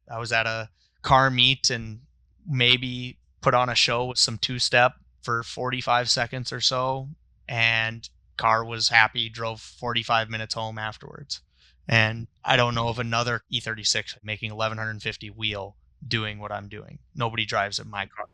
I was at a car meet and maybe put on a show with some two-step for 45 seconds or so, and car was happy, drove 45 minutes home afterwards. And I don't know of another E36 making 1150 wheel doing what I'm doing. Nobody drives at my car.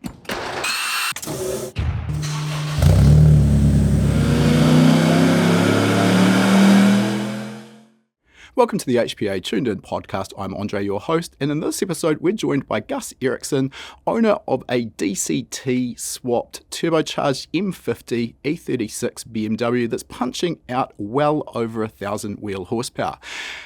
Welcome to the HPA Tuned In podcast. I'm Andre, your host, and in this episode, we're joined by Gus Erickson, owner of a DCT swapped turbocharged M50 E36 BMW that's punching out well over 1,000 wheel horsepower.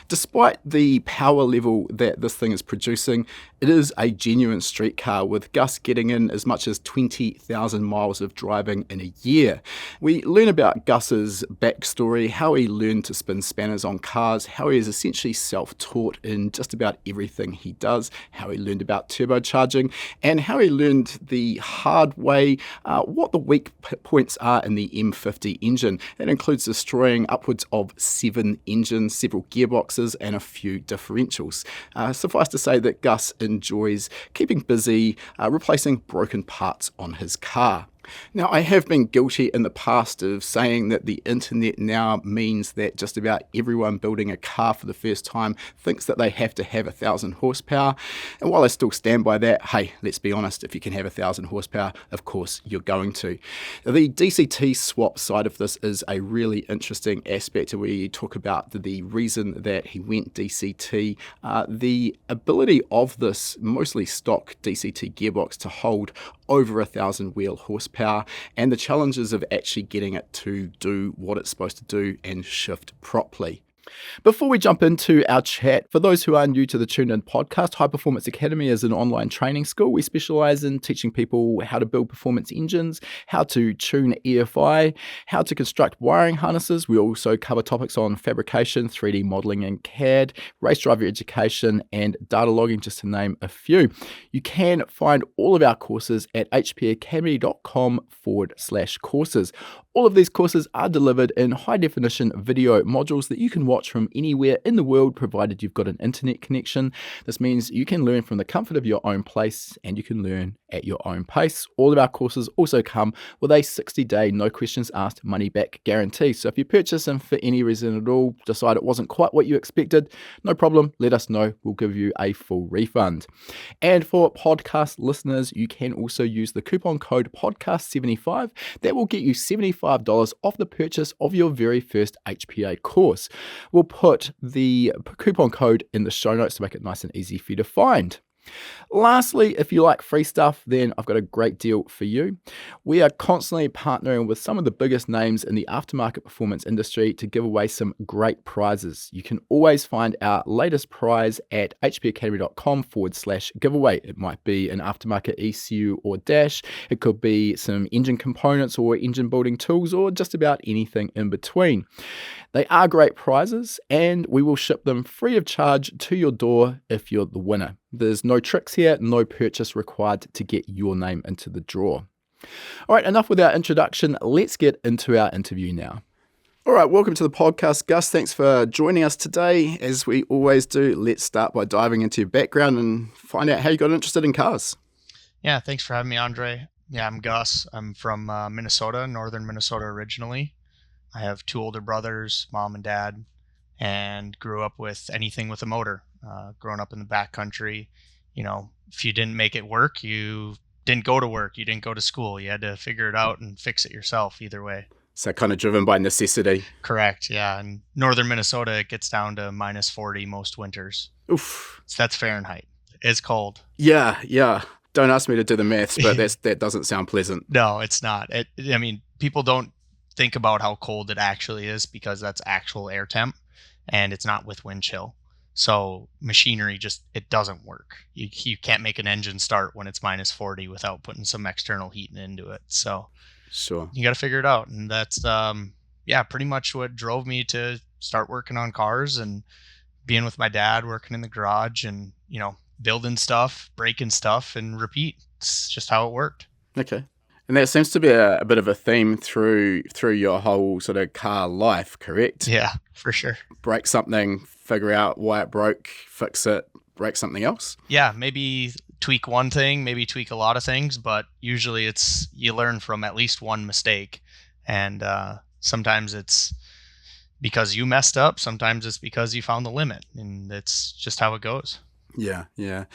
Despite the power level that this thing is producing, it is a genuine street car, with Gus getting in as much as 20,000 miles of driving in a year. We learn about Gus's backstory, how he learned to spin spanners on cars, how he is essentially self-taught in just about everything he does, how he learned about turbocharging, and how he learned the hard way what the weak points are in the M50 engine. That includes destroying upwards of 7 engines, several gearboxes, and a few differentials. Suffice to say that Gus enjoys keeping busy, replacing broken parts on his car. Now, I have been guilty in the past of saying that the internet now means that just about everyone building a car for the first time thinks that they have to have 1,000 horsepower. And while I still stand by that, hey, let's be honest, if you can have 1,000 horsepower, of course you're going to. The DCT swap side of this is a really interesting aspect where you talk about the reason that he went DCT, the ability of this mostly stock DCT gearbox to hold over 1,000 wheel horsepower, and the challenges of actually getting it to do what it's supposed to do and shift properly. Before we jump into our chat, for those who are new to the Tuned In podcast, High Performance Academy is an online training school. We specialize in teaching people how to build performance engines, how to tune EFI, how to construct wiring harnesses. We also cover topics on fabrication, 3D modeling and CAD, race driver education, and data logging, just to name a few. You can find all of our courses at hpacademy.com/courses. All of these courses are delivered in high-definition video modules that you can watch from anywhere in the world, provided you've got an internet connection. This means you can learn from the comfort of your own place, and you can learn at your own pace. All of our courses also come with a 60-day, no questions asked, money-back guarantee. So if you purchase them for any reason at all, decide it wasn't quite what you expected, no problem, let us know. We'll give you a full refund. And for podcast listeners, you can also use the coupon code podcast75. That will get you $75 off the purchase of your very first HPA course. We'll put the coupon code in the show notes to make it nice and easy for you to find. Lastly, if you like free stuff, then I've got a great deal for you. We are constantly partnering with some of the biggest names in the aftermarket performance industry to give away some great prizes. You can always find our latest prize at hpacademy.com/giveaway. It might be an aftermarket ECU or dash. It could be some engine components or engine building tools, or just about anything in between. They are great prizes, and we will ship them free of charge to your door if you're the winner. There's no tricks here, no purchase required to get your name into the draw. All right, enough with our introduction. Let's get into our interview now. All right, welcome to the podcast, Gus. Thanks for joining us today. As we always do, let's start by diving into your background and find out how you got interested in cars. Yeah, thanks for having me, Andre. Yeah, I'm Gus. I'm from Minnesota, northern Minnesota originally. I have 2 older brothers, mom and dad, and grew up with anything with a motor. Growing up in the backcountry, if you didn't make it work, you didn't go to work, you didn't go to school. You had to figure it out and fix it yourself either way. So kind of driven by necessity. Correct, yeah. In northern Minnesota, it gets down to minus 40 most winters. Oof. So that's Fahrenheit. It's cold. Yeah. Don't ask me to do the maths, but that doesn't sound pleasant. No, it's not. People don't think about how cold it actually is because that's actual air temp, and it's not with wind chill. So machinery it doesn't work. You can't make an engine start when it's minus 40 without putting some external heating into it. So sure, you got to figure it out. And that's, pretty much what drove me to start working on cars and being with my dad, working in the garage and, building stuff, breaking stuff, and repeat. It's just how it worked. Okay. And that seems to be a bit of a theme through your whole sort of car life, correct? Yeah, for sure. Break something, figure out why it broke, fix it, break something else? Yeah, maybe tweak one thing, maybe tweak a lot of things, but usually it's you learn from at least one mistake. And sometimes it's because you messed up, sometimes it's because you found the limit, and it's just how it goes. Yeah, yeah.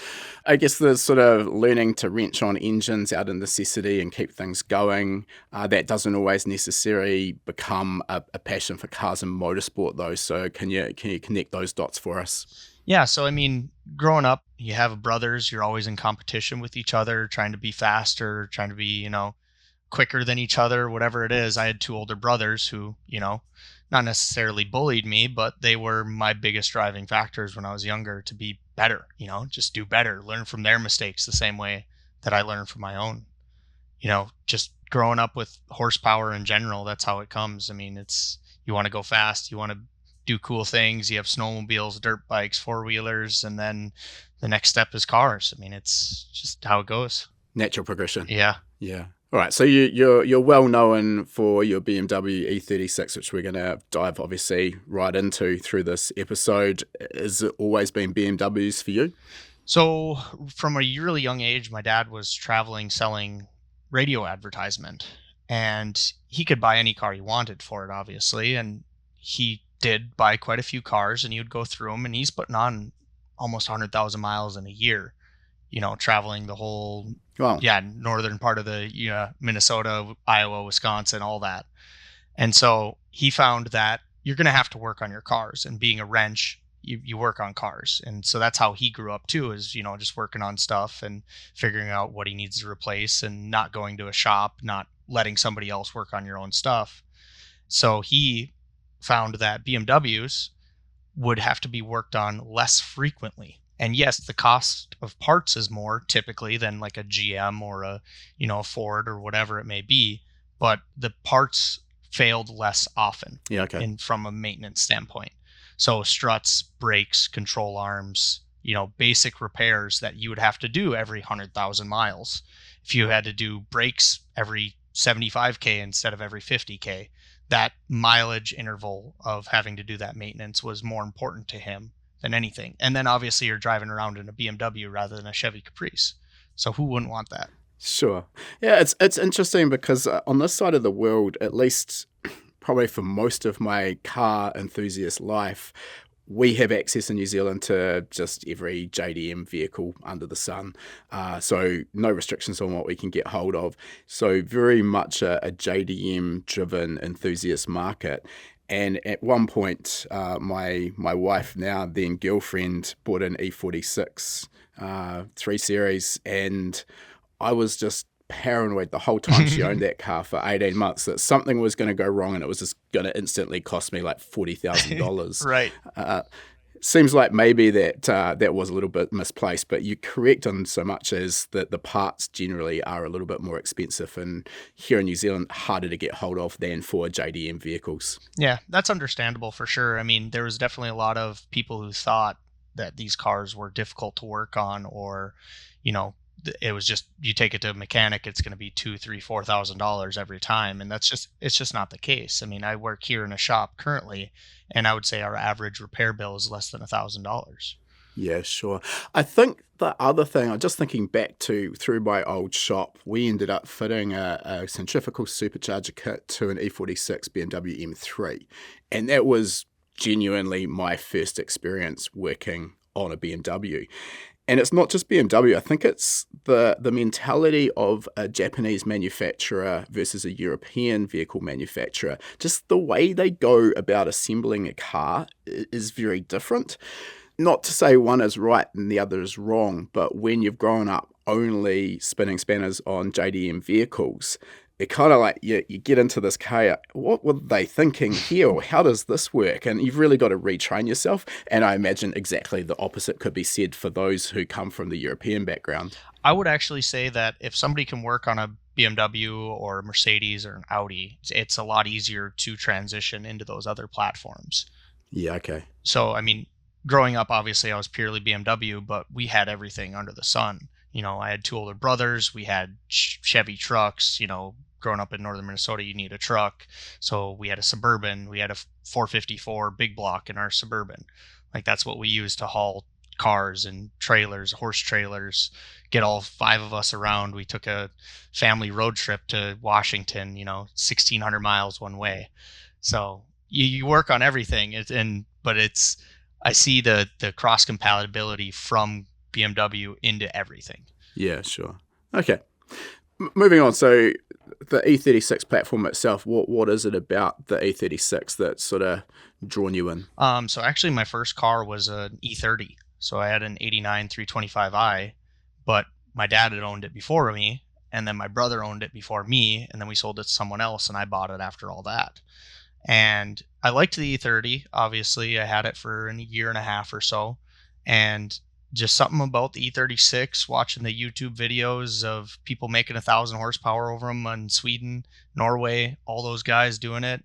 I guess the sort of learning to wrench on engines out of necessity and keep things going, that doesn't always necessarily become a passion for cars and motorsport, though. So can you connect those dots for us? Yeah, so I mean, growing up, you have brothers, you're always in competition with each other, trying to be faster, trying to be, quicker than each other, whatever it is. I had two older brothers who, not necessarily bullied me, but they were my biggest driving factors when I was younger to be better, just do better, learn from their mistakes the same way that I learned from my own. Just growing up with horsepower in general, that's how it comes. I mean, it's you want to go fast, you want to do cool things, you have snowmobiles, dirt bikes, four-wheelers, and then the next step is cars. I mean, it's just how it goes. Natural progression. Yeah. Yeah. All right. So you're well known for your BMW E36, which we're going to dive obviously right into through this episode. Has it always been BMWs for you? So from a really young age, my dad was traveling selling radio advertisement, and he could buy any car he wanted for it, obviously. And he did buy quite a few cars, and he would go through them, and he's putting on almost 100,000 miles in a year, traveling the whole, Wow. northern part of the, Minnesota, Iowa, Wisconsin, all that. And so he found that you're going to have to work on your cars, and being a wrench, you work on cars. And so that's how he grew up too, is, just working on stuff and figuring out what he needs to replace and not going to a shop, not letting somebody else work on your own stuff. So he found that BMWs would have to be worked on less frequently. And yes, the cost of parts is more typically than like a GM or a Ford or whatever it may be, but the parts failed less often. Yeah. Okay. And from a maintenance standpoint. So struts, brakes, control arms, basic repairs that you would have to do every 100,000 miles. If you had to do brakes every 75K instead of every 50K, that mileage interval of having to do that maintenance was more important to him than anything. And then obviously you're driving around in a BMW rather than a Chevy Caprice. So who wouldn't want that? Sure. Yeah, it's interesting because on this side of the world, at least probably for most of my car enthusiast life, we have access in New Zealand to just every JDM vehicle under the sun. So no restrictions on what we can get hold of. So very much a JDM driven enthusiast market. And at one point, my wife, now then girlfriend, bought an E46 3 Series, and I was just paranoid the whole time she owned that car for 18 months that something was going to go wrong and it was just going to instantly cost me like $40,000. Right. Seems like maybe that was a little bit misplaced, but you're correct on so much as that the parts generally are a little bit more expensive, and here in New Zealand, harder to get hold of than for JDM vehicles. Yeah, that's understandable for sure. I mean, there was definitely a lot of people who thought that these cars were difficult to work on, or, it was just you take it to a mechanic, it's going to be $2,000, $3,000, $4,000 every time, and it's just not the case. I mean, I work here in a shop currently, and I would say our average repair bill is less than $1,000. Yeah, sure. I think the other thing, I'm just thinking back to through my old shop, we ended up fitting a centrifugal supercharger kit to an E46 BMW M3, and that was genuinely my first experience working on a BMW. And it's not just BMW. I think it's the mentality of a Japanese manufacturer versus a European vehicle manufacturer. Just the way they go about assembling a car is very different. Not to say one is right and the other is wrong, but when you've grown up only spinning spanners on JDM vehicles, it kind of like you get into this car, what were they thinking here? Or how does this work? And you've really got to retrain yourself. And I imagine exactly the opposite could be said for those who come from the European background. I would actually say that if somebody can work on a BMW or a Mercedes or an Audi, it's a lot easier to transition into those other platforms. Yeah, okay. So, I mean, growing up, obviously, I was purely BMW, but we had everything under the sun. I had two older brothers. We had Chevy trucks. Growing up in northern Minnesota, you need a truck. So we had a Suburban. We had a 454 big block in our Suburban. Like, that's what we used to haul cars and trailers, horse trailers, get all 5 of us around. We took a family road trip to Washington, 1,600 miles one way. So you work on everything. But I see the cross compatibility from BMW into everything. Yeah, sure. Okay. Moving on. So the E36 platform itself, what is it about the E36 that's sort of drawn you in? So actually my first car was an E30. So I had an 89 325i, but my dad had owned it before me, and then my brother owned it before me, and then we sold it to someone else, and I bought it after all that. And I liked the E30. Obviously, I had it for a year and a half or so, and just something about the E36, watching the YouTube videos of people making 1,000 horsepower over them in Sweden, Norway, all those guys doing it.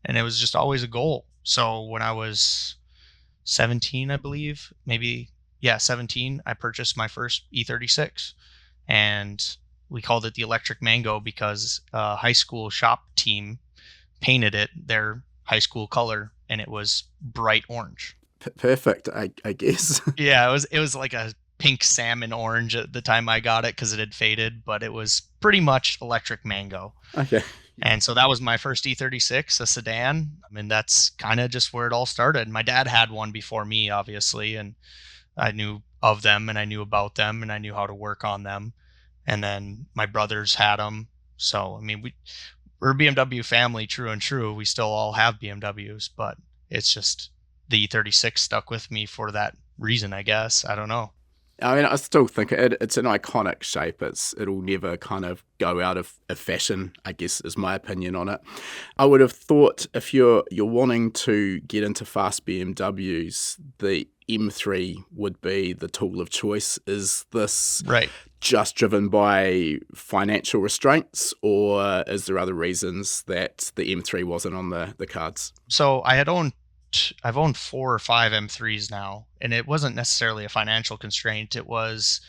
And it was just always a goal. So when I was 17, I believe, maybe, yeah, 17, I purchased my first E36. And we called it the Electric Mango because a high school shop team painted it their high school color, and it was bright orange. Perfect, I guess. Yeah, it was like a pink salmon orange at the time I got it because it had faded, but it was pretty much Electric Mango. Okay. And so that was my first E36, a sedan. I mean, that's kind of just where it all started. My dad had one before me, obviously, and I knew of them and I knew about them and I knew how to work on them. And then my brothers had them. So, I mean, we're a BMW family, true and true. We still all have BMWs, but it's just the E36 stuck with me for that reason, I guess. I don't know. I mean, I still think it's an iconic shape. It'll never kind of go out of fashion, I guess, is my opinion on it. I would have thought if you're wanting to get into fast BMWs, the M3 would be the tool of choice. Is this Right. just driven by financial restraints, or is there other reasons that the M3 wasn't on the cards? So I've owned 4 or 5 M3s now, and it wasn't necessarily a financial constraint. It was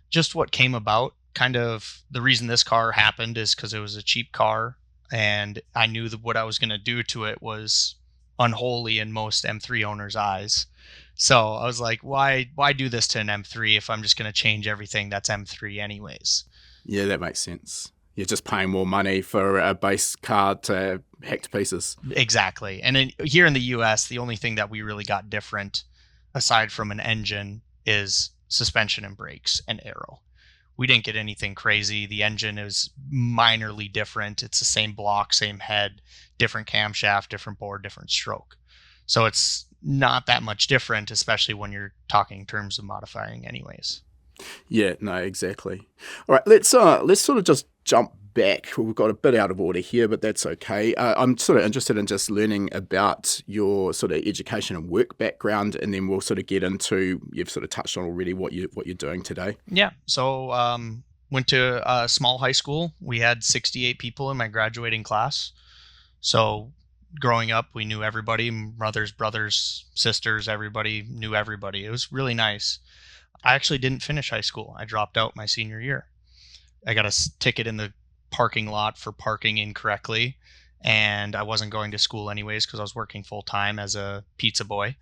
just what came about. Kind of the reason this car happened is because it was a cheap car, and I knew that what I was going to do to it was unholy in most M3 owners' eyes. So I was like, why do this to an M3 if I'm just going to change everything that's M3 anyways? Yeah, that makes sense. You're just paying more money for a base car to hack to pieces. Exactly. And here in the US, the only thing that we really got different, aside from an engine, is suspension and brakes and aero. We didn't get anything crazy. The engine is minorly different. It's the same block, same head, different camshaft, different bore, different stroke. So it's not that much different, especially when you're talking in terms of modifying anyways. Yeah, no, exactly. All right, let's sort of just jump back. We've got a bit out of order here, but that's okay. I'm sort of interested in just learning about your sort of education and work background, and then we'll sort of get into, you've sort of touched on already what you're doing today. Yeah. So went to a small high school. We had 68 people in my graduating class. So growing up, we knew everybody, brothers, sisters, everybody knew everybody. It was really nice. I actually didn't finish high school. I dropped out my senior year. I got a ticket in the parking lot for parking incorrectly, and I wasn't going to school anyways because I was working full time as a pizza boy,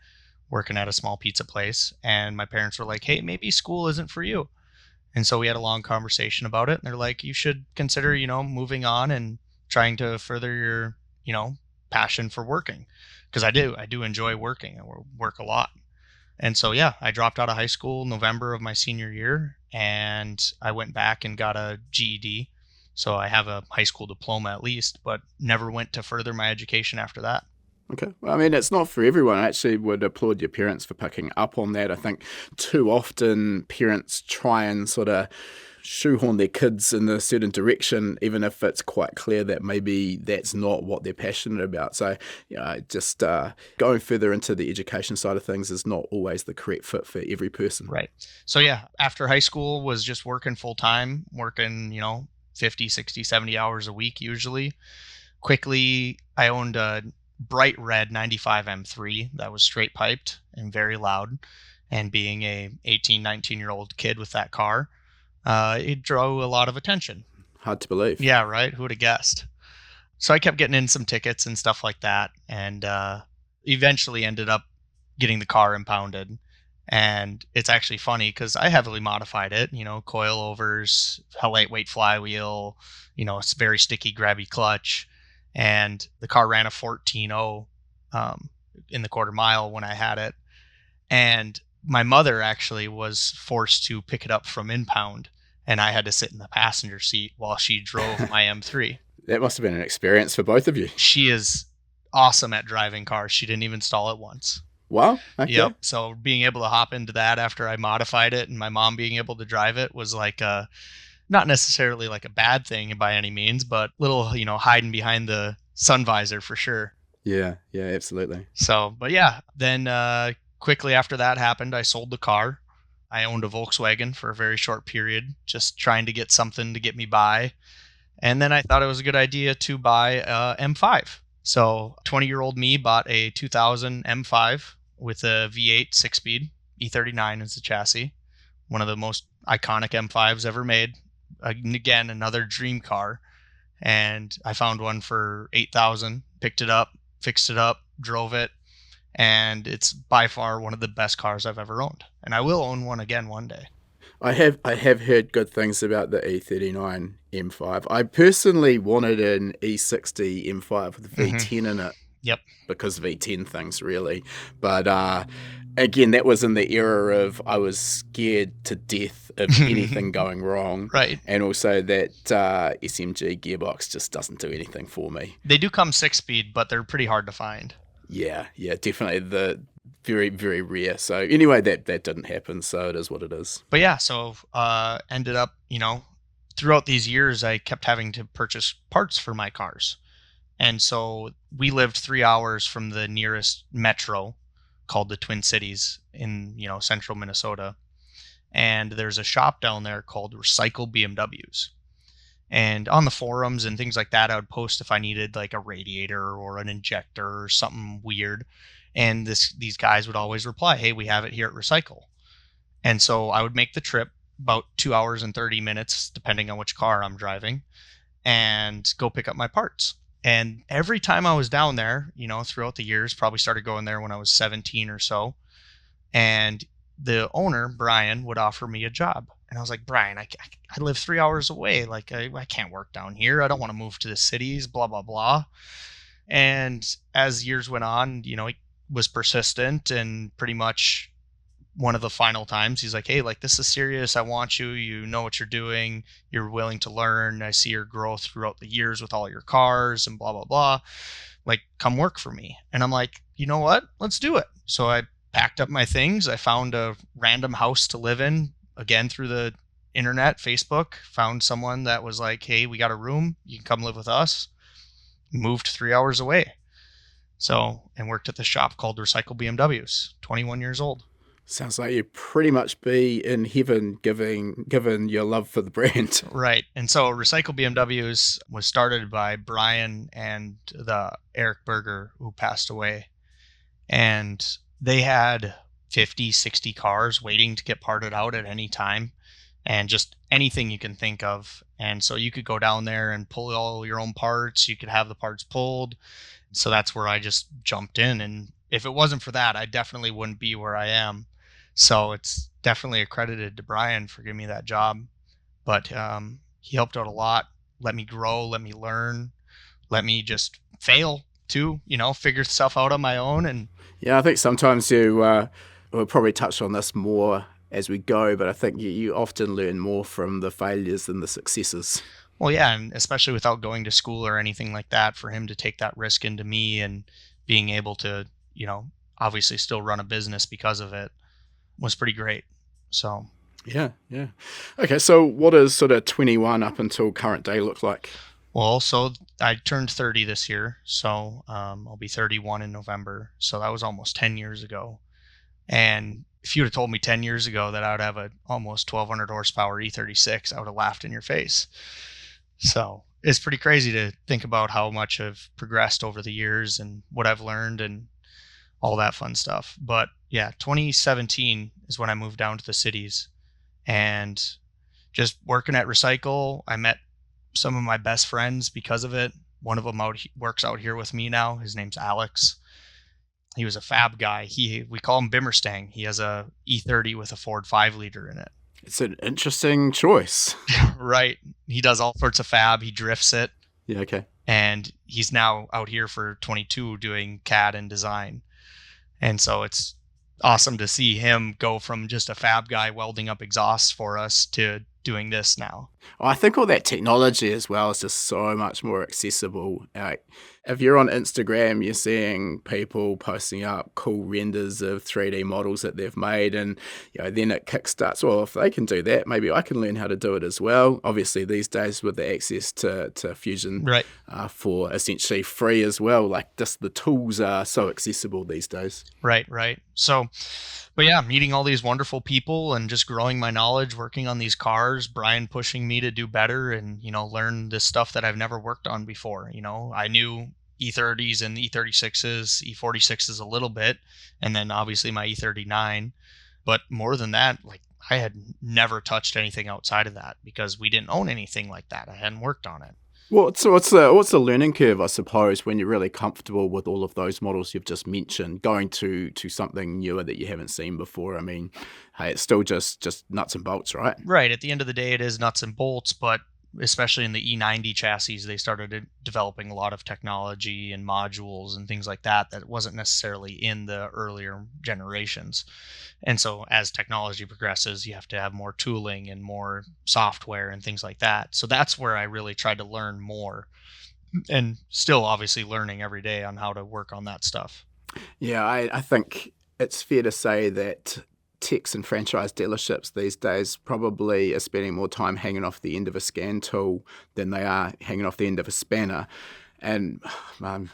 working at a small pizza place. And my parents were like, hey, maybe school isn't for you. And so we had a long conversation about it. And they're like, you should consider, moving on and trying to further your, passion for working. Because I do enjoy working. I work a lot. And so, yeah, I dropped out of high school November of my senior year, and I went back and got a GED. So I have a high school diploma at least, but never went to further my education after that. Okay. Well, I mean, it's not for everyone. I actually would applaud your parents for picking up on that. I think too often parents try and sort of shoehorn their kids in a certain direction, even if it's quite clear that maybe that's not what they're passionate about. So, just going further into the education side of things is not always the correct fit for every person. Right. So, yeah, after high school was just working full time, working, 50, 60, 70 hours a week usually. Quickly, I owned a bright red 95 M3 that was straight piped and very loud. And being a 18, 19-year-old kid with that car, it drew a lot of attention. Hard to believe. Yeah, right? Who would have guessed? So I kept getting in some tickets and stuff like that, and eventually ended up getting the car impounded. And it's actually funny because I heavily modified it, coilovers, a lightweight flywheel, it's very sticky, grabby clutch. And the car ran a 14.0 um, in the quarter mile when I had it. And my mother actually was forced to pick it up from impound, and I had to sit in the passenger seat while she drove my M3. That must have been an experience for both of you. She is awesome at driving cars. She didn't even stall it once. Wow. Okay. Yep. So being able to hop into that after I modified it and my mom being able to drive it was like not necessarily like a bad thing by any means, but little, hiding behind the sun visor for sure. Yeah. Yeah. Absolutely. So, but yeah, then quickly after that happened, I sold the car. I owned a Volkswagen for a very short period, just trying to get something to get me by. And then I thought it was a good idea to buy a M5. So 20-year-old me bought a 2000 M5 with a V8 six-speed, E39 is the chassis. One of the most iconic M5s ever made. Again, another dream car. And I found one for 8,000, picked it up, fixed it up, drove it, and it's by far one of the best cars I've ever owned. And I will own one again one day. I have heard good things about the E39 M5. I personally wanted an E60 M5 with V10 in it. Yep. Because V10 things really. But again, that was in the era of I was scared to death of anything going wrong. Right. And also that SMG gearbox just doesn't do anything for me. They do come 6-speed, but they're pretty hard to find. Yeah, definitely. The very, very rare. So anyway, that didn't happen. So it is what it is. But yeah, so ended up, throughout these years, I kept having to purchase parts for my cars. And so we lived 3 hours from the nearest metro called the Twin Cities in, central Minnesota. And there's a shop down there called Recycle BMWs. And on the forums and things like that, I would post if I needed like a radiator or an injector or something weird. And these guys would always reply, hey, we have it here at Recycle. And so I would make the trip about 2 hours and 30 minutes, depending on which car I'm driving, and go pick up my parts. And every time I was down there, throughout the years, probably started going there when I was 17 or so. And the owner, Brian, would offer me a job. And I was like, Brian, I live 3 hours away. Like, I can't work down here. I don't want to move to the cities, blah, blah, blah. And as years went on, he was persistent, and pretty much one of the final times he's like, hey, like, this is serious. I want you. You know what you're doing. You're willing to learn. I see your growth throughout the years with all your cars and blah, blah, blah. Like, come work for me. And I'm like, you know what? Let's do it. So I packed up my things. I found a random house to live in, again, through the internet, Facebook, found someone that was like, hey, we got a room. You can come live with us. Moved 3 hours away. So, and worked at the shop called Recycle BMWs, 21 years old. Sounds like you'd pretty much be in heaven given your love for the brand. Right. And so Recycle BMWs was started by Brian and the Eric Berger, who passed away. And they had 50, 60 cars waiting to get parted out at any time, and just anything you can think of. And so you could go down there and pull all your own parts. You could have the parts pulled. So that's where I just jumped in. And if it wasn't for that, I definitely wouldn't be where I am. So it's definitely accredited to Brian for giving me that job. But he helped out a lot, let me grow, let me learn, let me just fail too, figure stuff out on my own. And yeah, I think sometimes we'll probably touch on this more as we go, but I think you often learn more from the failures than the successes. Well, yeah, and especially without going to school or anything like that, for him to take that risk into me and being able to, obviously still run a business because of it was pretty great. So yeah. Okay, so what does sort of 21 up until current day look like? Well, so I turned 30 this year, so I'll be 31 in November. So that was almost 10 years ago. And if you would have told me 10 years ago that I would have a almost 1,200 horsepower E36, I would have laughed in your face. So it's pretty crazy to think about how much I've progressed over the years and what I've learned and all that fun stuff. But yeah, 2017 is when I moved down to the cities, and just working at Recycle, I met some of my best friends because of it. One of them works out here with me now. His name's Alex. He was a fab guy. We call him Bimmerstang. He has a E30 with a Ford 5-liter in it. It's an interesting choice. Right. He does all sorts of fab. He drifts it. Yeah, okay. And he's now out here for 22 doing CAD and design. And so it's awesome to see him go from just a fab guy welding up exhausts for us to doing this now. I think all that technology as well is just so much more accessible. Like, if you're on Instagram, you're seeing people posting up cool renders of 3D models that they've made, and then it kickstarts. Well, if they can do that, maybe I can learn how to do it as well. Obviously, these days with the access to Fusion, right, for essentially free as well. Like, just the tools are so accessible these days. Right. So, but yeah, meeting all these wonderful people and just growing my knowledge, working on these cars, Brian pushing me to do better and, learn this stuff that I've never worked on before. I knew E30s and E36s, E46s a little bit, and then obviously my E39. But more than that, like, I had never touched anything outside of that because we didn't own anything like that. I hadn't worked on it. Well, so what's the learning curve, I suppose, when you're really comfortable with all of those models you've just mentioned, going to something newer that you haven't seen before? I mean, hey, it's still just nuts and bolts, right? Right. At the end of the day, it is nuts and bolts, but especially in the E90 chassis, they started developing a lot of technology and modules and things like that wasn't necessarily in the earlier generations. And so as technology progresses, you have to have more tooling and more software and things like that. So that's where I really tried to learn more, and still obviously learning every day on how to work on that stuff. Yeah, I think it's fair to say that techs and franchise dealerships these days probably are spending more time hanging off the end of a scan tool than they are hanging off the end of a spanner. And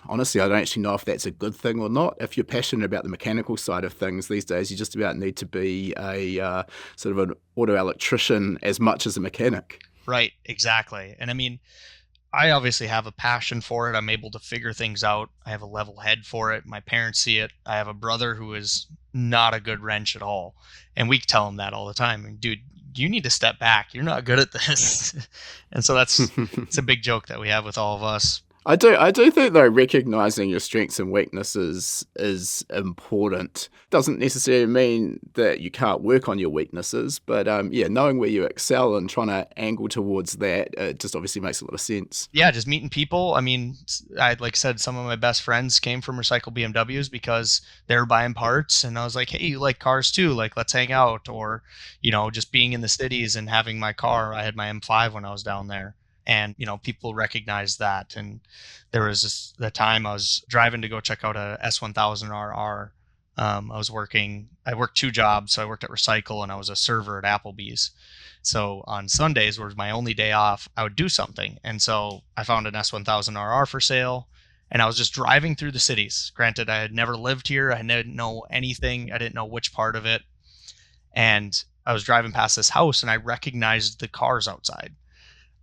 honestly, I don't actually know if that's a good thing or not. If you're passionate about the mechanical side of things these days, you just about need to be a sort of an auto electrician as much as a mechanic. Right, exactly. And I mean, I obviously have a passion for it. I'm able to figure things out. I have a level head for it. My parents see it. I have a brother who is not a good wrench at all. And we tell him that all the time. Dude, you need to step back. You're not good at this. And so it's a big joke that we have with all of us. I do think, though, recognizing your strengths and weaknesses is important. Doesn't necessarily mean that you can't work on your weaknesses, but knowing where you excel and trying to angle towards that, it just obviously makes a lot of sense. Yeah, just meeting people. I mean, like I said, some of my best friends came from recycled BMWs because they were buying parts, and I was like, hey, you like cars too? Like, let's hang out. Or, just being in the cities and having my car. I had my M5 when I was down there. And, people recognized that. And there was the time I was driving to go check out a S1000rr. I worked two jobs. So I worked at Recycle and I was a server at Applebee's. So on Sundays was my only day off, I would do something. And so I found an S1000rr for sale, and I was just driving through the cities. Granted, I had never lived here. I didn't know anything. I didn't know which part of it. And I was driving past this house and I recognized the cars outside.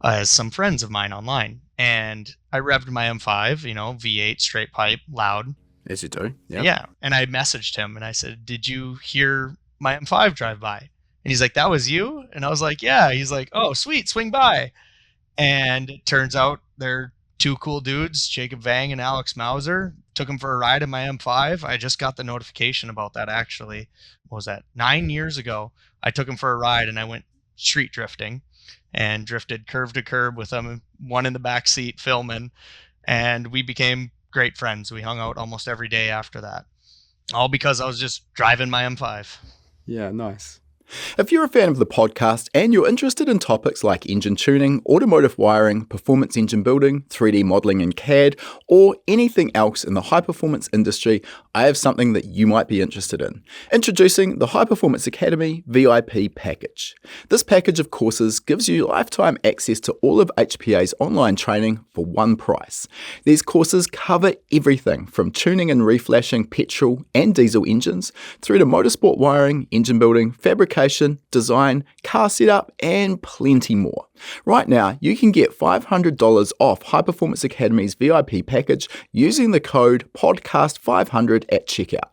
As some friends of mine online, and I revved my M5, V8 straight pipe, loud. As you do. Yep. Yeah. And I messaged him and I said, did you hear my M5 drive by? And he's like, that was you? And I was like, yeah. He's like, oh, sweet, swing by. And it turns out they're two cool dudes, Jacob Vang and Alex Mauser. Took him for a ride in my M5. I just got the notification about that, actually. What was that? 9 years ago. I took him for a ride and I went street drifting. And drifted curb to curb with them, one in the back seat filming, and we became great friends. We hung out almost every day after that, all because I was just driving my M5. Yeah, nice. If you're a fan of the podcast and you're interested in topics like engine tuning, automotive wiring, performance engine building, 3D modeling in CAD, or anything else in the high-performance industry, I have something that you might be interested in. Introducing the High Performance Academy VIP package. This package of courses gives you lifetime access to all of HPA's online training for one price. These courses cover everything from tuning and reflashing petrol and diesel engines, through to motorsport wiring, engine building, fabrication, design, car setup, and plenty more. Right now, you can get $500 off High Performance Academy's VIP package using the code PODCAST500 at checkout.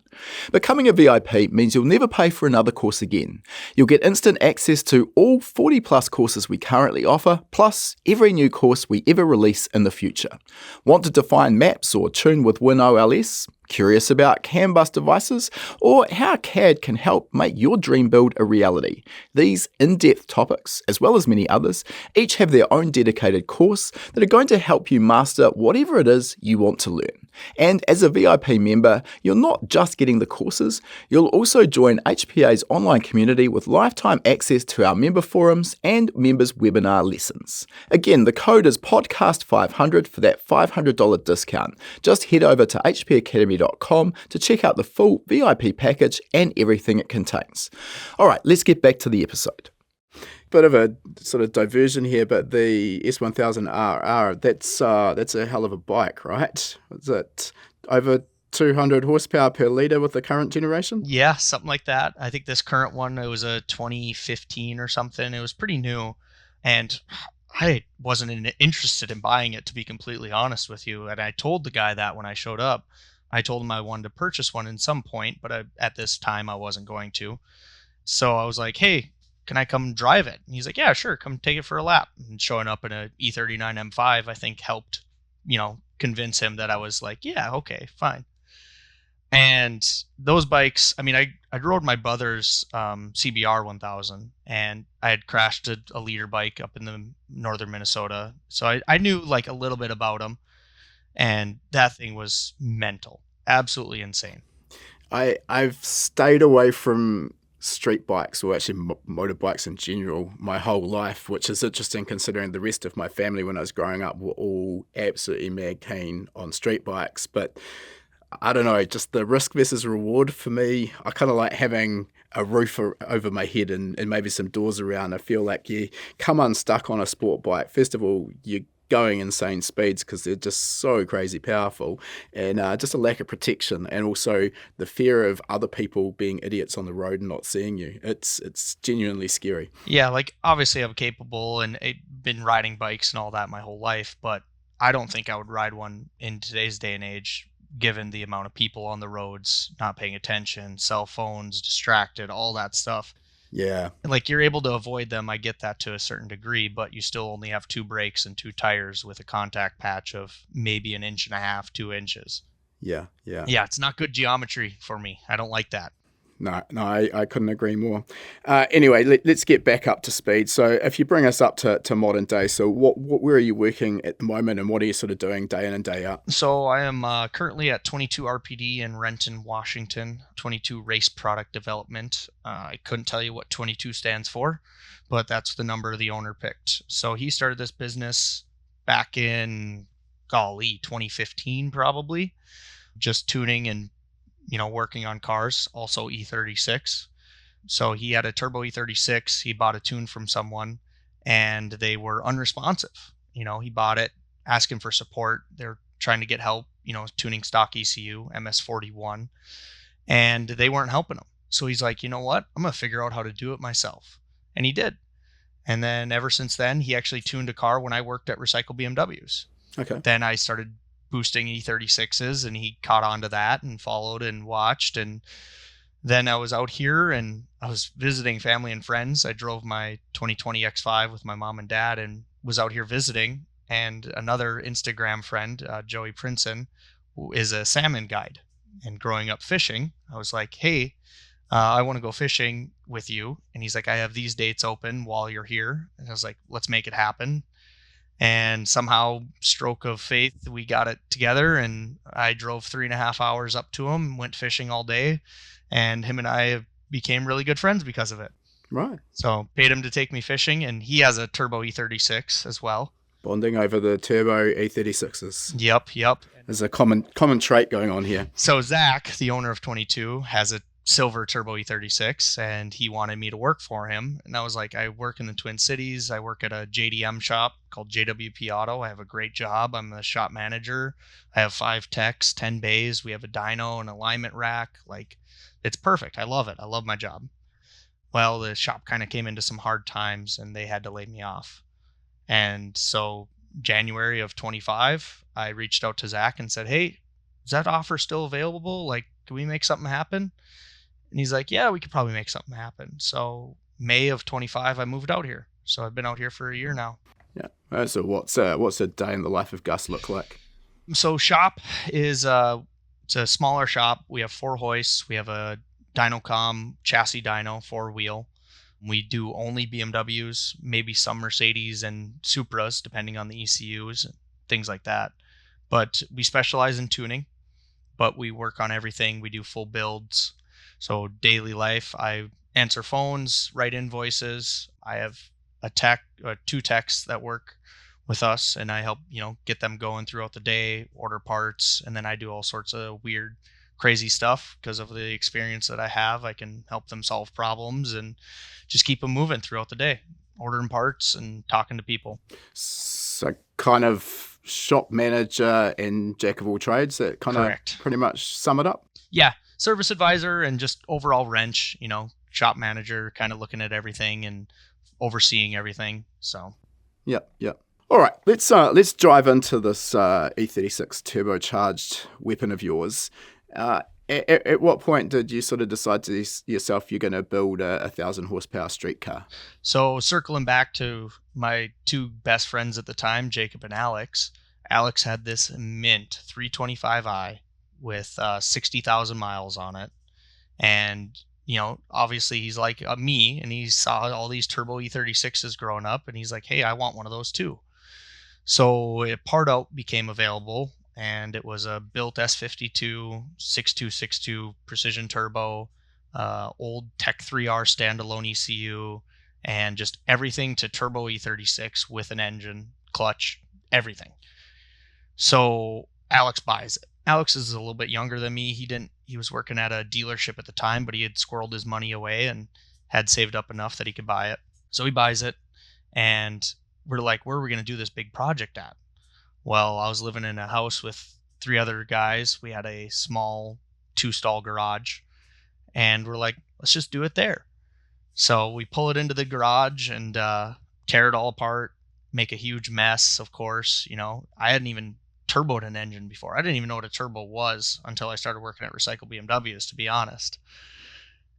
Becoming a VIP means you'll never pay for another course again. You'll get instant access to all 40 plus courses we currently offer, plus every new course we ever release in the future. Want to define maps or tune with WinOLS? Curious about CAN bus devices or how CAD can help make your dream build a reality? These in-depth topics, as well as many others, each have their own dedicated course that are going to help you master whatever it is you want to learn. And as a VIP member, you're not just getting the courses, you'll also join HPA's online community with lifetime access to our member forums and members' webinar lessons. Again, the code is podcast500 for that $500 discount. Just head over to hpacademy.com to check out the full VIP package and everything it contains. All right, let's get back to the episode. Bit of a sort of diversion here, but the S1000rr, that's a hell of a bike, right? Is it over 200 horsepower per litre with the current generation? Yeah, something like that. I think this current one, it was a 2015 or something. It was pretty new, and I wasn't interested in buying it, to be completely honest with you. And I told the guy that when I showed up. I told him I wanted to purchase one at some point, but at this time I wasn't going to. So I was like, hey, can I come drive it? And he's like, yeah, sure, come take it for a lap. And showing up in a E39 M5, I think helped, convince him that I was like, yeah, okay, fine. And those bikes, I mean, I rode my brother's CBR 1000, and I had crashed a leader bike up in the northern Minnesota. So I knew like a little bit about them. And that thing was mental, absolutely insane. I've stayed away from street bikes, or actually motorbikes in general, my whole life, which is interesting considering the rest of my family when I was growing up were all absolutely mad keen on street bikes. But I don't know, just the risk versus reward for me, I kind of like having a roof over my head and maybe some doors around. I feel like you come unstuck on a sport bike. First of all, you're going insane speeds because they're just so crazy powerful, and just a lack of protection, and also the fear of other people being idiots on the road and not seeing you. It's genuinely scary. Yeah, like obviously I'm capable and been riding bikes and all that my whole life, but I don't think I would ride one in today's day and age, given the amount of people on the roads not paying attention, cell phones, distracted, all that stuff. Yeah. Like you're able to avoid them, I get that to a certain degree, but you still only have 2 brakes and 2 tires with a contact patch of maybe 1.5 inches, 2 inches. Yeah. Yeah, it's not good geometry for me. I don't like that. No, I couldn't agree more. Anyway, let's get back up to speed. So if you bring us up to modern day, so where are you working at the moment, and what are you sort of doing day in and day out? So I am currently at 22 RPD in Renton, Washington, 22 Race Product Development. I couldn't tell you what 22 stands for, but that's the number the owner picked. So he started this business back in, 2015 probably, just tuning and working on cars, also E36. So he had a turbo E36. He bought a tune from someone and they were unresponsive. He bought it, asking for support. They're trying to get help, tuning stock ECU, MS41, and they weren't helping him. So he's like, you know what? I'm going to figure out how to do it myself. And he did. And then ever since then, he actually tuned a car when I worked at Recycle BMWs. Okay. Then I started boosting E36s, and he caught on to that and followed and watched. And then I was out here and I was visiting family and friends. I drove my 2020 X5 with my mom and dad and was out here visiting. And another Instagram friend, Joey Princeton, who is a salmon guide and growing up fishing, I was like, hey, I want to go fishing with you. And he's like, I have these dates open while you're here. And I was like, let's make it happen. And somehow, stroke of faith, we got it together, and I drove 3.5 hours up to him, went fishing all day, and him and I became really good friends because of it. Right. So paid him to take me fishing, and he has a turbo E36 as well. Bonding over the turbo E36s. Yep. There's a common trait going on here. So Zach, the owner of 22, has a silver turbo E36, and he wanted me to work for him. And I was like, I work in the Twin Cities. I work at a JDM shop called JWP Auto. I have a great job. I'm the shop manager. I have 5 techs, 10 bays. We have a dyno, an alignment rack. Like, it's perfect. I love it. I love my job. Well, the shop kind of came into some hard times and they had to lay me off. And so January of 25, I reached out to Zach and said, hey, is that offer still available? Like, can we make something happen? And he's like, yeah, we could probably make something happen. So May of 25, I moved out here. So I've been out here for a year now. Yeah. So what's a day in the life of Gus look like? So shop is It's a smaller shop. We have 4 hoists. We have a Dynocom chassis dyno, 4-wheel. We do only BMWs, maybe some Mercedes and Supras, depending on the ECUs, things like that. But we specialize in tuning, but we work on everything. We do full builds. So daily life, I answer phones, write invoices. I have a tech, 2 techs that work with us, and I help, get them going throughout the day, order parts, and then I do all sorts of weird, crazy stuff because of the experience that I have. I can help them solve problems and just keep them moving throughout the day, ordering parts and talking to people. So kind of shop manager and jack of all trades, that kind Correct. of pretty much sum it up? Yeah, service advisor and just overall wrench, shop manager, kind of looking at everything and overseeing everything. So Yep. All right, let's dive into this E36 turbocharged weapon of yours. At what point did you sort of decide to yourself you're going to build a 1,000 horsepower street car? So circling back to my 2 best friends at the time, Jacob and Alex. Alex had this mint 325i with 60,000 miles on it, and obviously he's like me, and he saw all these turbo E36s growing up, and he's like, hey, I want one of those too. So a part out became available, and it was a built S52 6262 precision turbo, old Tech 3R standalone ECU, and just everything to turbo E36 with an engine, clutch, everything. So Alex buys it. Alex is a little bit younger than me. He was working at a dealership at the time, but he had squirreled his money away and had saved up enough that he could buy it. So he buys it, and we're like, where are we going to do this big project at? Well, I was living in a house with 3 other guys. We had a small 2-stall garage, and we're like, let's just do it there. So we pull it into the garage and tear it all apart, make a huge mess, of course. I hadn't even turboed an engine before. I didn't even know what a turbo was until I started working at Recycle BMWs, to be honest.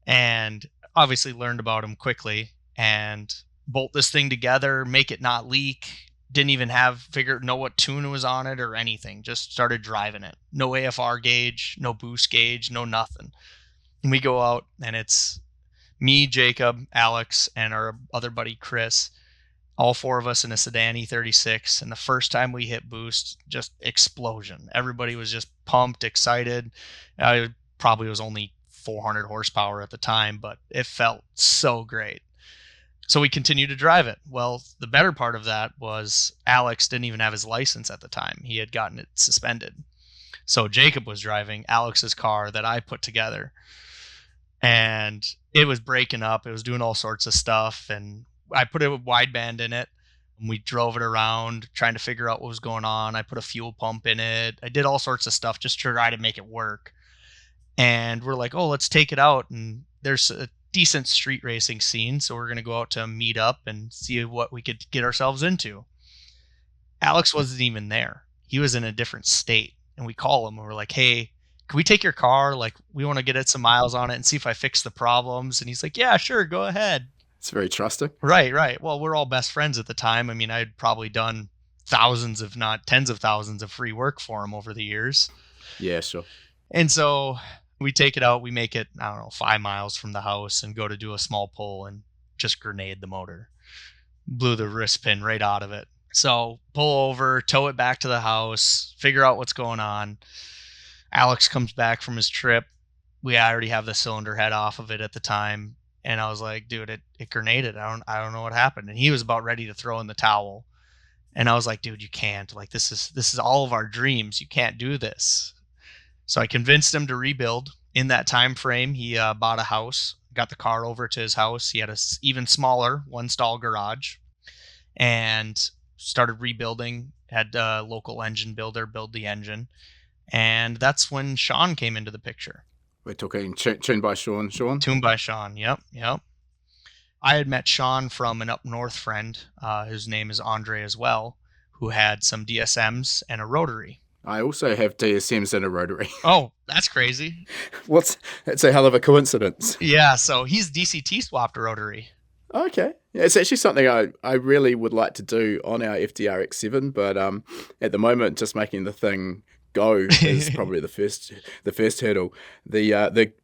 And obviously learned about them quickly and bolt this thing together, make it not leak. Didn't even know what tune was on it or anything. Just started driving it. No AFR gauge, no boost gauge, no nothing. And we go out, and it's me, Jacob, Alex, and our other buddy, Chris. All 4 of us in a sedan E36. And the first time we hit boost, just explosion. Everybody was just pumped, excited. I probably was only 400 horsepower at the time, but it felt so great. So we continued to drive it. Well, the better part of that was Alex didn't even have his license at the time. He had gotten it suspended. So Jacob was driving Alex's car that I put together. And it was breaking up. It was doing all sorts of stuff. And I put a wideband in it. And we drove it around trying to figure out what was going on. I put a fuel pump in it. I did all sorts of stuff just to try to make it work. And we're like, oh, let's take it out. And there's a decent street racing scene, so we're going to go out to meet up and see what we could get ourselves into. Alex wasn't even there. He was in a different state, and we call him and we're like, hey, can we take your car? Like, we want to get it some miles on it and see if I fix the problems. And he's like, yeah, sure, go ahead. It's very trusting. Right. Well, we're all best friends at the time. I mean, I'd probably done thousands, if not tens of thousands of free work for him over the years. Yeah, sure. And so we take it out, we make it, 5 miles from the house and go to do a small pull and just grenade the motor. Blew the wrist pin right out of it. So pull over, tow it back to the house, figure out what's going on. Alex comes back from his trip. We already have the cylinder head off of it at the time. And I was like, dude, it grenaded. I don't know what happened. And he was about ready to throw in the towel. And I was like, dude, you can't. Like, this is all of our dreams. You can't do this. So I convinced him to rebuild. In that time frame, he bought a house, got the car over to his house. He had a even smaller 1-stall garage and started rebuilding, had a local engine builder build the engine. And that's when Sean came into the picture. We're talking tuned by Sean. Tuned by Sean, yep. I had met Sean from an up north friend, whose name is Andre as well, who had some DSMs and a rotary. I also have DSMs and a rotary. Oh, that's crazy. That's a hell of a coincidence. Yeah, so he's DCT swapped a rotary. Okay. Yeah, it's actually something I really would like to do on our FDR X7, but at the moment, just making the thing go is probably the first hurdle. The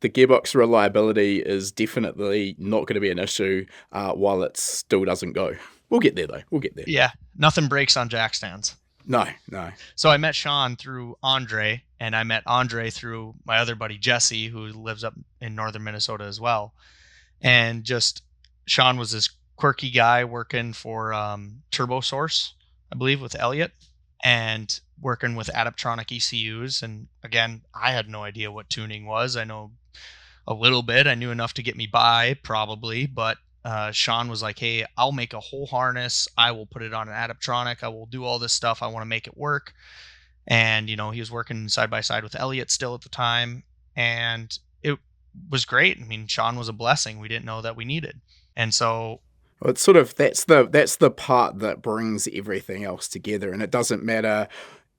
gearbox reliability is definitely not going to be an issue while it still doesn't go. We'll get there though. We'll get there. Yeah, nothing breaks on jack stands. No, no. So I met Sean through Andre, and I met Andre through my other buddy Jesse, who lives up in northern Minnesota as well. And just Sean was this quirky guy working for Turbo Source, I believe, with Elliot, and working with Adaptronic ECUs. And again, I had no idea what tuning was. I know a little bit. I knew enough to get me by, probably, but Sean was like, "Hey, I'll make a whole harness. I will put it on an Adaptronic. I will do all this stuff. I want to make it work." And he was working side by side with Elliot still at the time, and it was great. I mean, Sean was a blessing. We didn't know that we needed, and so Well, it's sort of that's the part that brings everything else together, and it doesn't matter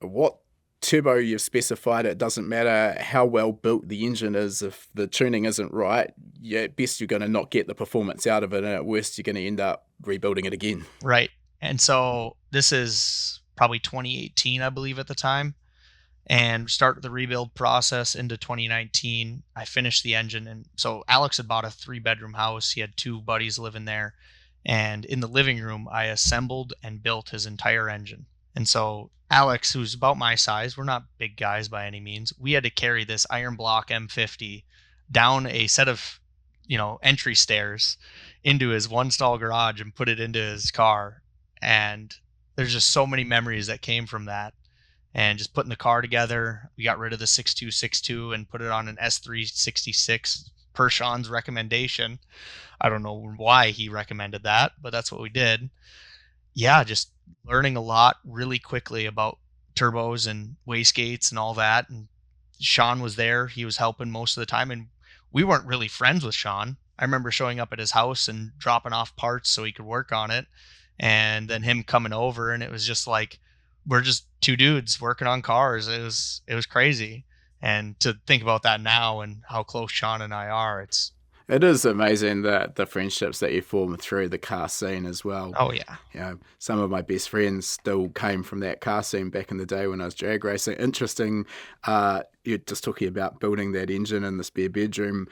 what turbo you've specified. It doesn't matter how well built the engine is. If the tuning isn't right, at best you're going to not get the performance out of it, and at worst you're going to end up rebuilding it again. right. And so this is probably 2018, I believe, at the time, and start the rebuild process into 2019. I finished the engine, and so Alex had bought a 3-bedroom house. He had 2 buddies living there, and in the living room, I assembled and built his entire engine. And so Alex, who's about my size, we're not big guys by any means, we had to carry this iron block M50 down a set of, entry stairs into his 1-stall garage and put it into his car. And there's just so many memories that came from that. And just putting the car together, we got rid of the 6262 and put it on an S366 per Sean's recommendation. I don't know why he recommended that, but that's what we did. Yeah, just learning a lot really quickly about turbos and wastegates and all that. And Sean was there. He was helping most of the time. And we weren't really friends with Sean. I remember showing up at his house and dropping off parts so he could work on it. And then him coming over, and it was just like, we're just 2 dudes working on cars. It was crazy. And to think about that now and how close Sean and I are, It is amazing that the friendships that you form through the car scene as well. oh yeah. Some of my best friends still came from that car scene back in the day when I was drag racing. Interesting, you're just talking about building that engine in the spare bedroom.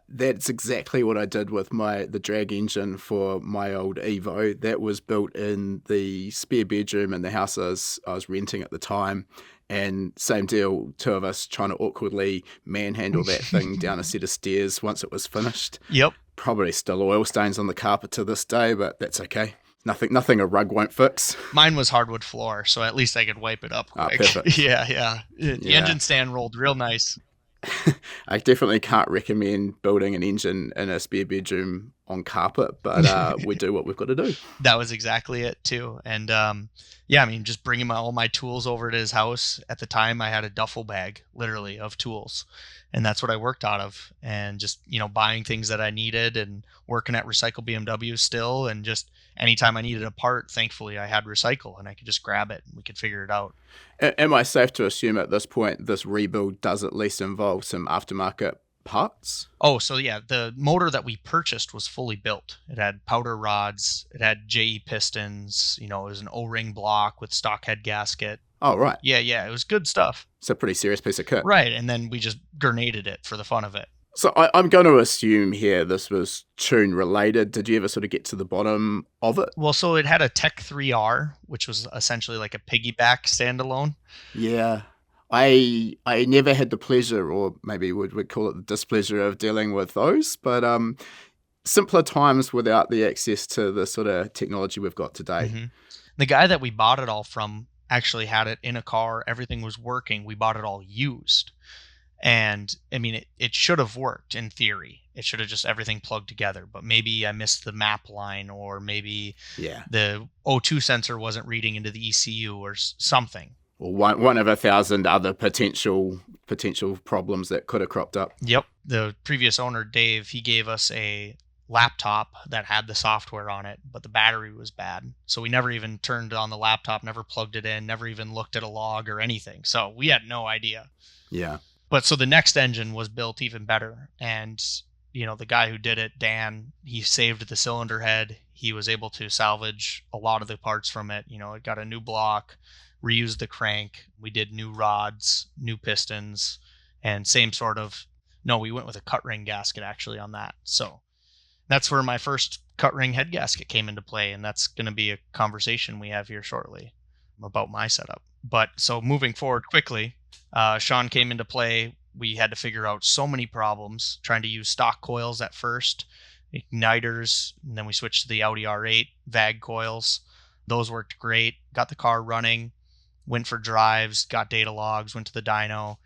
That's exactly what I did with the drag engine for my old Evo. That was built in the spare bedroom in the house I was renting at the time. And same deal, 2 of us trying to awkwardly manhandle that thing down a set of stairs once it was finished. Yep. Probably still oil stains on the carpet to this day, but that's okay. Nothing a rug won't fix. Mine was hardwood floor, so at least I could wipe it up quick. Perfect. Yeah. The engine stand rolled real nice. I definitely can't recommend building an engine in a spare bedroom on carpet, but we do what we've got to do. That was exactly it too. And just bringing all my tools over to his house. At the time, I had a duffel bag, literally, of tools, and that's what I worked out of. And just buying things that I needed, and working at Recycle BMWs still, and just anytime I needed a part, thankfully I had Recycle, and I could just grab it and we could figure it out. Am I safe to assume at this point this rebuild does at least involve some aftermarket parts? Oh, so yeah, the motor that we purchased was fully built. It had powder rods, it had JE pistons, it was an O-ring block with stock head gasket. Oh, right. Yeah, it was good stuff. It's a pretty serious piece of kit. Right, and then we just grenaded it for the fun of it. So I'm going to assume here this was tune related. Did you ever sort of get to the bottom of it? Well, so it had a Tech 3R, which was essentially like a piggyback standalone. Yeah. I never had the pleasure, or maybe we'd call it the displeasure, of dealing with those, but simpler times without the access to the sort of technology we've got today. Mm-hmm. The guy that we bought it all from actually had it in a car. Everything was working. We bought it all used. And I mean, it should have worked in theory. It should have just everything plugged together, but maybe I missed the map line, or maybe the O2 sensor wasn't reading into the ECU or something. Or one of 1,000 other potential problems that could have cropped up. Yep. The previous owner, Dave, he gave us a laptop that had the software on it, but the battery was bad. So we never even turned on the laptop, never plugged it in, never even looked at a log or anything. So we had no idea. Yeah. But so the next engine was built even better. And, the guy who did it, Dan, he saved the cylinder head. He was able to salvage a lot of the parts from it. It got a new block, reused the crank. We did new rods, new pistons, and same sort of. No, we went with a cut ring gasket actually on that. So that's where my first cut ring head gasket came into play, and that's going to be a conversation we have here shortly about my setup. But so moving forward quickly, Sean came into play. We had to figure out so many problems trying to use stock coils at first, igniters, and then we switched to the Audi R8 VAG coils. Those worked great. Got the car running, went for drives, got data logs, went to the dyno,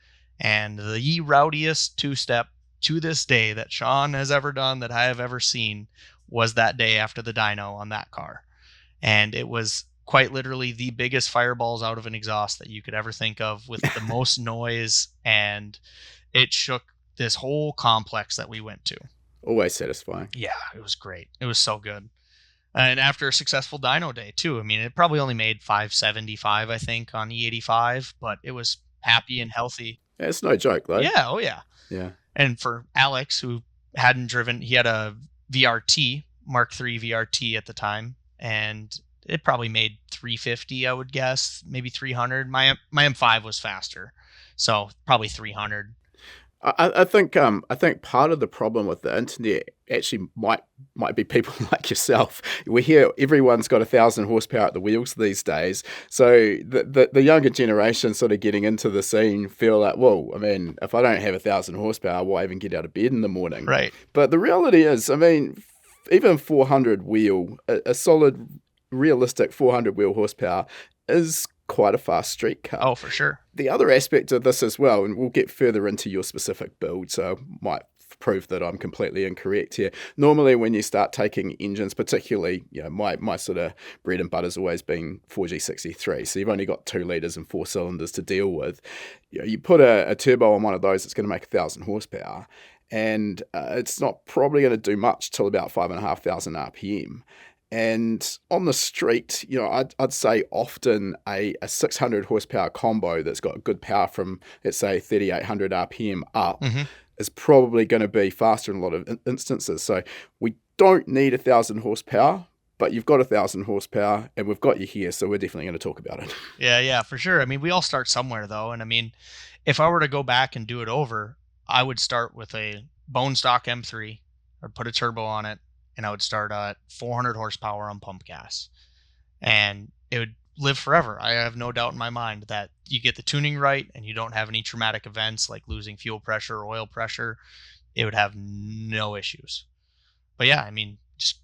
and the rowdiest two-step to this day that Sean has ever done that I have ever seen was that day after the dyno on that car. And it was quite literally the biggest fireballs out of an exhaust that you could ever think of, with the most noise, and it shook this whole complex that we went to. Always satisfying. Yeah, it was great. It was so good. And after a successful dyno day too, I mean, it probably only made 575, I think, on E85, but it was happy and healthy. Yeah, it's no joke, though. Yeah, oh yeah. Yeah. And for Alex, who hadn't driven, he had a VRT, Mark III VRT at the time, and it probably made 350, I would guess, maybe 300. My M5 was faster, so probably 300. I think part of the problem with the internet actually might be people like yourself. We hear everyone's got 1,000 horsepower at the wheels these days, so the younger generation sort of getting into the scene feel like, well, I mean, if I don't have 1,000 horsepower, why even get out of bed in the morning? Right. But the reality is, I mean, even 400 wheel, a solid, realistic 400 wheel horsepower is quite a fast street car. Oh, for sure. The other aspect of this as well, and we'll get further into your specific build, so I might prove that I'm completely incorrect here. Normally when you start taking engines, particularly, you know, my sort of bread and butter's always been 4G63, so you've only got 2 litres and 4 cylinders to deal with. You know, you put a turbo on one of those, it's going to make 1,000 horsepower, and it's not probably going to do much till about 5,500 RPM. And on the street, you know, I'd say often a 600 horsepower combo that's got good power from, let's say, 3,800 RPM up is probably going to be faster in a lot of instances. So we don't need 1,000 horsepower, but you've got 1,000 horsepower and we've got you here, so we're definitely going to talk about it. Yeah, for sure. I mean, we all start somewhere, though. And I mean, if I were to go back and do it over, I would start with a bone stock M3. I'd put a turbo on it, and I would start at 400 horsepower on pump gas, and it would live forever. I have no doubt in my mind that you get the tuning right and you don't have any traumatic events like losing fuel pressure or oil pressure, it would have no issues. But yeah, I mean, just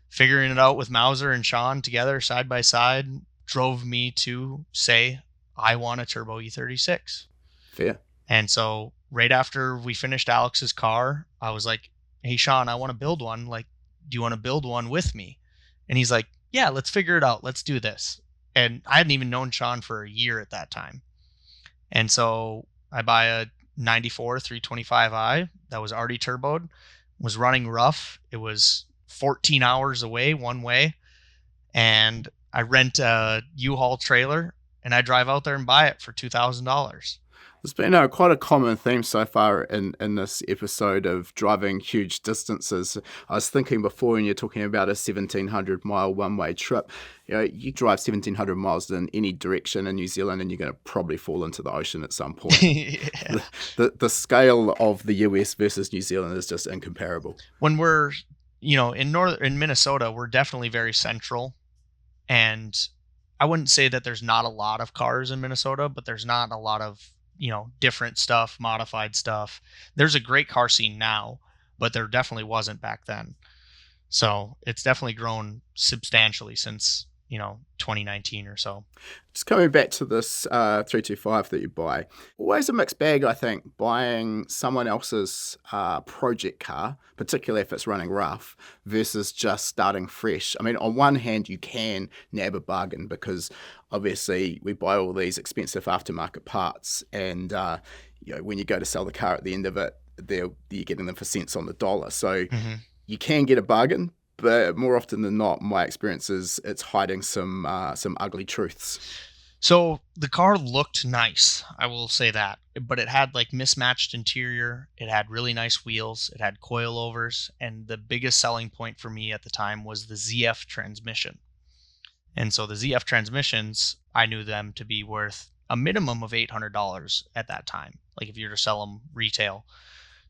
figuring it out with Mauser and Sean together side by side drove me to say, I want a turbo E36. Fair. And so right after we finished Alex's car, I was like, hey, Sean, I want to build one. Like, do you want to build one with me? And he's like, yeah, let's figure it out. Let's do this. And I hadn't even known Sean for a year at that time. And so I buy a 94 325i that was already turboed, was running rough. It was 14 hours away one way. And I rent a U-Haul trailer and I drive out there and buy it for $2,000. There's been quite a common theme so far in this episode of driving huge distances. I was thinking before when you're talking about a 1,700 mile one-way trip, you know, you drive 1,700 miles in any direction in New Zealand and you're going to probably fall into the ocean at some point. Yeah. The scale of the US versus New Zealand is just incomparable. When we're, you know, in Minnesota, we're definitely very central, and I wouldn't say that there's not a lot of cars in Minnesota, but there's not a lot of, you know, different stuff, modified stuff. There's a great car scene now, but there definitely wasn't back then. So it's definitely grown substantially since, you know, 2019 or so. Just coming back to this 325 that you buy, always a mixed bag, I think, buying someone else's project car, particularly if it's running rough, versus just starting fresh. I mean, on one hand, you can nab a bargain because obviously we buy all these expensive aftermarket parts, and you know, when you go to sell the car at the end of it, you're getting them for cents on the dollar. So you can get a bargain, but more often than not, my experience is it's hiding some ugly truths. So the car looked nice, I will say that, but it had like mismatched interior. It had really nice wheels. It had coilovers, and the biggest selling point for me at the time was the ZF transmission. And so the ZF transmissions, I knew them to be worth a minimum of $800 at that time, like if you were to sell them retail.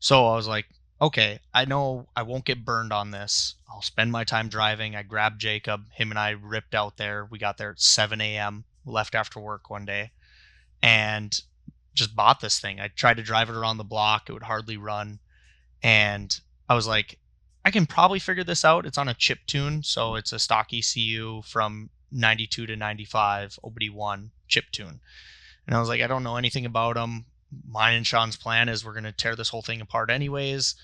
So I was like, okay, I know I won't get burned on this. I'll spend my time driving. I grabbed Jacob. Him and I ripped out there. We got there at 7 a.m., left after work one day, and just bought this thing. I tried to drive it around the block. It would hardly run. And I was like, I can probably figure this out. It's on a chip tune. So it's a stock ECU from 92 to 95, OBD1 chip tune. And I was like, I don't know anything about them. Mine and Sean's plan is we're going to tear this whole thing apart anyways.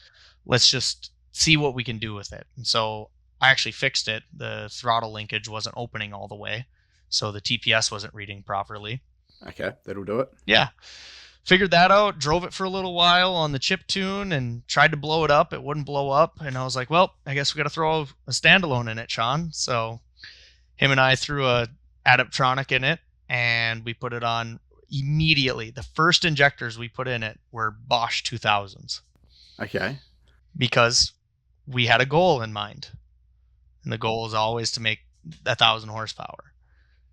Let's just see what we can do with it. And so I actually fixed it. The throttle linkage wasn't opening all the way. So the TPS wasn't reading properly. Okay, that'll do it. Yeah. Figured that out, drove it for a little while on the chip tune and tried to blow it up. It wouldn't blow up. And I was like, well, I guess we got to throw a standalone in it, Sean. So him and I threw a Adaptronic in it and we put it on immediately. The first injectors we put in it were Bosch 2000s. Okay. Because we had a goal in mind. And the goal is always to make 1,000 horsepower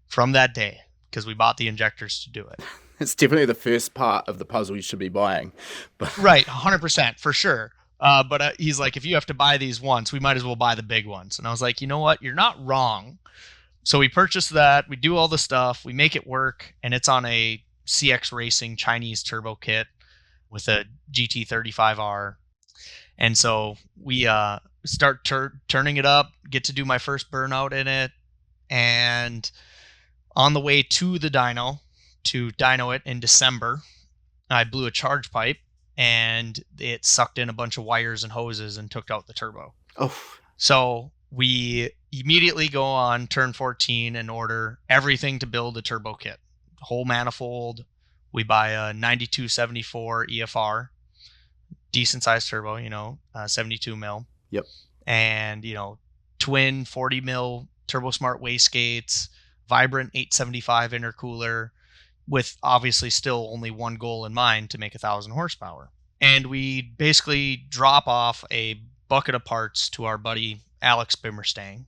from that day because we bought the injectors to do it. It's definitely the first part of the puzzle you should be buying. But Right, 100% for sure. But he's like, if you have to buy these once, we might as well buy the big ones. And I was like, you know what? You're not wrong. So we purchased that. We do all the stuff. We make it work. And it's on a CX Racing Chinese turbo kit with a GT35R. And so we start turning it up, get to do my first burnout in it. And on the way to the dyno, to dyno it in December, I blew a charge pipe and it sucked in a bunch of wires and hoses and took out the turbo. oh, So we immediately go on turn 14 and order everything to build a turbo kit. Whole manifold. We buy a 9274 EFR, decent sized turbo, 72 mil. Yep. And, twin 40 mil Turbo Smart wastegates, Vibrant 875 intercooler, with obviously still only one goal in mind, to make 1,000 horsepower. And we basically drop off a bucket of parts to our buddy Alex Bimmerstang,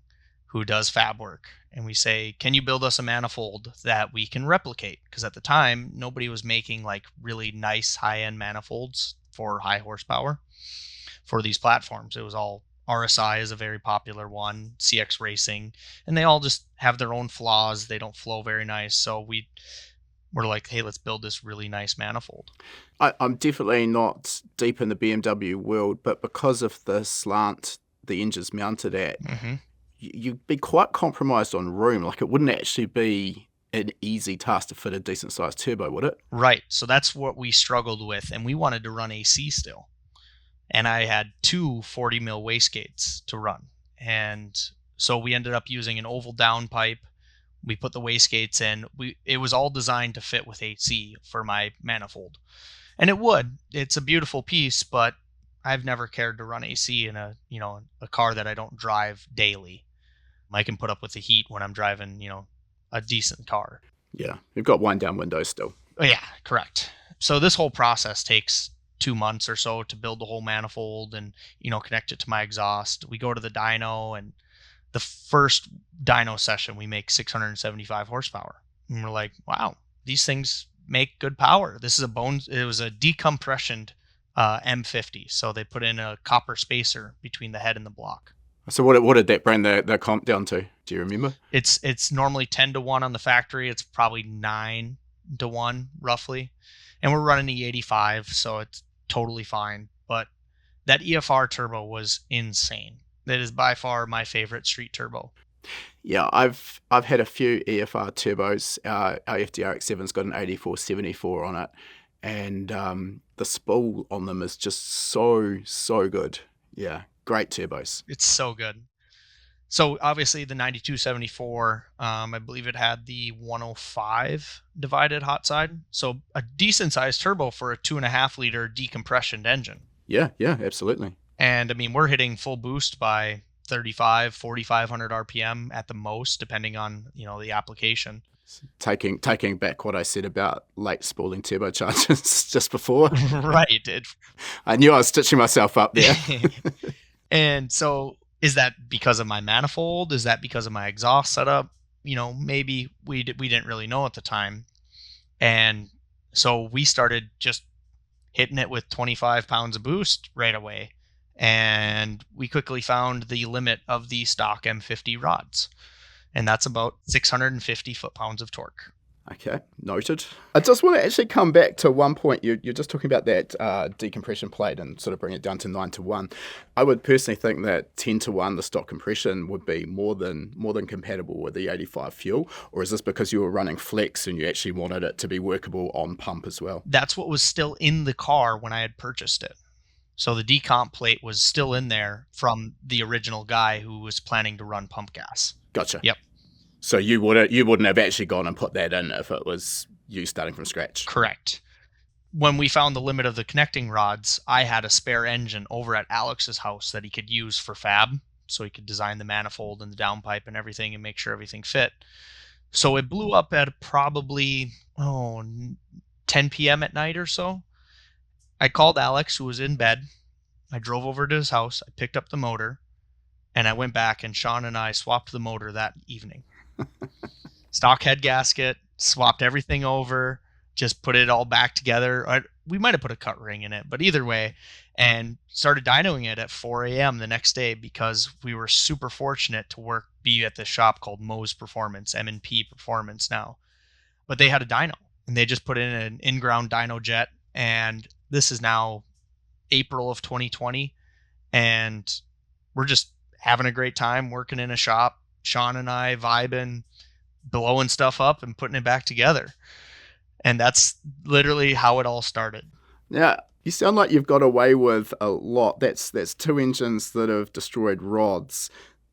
who does fab work. And we say, can you build us a manifold that we can replicate? Because at the time, nobody was making like really nice high-end manifolds for high horsepower for these platforms. It was all RSI is a very popular one, CX Racing, and they all just have their own flaws. They don't flow very nice. So we're like, hey, let's build this really nice manifold. I'm definitely not deep in the BMW world, but because of the slant the engine's mounted at, you'd be quite compromised on room. Like, it wouldn't actually be an easy task to fit a decent sized turbo, would it? Right. So that's what we struggled with, and we wanted to run AC still. And I had two 40 mil wastegates to run. And so we ended up using an oval down pipe. We put the wastegates in. It was all designed to fit with AC for my manifold. And it would. It's a beautiful piece, but I've never cared to run AC in a car that I don't drive daily. I can put up with the heat when I'm driving, a decent car. Yeah, you've got wind down windows still. Oh, yeah, correct. So this whole process takes 2 months or so to build the whole manifold and, connect it to my exhaust. We go to the dyno, and the first dyno session, we make 675 horsepower. And we're like, wow, these things make good power. It was a decompressioned M50. So they put in a copper spacer between the head and the block. So what did that bring the comp down to? Do you remember? It's normally 10-1 on the factory. It's probably 9-1 roughly. And we're running E85, so it's totally fine. But that EFR turbo was insane. That is by far my favorite street turbo. Yeah, I've had a few EFR turbos. Our FDRX7's got an 8474 on it, and the spool on them is just so good. Yeah, great turbos. It's so good. So obviously the 9274, I believe it had the 105 divided hot side. So a decent sized turbo for a 2.5 liter decompressioned engine. Yeah, absolutely. And I mean, we're hitting full boost by 4,500 RPM at the most, depending on, the application. Taking back what I said about late spooling turbochargers just before. Right. I knew I was stitching myself up there. And so is that because of my manifold? Is that because of my exhaust setup? maybe we didn't really know at the time. And so we started just hitting it with 25 pounds of boost right away. And we quickly found the limit of the stock M50 rods. And that's about 650 foot-pounds of torque. Okay, noted. I just want to actually come back to one point. You're just talking about that decompression plate and sort of bring it down to 9-1. I would personally think that 10-1, the stock compression, would be more than compatible with the 85 fuel. Or is this because you were running flex and you actually wanted it to be workable on pump as well? That's what was still in the car when I had purchased it. So the decomp plate was still in there from the original guy who was planning to run pump gas. Gotcha. Yep. So you wouldn't have actually gone and put that in if it was you starting from scratch? Correct. When we found the limit of the connecting rods, I had a spare engine over at Alex's house that he could use for fab. So he could design the manifold and the downpipe and everything and make sure everything fit. So it blew up at probably 10 p.m. at night or so. I called Alex, who was in bed. I drove over to his house. I picked up the motor, and I went back, and Sean and I swapped the motor that evening. Stock head gasket, swapped everything over, just put it all back together. We might have put a cut ring in it, but either way, and started dynoing it at 4 a.m. the next day because we were super fortunate to be at this shop called Mo's Performance, M&P Performance now. But they had a dyno, and they just put in an in-ground dyno jet, and this is now April of 2020, and we're just having a great time working in a shop. Sean and I vibing, blowing stuff up and putting it back together. And that's literally how it all started. Yeah, you sound like you've got away with a lot. That's 2 engines that have destroyed rods.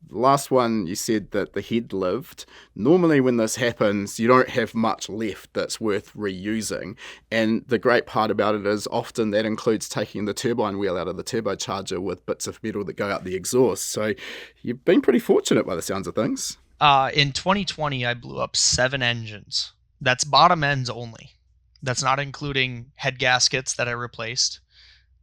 The last one, you said that the head lived. Normally when this happens, you don't have much left that's worth reusing. And the great part about it is often that includes taking the turbine wheel out of the turbocharger with bits of metal that go out the exhaust. So you've been pretty fortunate by the sounds of things. In 2020, I blew up 7 engines. That's bottom ends only. That's not including head gaskets that I replaced.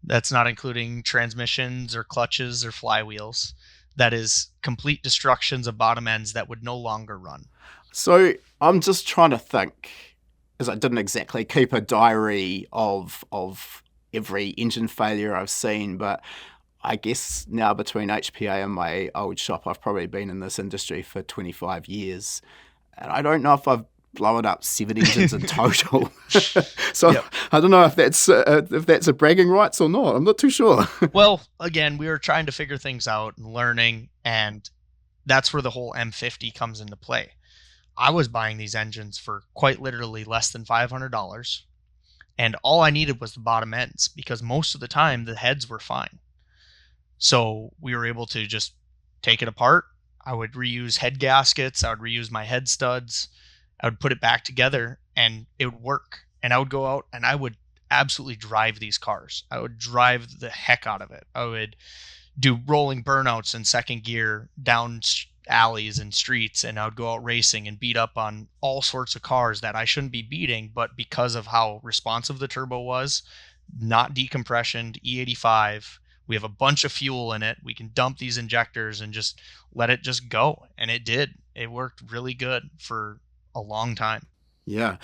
That's not including transmissions or clutches or flywheels. That is complete destructions of bottom ends that would no longer run. So I'm just trying to think, as I didn't exactly keep a diary of every engine failure I've seen, but I guess now between HPA and my old shop, I've probably been in this industry for 25 years. And I don't know if I've blown up 7 engines in total. So yep. I don't know if that's a bragging rights or not. I'm not too sure. Well, again, we were trying to figure things out and learning, and that's where the whole M50 comes into play. I was buying these engines for quite literally less than $500, and all I needed was the bottom ends because most of the time the heads were fine. So we were able to just take it apart. I would reuse head gaskets. I would reuse my head studs. I would put it back together and it would work. And I would go out and I would absolutely drive these cars. I would drive the heck out of it. I would do rolling burnouts in second gear down alleys and streets, and I would go out racing and beat up on all sorts of cars that I shouldn't be beating, but because of how responsive the turbo was, not decompressioned, E85, we have a bunch of fuel in it. We can dump these injectors and just let it just go. And it did. It worked really good for a long time. Yeah.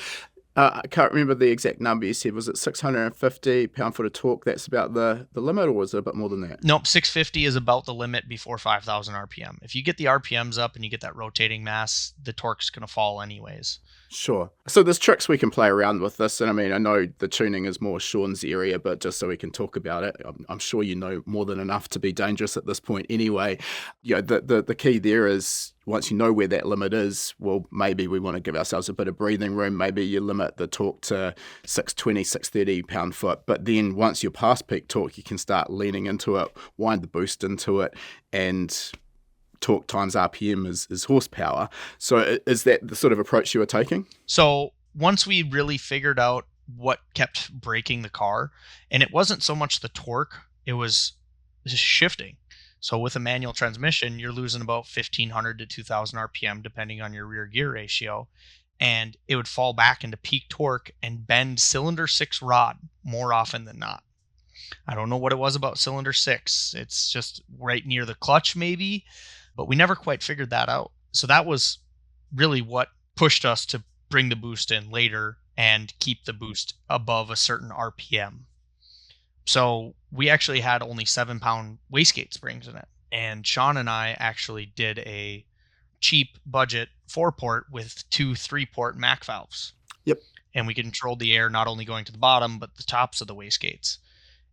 I can't remember the exact number you said. Was it 650 pound-foot of torque? That's about the limit, or was it a bit more than that? Nope, 650 is about the limit before 5,000 RPM. If you get the RPMs up and you get that rotating mass, the torque's going to fall anyways. Sure. So there's tricks we can play around with this. And I mean, I know the tuning is more Sean's area, but just so we can talk about it, I'm sure you know more than enough to be dangerous at this point anyway. You know, the key there is once you know where that limit is, well, maybe we want to give ourselves a bit of breathing room. Maybe you limit the torque to 620, 630 pound-foot. But then once you're past peak torque, you can start leaning into it, wind the boost into it, and torque times RPM is horsepower. So is that the sort of approach you were taking? So once we really figured out what kept breaking the car, and it wasn't so much the torque, it was just shifting. So with a manual transmission, you're losing about 1,500 to 2,000 RPM, depending on your rear gear ratio. And it would fall back into peak torque and bend cylinder 6 rod more often than not. I don't know what it was about cylinder 6. It's just right near the clutch maybe, but we never quite figured that out. So that was really what pushed us to bring the boost in later and keep the boost above a certain RPM. So we actually had only 7-pound wastegate springs in it. And Sean and I actually did a cheap budget 4-port with 2 3-port Mac valves. Yep. And we controlled the air not only going to the bottom, but the tops of the wastegates.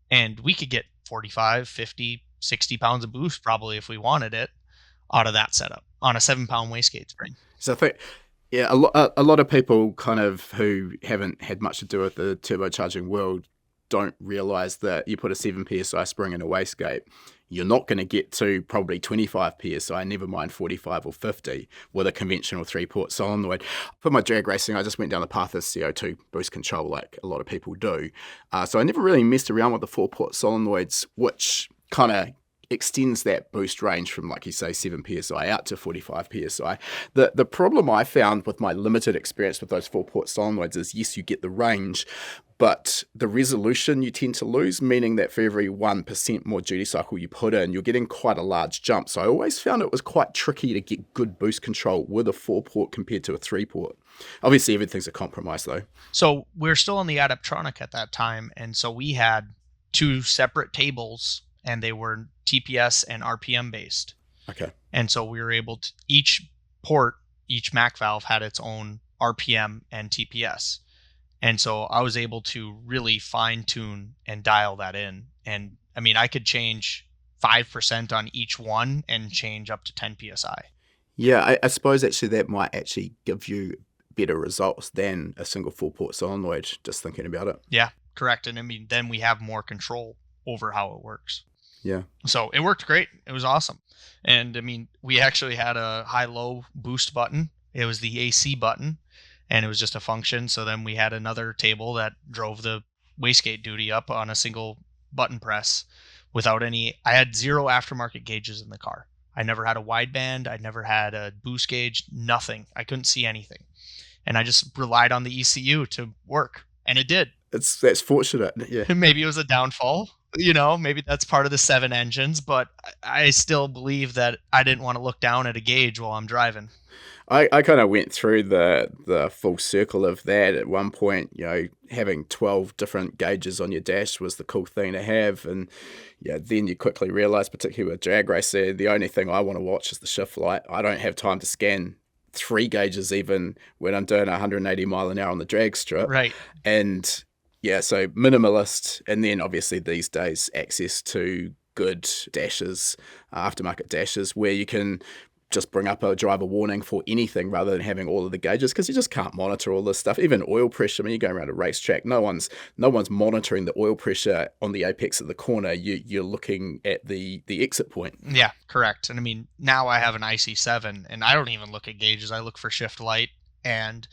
And we could get 45, 50, 60 pounds of boost probably if we wanted it out of that setup on a 7-pound wastegate spring. So I think, yeah, a lot of people kind of who haven't had much to do with the turbocharging world don't realize that you put a 7 psi spring in a wastegate, you're not going to get to probably 25 psi, never mind 45 or 50 with a conventional 3-port solenoid. For my drag racing, I just went down the path of CO2 boost control like a lot of people do. So I never really messed around with the 4-port solenoids, which kind of extends that boost range from, like you say, 7 psi out to 45 psi. The problem I found with my limited experience with those 4-port solenoids is, yes, you get the range, but the resolution you tend to lose, meaning that for every 1% more duty cycle you put in, you're getting quite a large jump. So I always found it was quite tricky to get good boost control with a 4-port compared to a 3-port. Obviously, everything's a compromise, though. So we're still on the Adaptronic at that time, and so we had 2 separate tables, and they were TPS and RPM based. Okay. And so we were able to, each port, each Mac valve had its own RPM and TPS. And so I was able to really fine tune and dial that in. And I mean, I could change 5% on each one and change up to 10 PSI. Yeah, I suppose actually that might actually give you better results than a single 4-port solenoid, just thinking about it. Yeah, correct. And I mean, then we have more control over how it works. Yeah. So it worked great. It was awesome. And I mean, we actually had a high-low boost button. It was the AC button, and it was just a function. So then we had another table that drove the wastegate duty up on a single button press without any. I had 0 aftermarket gauges in the car. I never had a wideband. I never had a boost gauge, nothing. I couldn't see anything. And I just relied on the ECU to work, and it did. That's fortunate. Yeah. Maybe it was a downfall. Maybe that's part of the 7 engines, but I still believe that I didn't want to look down at a gauge while I'm driving. I kind of went through the full circle of that at one point. Having 12 different gauges on your dash was the cool thing to have, and then you quickly realize, particularly with drag racer, the only thing I want to watch is the shift light. I don't have time to scan 3 gauges even when I'm doing 180 mile an hour on the drag strip. Right. And yeah, so minimalist, and then obviously these days access to good dashes, aftermarket dashes, where you can just bring up a driver warning for anything rather than having all of the gauges, because you just can't monitor all this stuff. Even oil pressure, when you go around a racetrack, no one's monitoring the oil pressure on the apex of the corner. You're looking at the exit point. Yeah, correct. And I mean, now I have an IC7, and I don't even look at gauges. I look for shift light, and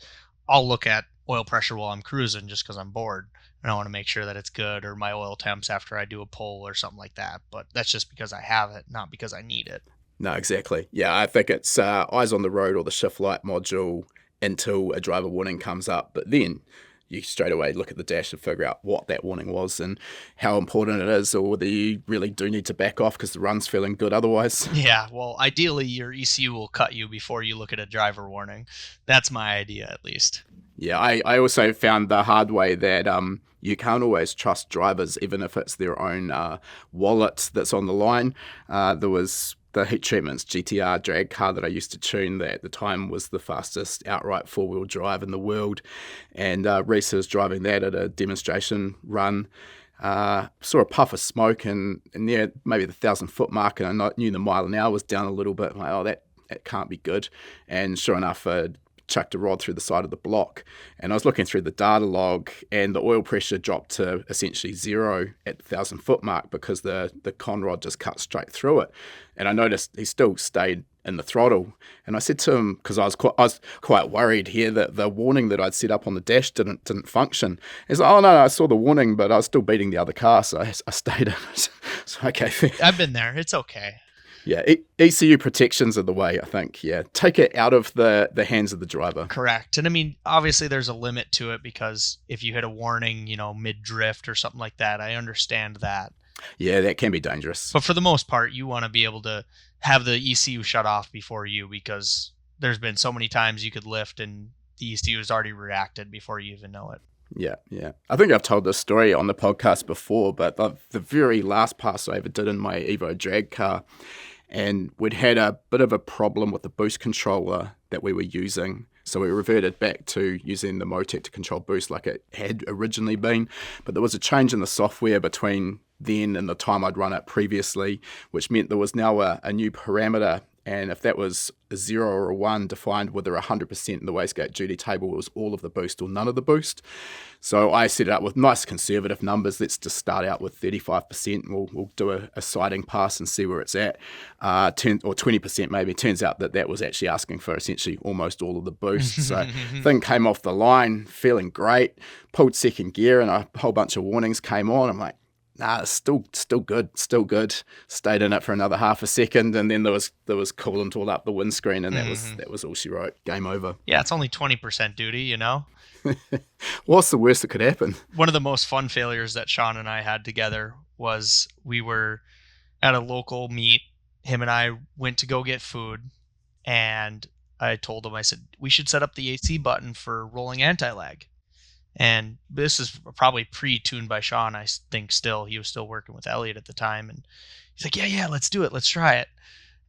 I'll look at oil pressure while I'm cruising just because I'm bored. And I want to make sure that it's good, or my oil temps after I do a pull or something like that. But that's just because I have it, not because I need it. No, exactly. Yeah, I think it's eyes on the road or the shift light module until a driver warning comes up. But then you straight away look at the dash and figure out what that warning was and how important it is, or whether you really do need to back off because the run's feeling good otherwise. Yeah, well, ideally your ECU will cut you before you look at a driver warning. That's my idea, at least. Yeah, I also found the hard way that you can't always trust drivers, even if it's their own wallet that's on the line. There was the Heat Treatments GTR drag car that I used to tune that at the time was the fastest outright 4-wheel drive in the world. And Reese was driving that at a demonstration run. Saw a puff of smoke and near maybe the 1,000-foot mark, and I knew the mile an hour was down a little bit. I'm like, oh, that can't be good. And sure enough, chucked a rod through the side of the block, and I was looking through the data log, and the oil pressure dropped to essentially 0 at the 1,000-foot mark because the con rod just cut straight through it. And I noticed he still stayed in the throttle, and I said to him, because I was quite worried here that the warning that I'd set up on the dash didn't function. He's like, oh no, I saw the warning, but I was still beating the other car, so I stayed in it. So okay, I've been there. It's okay. Yeah, ECU protections are the way, I think. Yeah, take it out of the hands of the driver. Correct. And I mean, obviously there's a limit to it, because if you hit a warning, mid-drift or something like that, I understand that. Yeah, that can be dangerous. But for the most part, you want to be able to have the ECU shut off before you, because there's been so many times you could lift and the ECU has already reacted before you even know it. Yeah, yeah. I think I've told this story on the podcast before, but the very last pass I ever did in my Evo drag car, and we'd had a bit of a problem with the boost controller that we were using. So we reverted back to using the Motec to control boost like it had originally been. But there was a change in the software between then and the time I'd run it previously, which meant there was now a new parameter. And if that was a 0 or a 1, defined whether 100% in the wastegate duty table was all of the boost or none of the boost. So I set it up with nice conservative numbers. Let's just start out with 35%. We'll do a sighting pass and see where it's at. 10 or 20% maybe. Turns out that was actually asking for essentially almost all of the boost. So thing came off the line, feeling great. Pulled second gear and a whole bunch of warnings came on. I'm like, nah, it's still good. Stayed in it for another half a second, and then there was coolant all up the windscreen, and that was all she wrote. Game over. Yeah, it's only 20% duty, you know? What's the worst that could happen? One of the most fun failures that Sean and I had together was we were at a local meet. Him and I went to go get food, and I told him, I said, we should set up the AC button for rolling anti-lag. And this is probably pre-tuned by Sean, I think still. He was still working with Elliot at the time. And he's like, yeah, let's do it. Let's try it.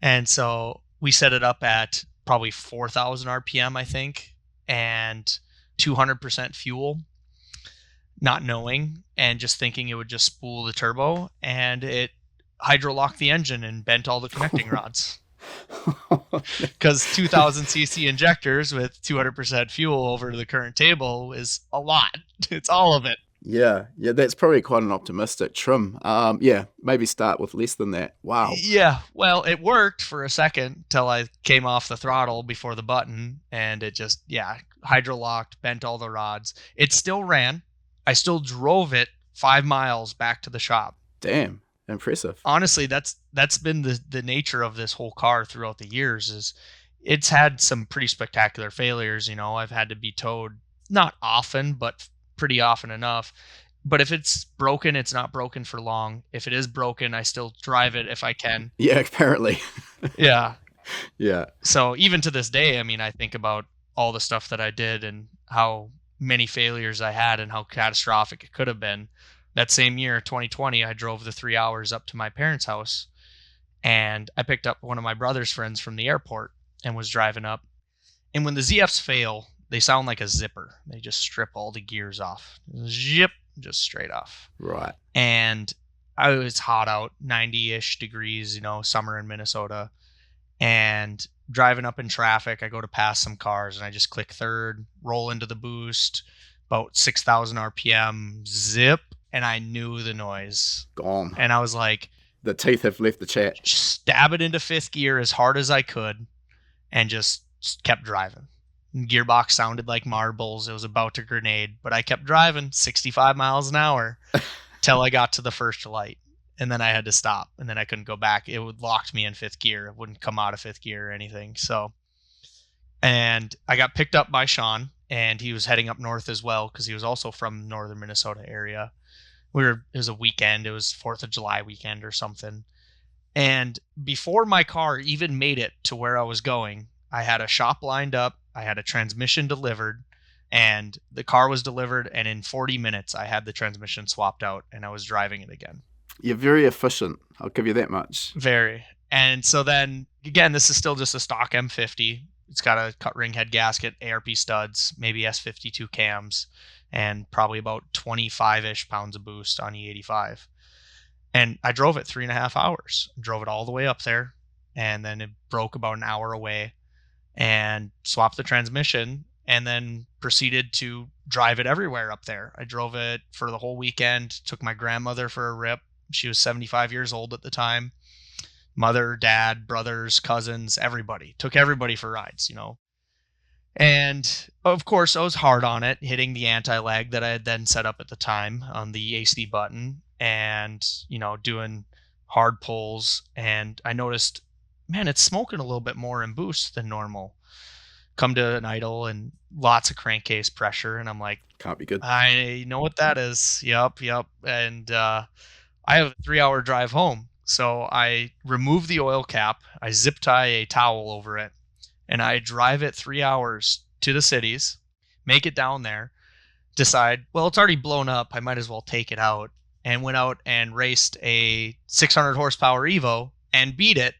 And so we set it up at probably 4,000 RPM, I think, and 200% fuel, not knowing, and just thinking it would just spool the turbo. And it hydrolocked the engine and bent all the connecting rods. Because 2,000 cc injectors with 200% fuel over the current table is a lot. It's all of it. Yeah, that's probably quite an optimistic trim. Maybe start with less than that. Wow. Yeah, well, it worked for a second till I came off the throttle before the button, and it just, hydrolocked, bent all the rods. It still ran. I still drove it 5 miles back to the shop. Damn. Impressive. Honestly, that's been the nature of this whole car throughout the years. Is it's had some pretty spectacular failures. You know, I've had to be towed, not often, but pretty often enough. But if it's broken, it's not broken for long. If it is broken, I still drive it if I can. Yeah, apparently. Yeah. Yeah. So even to this day, I mean, I think about all the stuff that I did and how many failures I had and how catastrophic it could have been. That same year, 2020, I drove the 3 hours up to my parents' house, and I picked up one of my brother's friends from the airport and was driving up. And when the ZFs fail, they sound like a zipper. They just strip all the gears off. Zip, just straight off. Right. And I was hot out, 90-ish degrees, summer in Minnesota. And driving up in traffic, I go to pass some cars, and I just click third, roll into the boost, about 6,000 RPM, zip. And I knew the noise. Gone. And I was like, the teeth have left the chat. Stab it into fifth gear as hard as I could and just kept driving. Gearbox sounded like marbles. It was about to grenade, but I kept driving 65 miles an hour till I got to the first light. And then I had to stop, and then I couldn't go back. It would locked me in fifth gear. It wouldn't come out of fifth gear or anything. And I got picked up by Sean, and he was heading up north as well because he was also from northern Minnesota area. It was a weekend. It was 4th of July weekend or something. And before my car even made it to where I was going, I had a shop lined up. I had a transmission delivered, and the car was delivered. And in 40 minutes, I had the transmission swapped out, and I was driving it again. You're very efficient. I'll give you that much. Very. And so then, again, this is still just a stock M50. It's got a cut ring head gasket, ARP studs, maybe S52 cams, and probably about 25-ish pounds of boost on E85. And I drove it 3.5 hours. Drove it all the way up there, and then it broke about an hour away, and swapped the transmission, and then proceeded to drive it everywhere up there. I drove it for the whole weekend, took my grandmother for a rip. She was 75 years old at the time. Mother, dad, brothers, cousins, everybody. Took everybody for rides, And of course, I was hard on it, hitting the anti-lag that I had then set up at the time on the AC button and, doing hard pulls. And I noticed, man, it's smoking a little bit more in boost than normal. Come to an idle and lots of crankcase pressure. And I'm like, can't be good. I know what that is. Yep. And I have a 3-hour drive home. So I remove the oil cap. I zip tie a towel over it And I drive it 3 hours to the cities, make it down there, decide, well, it's already blown up. I might as well take it out. And went out and raced a 600 horsepower Evo and beat it.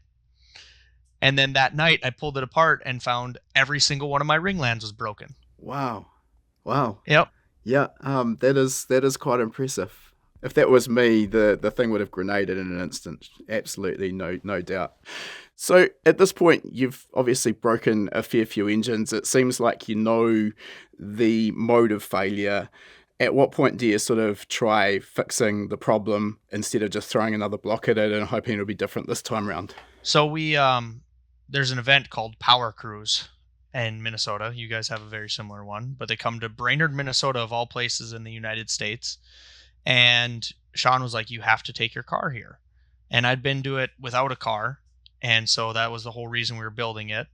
And then that night I pulled it apart and found every single one of my ringlands was broken. Wow. Wow. Yep. Yeah, that is quite impressive. If that was me, the thing would have grenaded in an instant. Absolutely, no doubt. So at this point, you've obviously broken a fair few engines. It seems like you know the mode of failure. At what point do you sort of try fixing the problem instead of just throwing another block at it and hoping it'll be different this time around? So we there's an event called Power Cruise in Minnesota. You guys have a very similar one, but they come to Brainerd, Minnesota, of all places in the United States. And Sean was like, you have to take your car here. And I'd been to it without a car. And so that was the whole reason we were building it.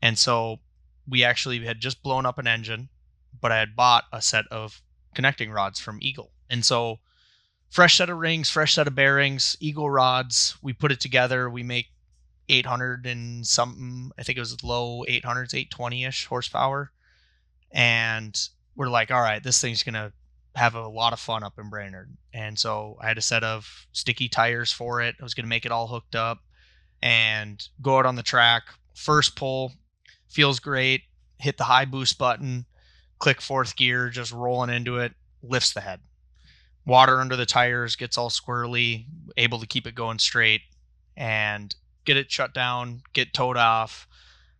And so we actually had just blown up an engine, but I had bought a set of connecting rods from Eagle. And so fresh set of rings, fresh set of bearings, Eagle rods, we put it together. We make 800 and something, I think it was low 800s, 820-ish horsepower. And we're like, all right, this thing's going to have a lot of fun up in Brainerd. And so I had a set of sticky tires for it. I was going to make it all hooked up and go out on the track. First pull, feels great. Hit the high boost button, click fourth gear, just rolling into it, lifts the head. Water under the tires, gets all squirrely, able to keep it going straight and get it shut down, get towed off.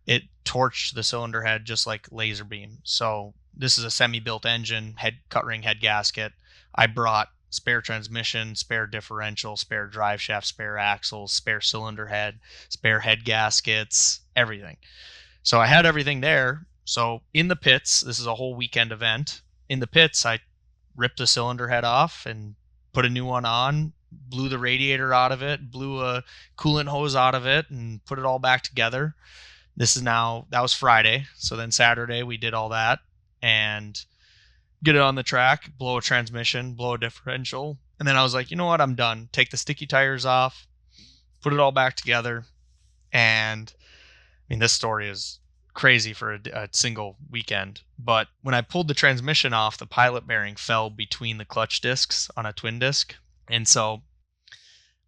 It torched the cylinder head just like laser beam. So this is a semi-built engine, cut ring head gasket. I brought spare transmission, spare differential, spare drive shaft, spare axles, spare cylinder head, spare head gaskets, everything. So I had everything there. So in the pits, this is a whole weekend event. In the pits, I ripped the cylinder head off and put a new one on, blew the radiator out of it, blew a coolant hose out of it, and put it all back together. That was Friday. So then Saturday we did all that and get it on the track, blow a transmission, blow a differential. And then I was like, you know what? I'm done. Take the sticky tires off, put it all back together. And I mean, this story is crazy for a single weekend. But when I pulled the transmission off, the pilot bearing fell between the clutch discs on a twin disc. And so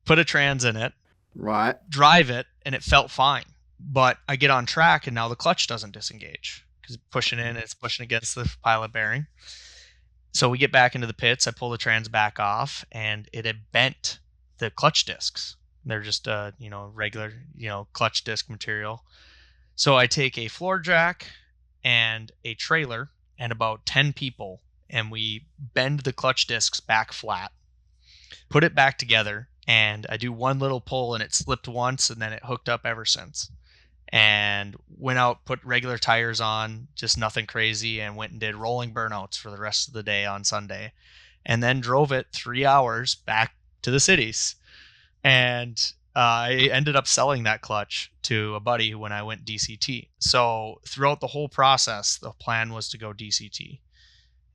put a trans in it, right, drive it, and it felt fine. But I get on track and now the clutch doesn't disengage because it's pushing in, it's pushing against the pilot bearing. So we get back into the pits. I pull the trans back off and it had bent the clutch discs. They're just regular, clutch disc material. So I take a floor jack and a trailer and about 10 people and we bend the clutch discs back flat, put it back together, and I do one little pull and it slipped once and then it hooked up ever since. And went out, put regular tires on, just nothing crazy, and went and did rolling burnouts for the rest of the day on Sunday. And then drove it 3 hours back to the cities. And I ended up selling that clutch to a buddy when I went DCT. So throughout the whole process, the plan was to go DCT.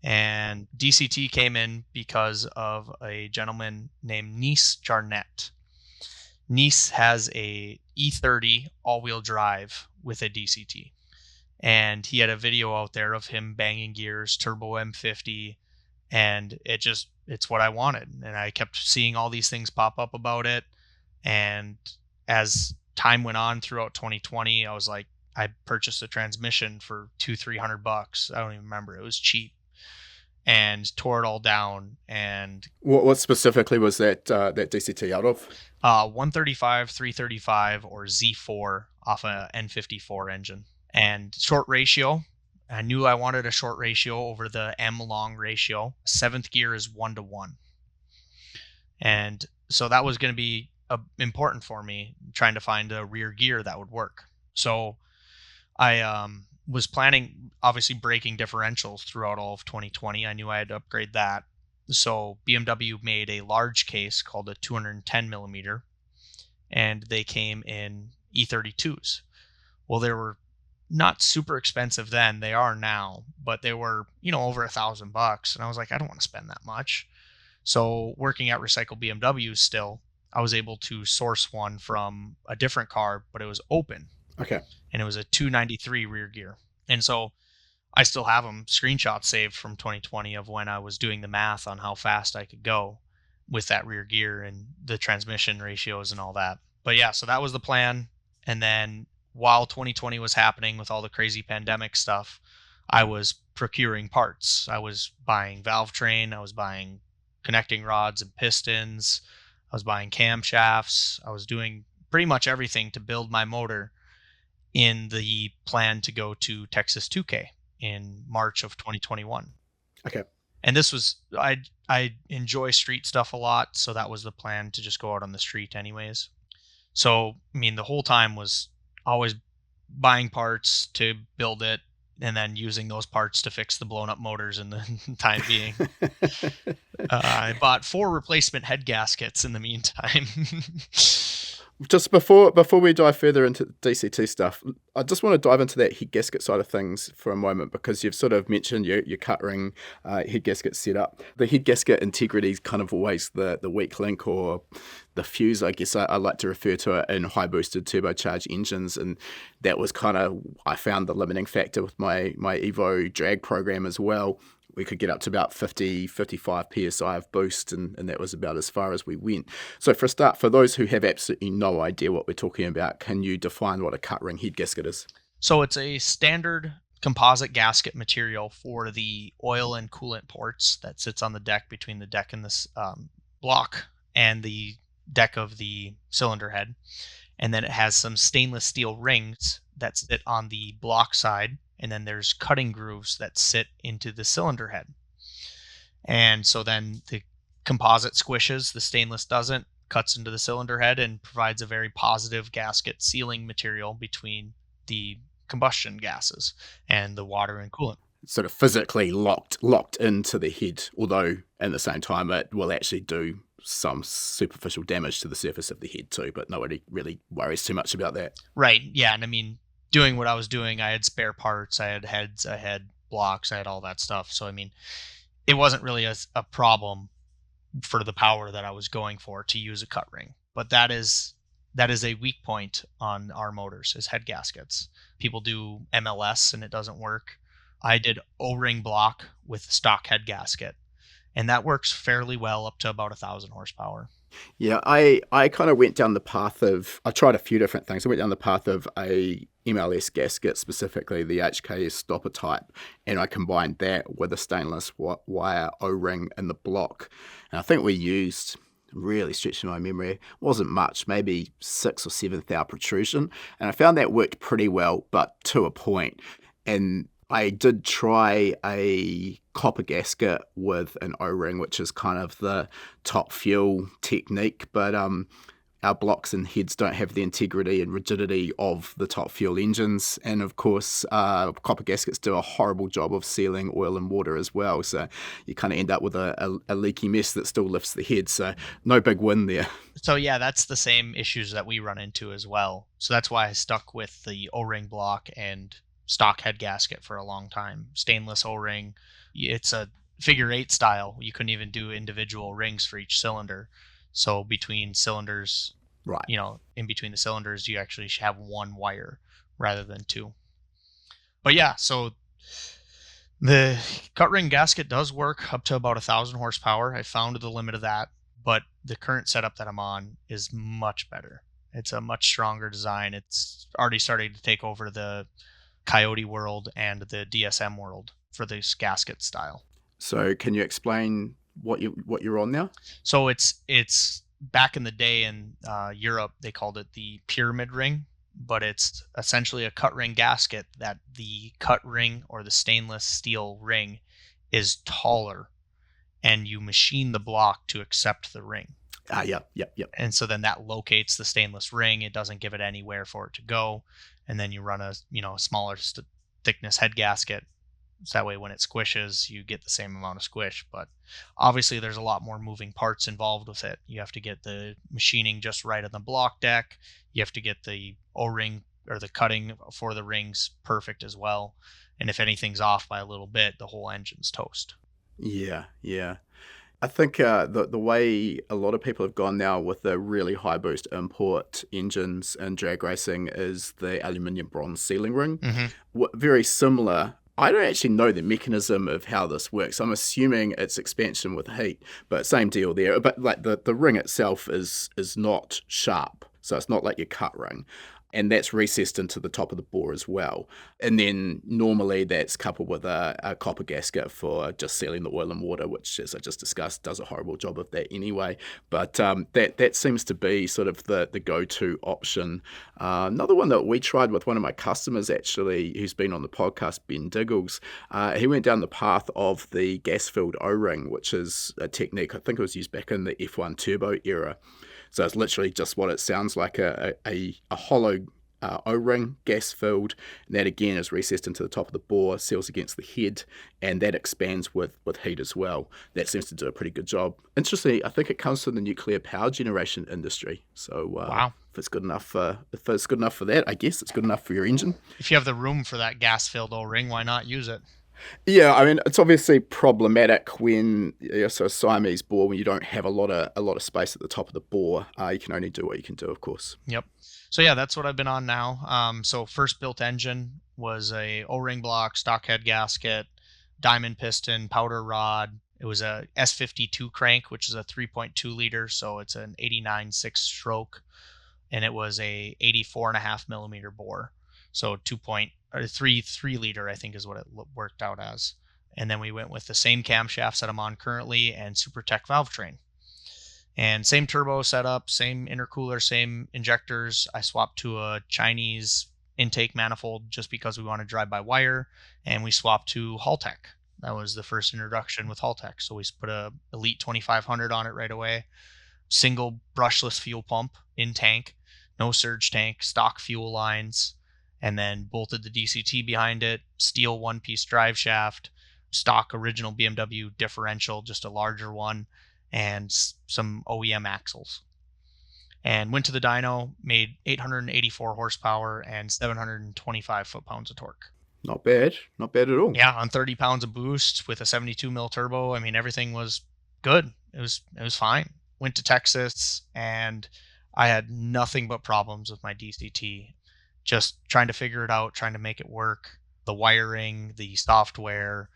And DCT came in because of a gentleman named Nice Jarnett. Nice has a E30 all-wheel drive with a DCT. And he had a video out there of him banging gears, turbo M50, and it's what I wanted. And I kept seeing all these things pop up about it. And as time went on throughout 2020, I was like, I purchased a transmission for $200-300. I don't even remember. It was cheap. And tore it all down. And what specifically was that DCT out of? 135, 335, or Z4 off a N54 engine. And short ratio, I knew I wanted a short ratio over the M long ratio. Seventh gear is 1-to-1. And so that was going to be important for me, trying to find a rear gear that would work. So I was planning, obviously, braking differentials throughout all of 2020. I knew I had to upgrade that. So BMW made a large case called a 210 millimeter, and they came in E32s. Well, they were not super expensive then. They are now, but they were, over $1,000. And I was like, I don't want to spend that much. So working at Recycle BMWs still, I was able to source one from a different car, but it was open. Okay. and it was a 293 rear gear. And so I still have them screenshots saved from 2020 of when I was doing the math on how fast I could go with that rear gear and the transmission ratios and all that. But yeah, so that was the plan. And then while 2020 was happening with all the crazy pandemic stuff, I was procuring parts. I was buying valve train, I was buying connecting rods and pistons, I was buying camshafts, I was doing pretty much everything to build my motor in the plan to go to Texas 2K in March of 2021. Okay. And this was I enjoy street stuff a lot, so that was the plan to just go out on the street anyways. So, I mean, the whole time was always buying parts to build it and then using those parts to fix the blown up motors in the time being. I bought 4 replacement head gaskets in the meantime. Just before we dive further into the DCT stuff, I just want to dive into that head gasket side of things for a moment, because you've sort of mentioned your cut ring head gasket setup. The head gasket integrity is kind of always the weak link, or the fuse, I guess I like to refer to it, in high boosted turbocharged engines. And that was kind of, I found, the limiting factor with my Evo drag program as well. We could get up to about 50, 55 PSI of boost, and that was about as far as we went. So for a start, for those who have absolutely no idea what we're talking about, can you define what a cut ring head gasket is? So it's a standard composite gasket material for the oil and coolant ports that sits on the deck between the deck and this block and the deck of the cylinder head. And then it has some stainless steel rings that sit on the block side, and then there's cutting grooves that sit into the cylinder head. And so then the composite squishes, the stainless doesn't, cuts into the cylinder head and provides a very positive gasket sealing material between the combustion gases and the water and coolant. Sort of physically locked into the head, although at the same time it will actually do some superficial damage to the surface of the head too, but nobody really worries too much about that. Right. Yeah. And I mean, doing what I was doing, I had spare parts, I had heads, I had blocks, I had all that stuff. So, I mean, it wasn't really a problem for the power that I was going for to use a cut ring. But that is a weak point on our motors, is head gaskets. People do MLS and it doesn't work. I did O-ring block with stock head gasket, and that works fairly well up to about 1,000 horsepower. Yeah, I kind of went down the path of, I tried a few different things. I went down the path of a MLS gasket, specifically the HKS stopper type, and I combined that with a stainless wire O-ring in the block. And I think we used, really stretching my memory, wasn't much, maybe 6 or 7 thou protrusion. And I found that worked pretty well, but to a point. And I did try a copper gasket with an O-ring, which is kind of the top fuel technique, but our blocks and heads don't have the integrity and rigidity of the top fuel engines. And of course, copper gaskets do a horrible job of sealing oil and water as well. So you kind of end up with a leaky mess that still lifts the head. So no big win there. So yeah, that's the same issues that we run into as well. So that's why I stuck with the O-ring block and stock head gasket for a long time. Stainless O-ring. It's a figure 8 style. You couldn't even do individual rings for each cylinder. So between cylinders, Right. in between the cylinders, you actually have one wire rather than 2. But yeah, so the cut ring gasket does work up to about 1,000 horsepower. I found the limit of that, but the current setup that I'm on is much better. It's a much stronger design. It's already starting to take over the Coyote world and the DSM world for this gasket style. So can you explain what you're on now? So it's back in the day in Europe, they called it the pyramid ring, but it's essentially a cut ring gasket that the cut ring or the stainless steel ring is taller, and you machine the block to accept the ring. Yep. And so then that locates the stainless ring. It doesn't give it anywhere for it to go. And then you run a smaller thickness head gasket. So that way when it squishes, you get the same amount of squish. But obviously there's a lot more moving parts involved with it. You have to get the machining just right on the block deck. You have to get the O-ring or the cutting for the rings perfect as well. And if anything's off by a little bit, the whole engine's toast. Yeah. I think the way a lot of people have gone now with the really high boost import engines in drag racing is the aluminium bronze sealing ring. Hmm. Very similar. I don't actually know the mechanism of how this works. I'm assuming it's expansion with heat, but same deal there. But like the ring itself is not sharp, so it's not like your cut ring. And that's recessed into the top of the bore as well. And then normally that's coupled with a copper gasket for just sealing the oil and water, which, as I just discussed, does a horrible job of that anyway. But that seems to be sort of the go-to option. Another one that we tried with one of my customers, actually, who's been on the podcast, Ben Diggles, he went down the path of the gas-filled O-ring, which is a technique, I think it was used back in the F1 turbo era. So it's literally just what it sounds like, a hollow O-ring, gas-filled, and that again is recessed into the top of the bore, seals against the head, and that expands with heat as well. That seems to do a pretty good job. Interestingly, I think it comes from the nuclear power generation industry. So Wow. if it's good enough for that, I guess it's good enough for your engine. If you have the room for that gas-filled O-ring, why not use it? Yeah, I mean, it's obviously problematic when so a Siamese bore, when you don't have a lot of space at the top of the bore. You can only do what you can do, of course. Yep. So yeah, that's what I've been on now. So first built engine was a O-ring block, stock head gasket, diamond piston, powder rod. It was a S52 crank, which is a 3.2 liter, so it's an 89 6-stroke, and it was a 84.5 millimeter bore, so 3 liter, I think, is what it worked out as. And then we went with the same camshafts that I'm on currently and SuperTech valve train. And same turbo setup, same intercooler, same injectors. I swapped to a Chinese intake manifold just because we want to drive by wire, and we swapped to Haltech. That was the first introduction with Haltech. So we put a Elite 2500 on it right away. Single brushless fuel pump in tank, no surge tank, stock fuel lines, and then bolted the DCT behind it, steel one-piece drive shaft, stock original BMW differential, just a larger one, and some OEM axles. And went to the dyno, made 884 horsepower and 725 foot-pounds of torque. Not bad at all. Yeah, on 30 pounds of boost with a 72 mil turbo. I mean, everything was good. It was fine. Went to Texas and I had nothing but problems with my DCT. Just trying to figure it out, trying to make it work. The wiring, the software.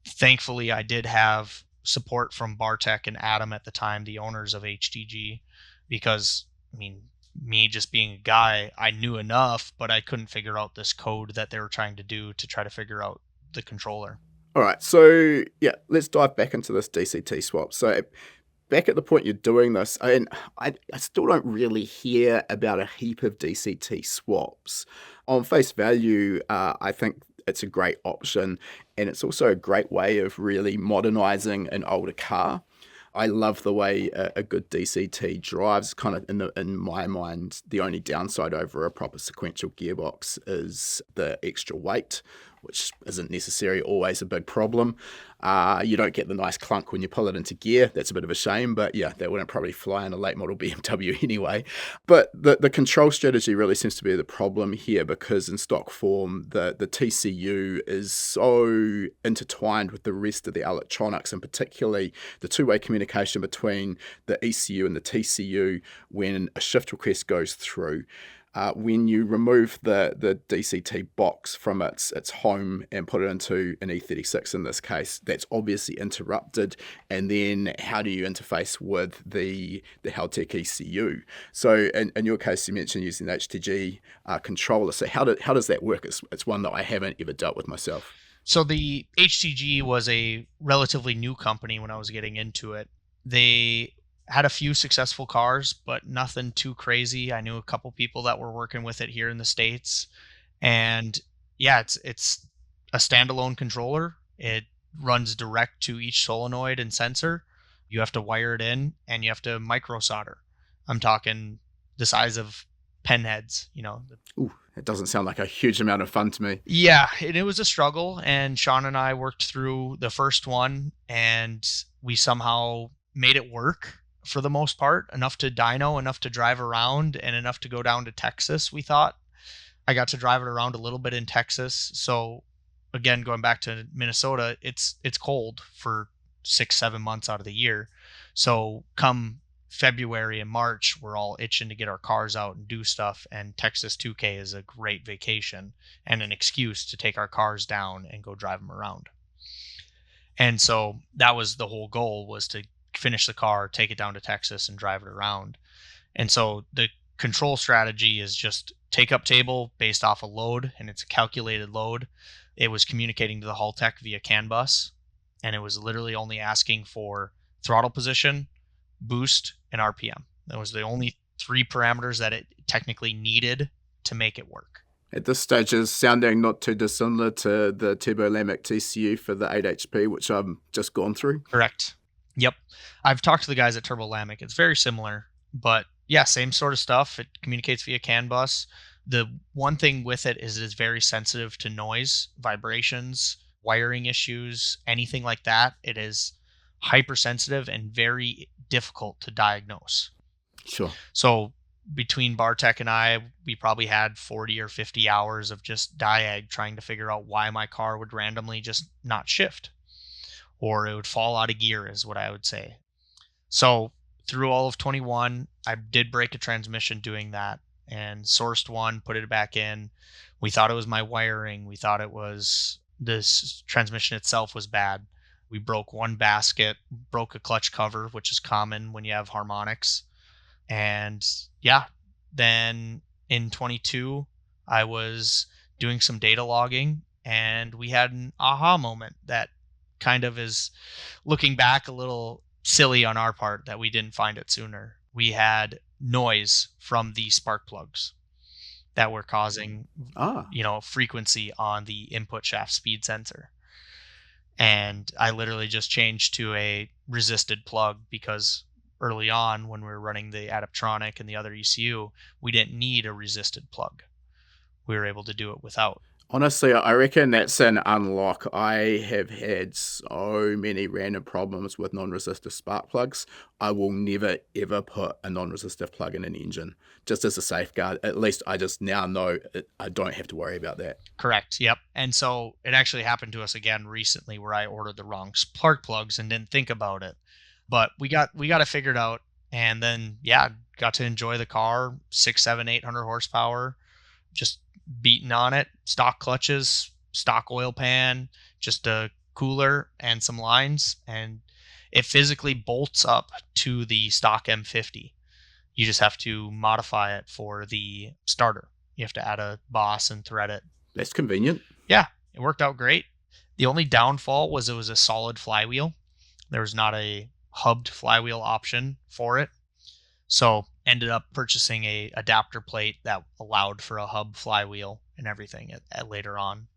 Thankfully, I did have support from Bartek and Adam at the time, the owners of HTG, because, I mean, me just being a guy, I knew enough, but I couldn't figure out this code that they were trying to do to try to figure out the controller. All right, so yeah, let's dive back into this DCT swap. So back at the point you're doing this, I still don't really hear about a heap of DCT swaps. On face value, I think it's a great option, and it's also a great way of really modernizing an older car. I love the way a good DCT drives. Kind of in my mind, the only downside over a proper sequential gearbox is the extra weight, which isn't necessarily always a big problem. You don't get the nice clunk when you pull it into gear. That's a bit of a shame, but yeah, that wouldn't probably fly in a late model BMW anyway. But the control strategy really seems to be the problem here, because in stock form, the TCU is so intertwined with the rest of the electronics, and particularly the two-way communication between the ECU and the TCU when a shift request goes through. When you remove the DCT box from its home and put it into an E36 in this case, that's obviously interrupted. And then how do you interface with the Haltech ECU? So in your case, you mentioned using the HTG controller. So how does that work? It's one that I haven't ever dealt with myself. So the HTG was a relatively new company when I was getting into it. They had a few successful cars, but nothing too crazy. I knew a couple people that were working with it here in the States. And yeah, it's a standalone controller. It runs direct to each solenoid and sensor. You have to wire it in and you have to micro solder. I'm talking the size of pen heads, you know. Ooh, it doesn't sound like a huge amount of fun to me. Yeah, and it was a struggle. And Sean and I worked through the first one and we somehow made it work for the most part, enough to dyno, enough to drive around, and enough to go down to Texas, we thought. I got to drive it around a little bit in Texas. So again, going back to Minnesota, it's cold for 6, 7 months out of the year. So come February and March, we're all itching to get our cars out and do stuff. And Texas 2K is a great vacation and an excuse to take our cars down and go drive them around. And so that was the whole goal, was to finish the car, take it down to Texas and drive it around. And so the control strategy is just take up table based off a load, and it's a calculated load. It was communicating to the hull tech via CAN bus, and it was literally only asking for throttle position, boost, and RPM. That was the only 3 parameters that it technically needed to make it work. At this stage, is sounding not too dissimilar to the Turbolamic TCU for the 8HP, which I've just gone through. Correct. Yep. I've talked to the guys at Turbolamic. It's very similar, but yeah, same sort of stuff. It communicates via CAN bus. The one thing with it is very sensitive to noise, vibrations, wiring issues, anything like that. It is hypersensitive and very difficult to diagnose. Sure. So between Bartek and I, we probably had 40 or 50 hours of just diag trying to figure out why my car would randomly just not shift, or it would fall out of gear, is what I would say. So through all of 21, I did break a transmission doing that and sourced one, put it back in. We thought it was my wiring. We thought it was this transmission itself was bad. We broke one basket, broke a clutch cover, which is common when you have harmonics. And yeah, then in 22, I was doing some data logging, and we had an aha moment that kind of is, looking back, a little silly on our part that we didn't find it sooner. We had noise from the spark plugs that were causing, frequency on the input shaft speed sensor. And I literally just changed to a resisted plug, because early on when we were running the Adaptronic and the other ECU, we didn't need a resisted plug. We were able to do it without. Honestly, I reckon that's an unlock. I have had so many random problems with non-resistive spark plugs. I will never, ever put a non-resistive plug in an engine, just as a safeguard. At least I just now know I don't have to worry about that. Correct. Yep. And so it actually happened to us again recently, where I ordered the wrong spark plugs and didn't think about it. But we got it figured out, and then got to enjoy the car. 6, 7, 800 horsepower, just beating on it, stock clutches, stock oil pan, just a cooler and some lines, and it physically bolts up to the stock M50. You just have to modify it for the starter. You have to add a boss and thread it. That's convenient. Yeah, it worked out great. The only downfall was it was a solid flywheel. There was not a hubbed flywheel option for it. So ended up purchasing a adapter plate that allowed for a hub flywheel and everything at later on.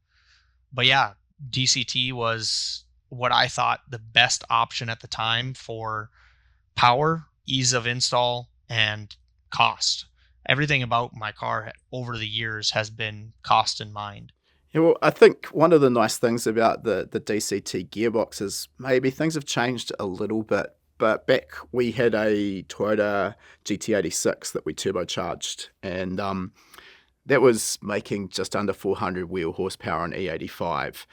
But yeah, DCT was what I thought the best option at the time for power, ease of install, and cost. Everything about my car over the years has been cost in mind. Yeah, well, I think one of the nice things about the DCT gearbox is maybe things have changed a little bit. But back we had a Toyota GT86 that we turbocharged, and that was making just under 400 wheel horsepower on E85.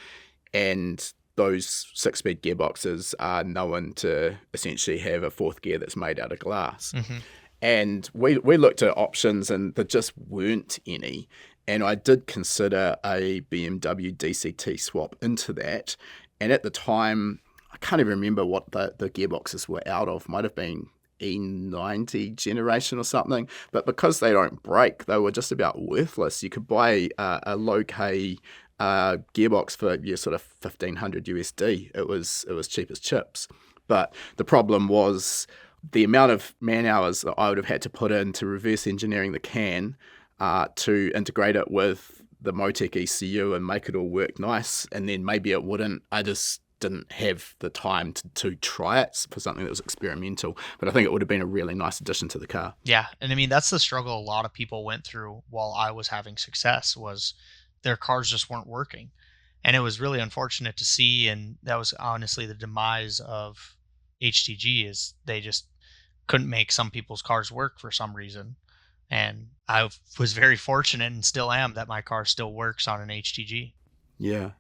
And those 6-speed gearboxes are known to essentially have a fourth gear that's made out of glass. Mm-hmm. And we looked at options, and there just weren't any. And I did consider a BMW DCT swap into that. And at the time, I can't even remember what the gearboxes were out of. Might have been E90 generation or something. But because they don't break, they were just about worthless. You could buy a low-K gearbox for sort of $1,500 USD. It was cheap as chips. But the problem was the amount of man hours that I would have had to put into reverse engineering the CAN to integrate it with the Motec ECU and make it all work nice, and then maybe it wouldn't. I just didn't have the time to try it for something that was experimental, but I think it would have been a really nice addition to the car. Yeah, and I mean, that's the struggle a lot of people went through while I was having success, was their cars just weren't working. And it was really unfortunate to see, and that was honestly the demise of HTG, is they just couldn't make some people's cars work for some reason. And I was very fortunate, and still am, that my car still works on an HTG. Yeah.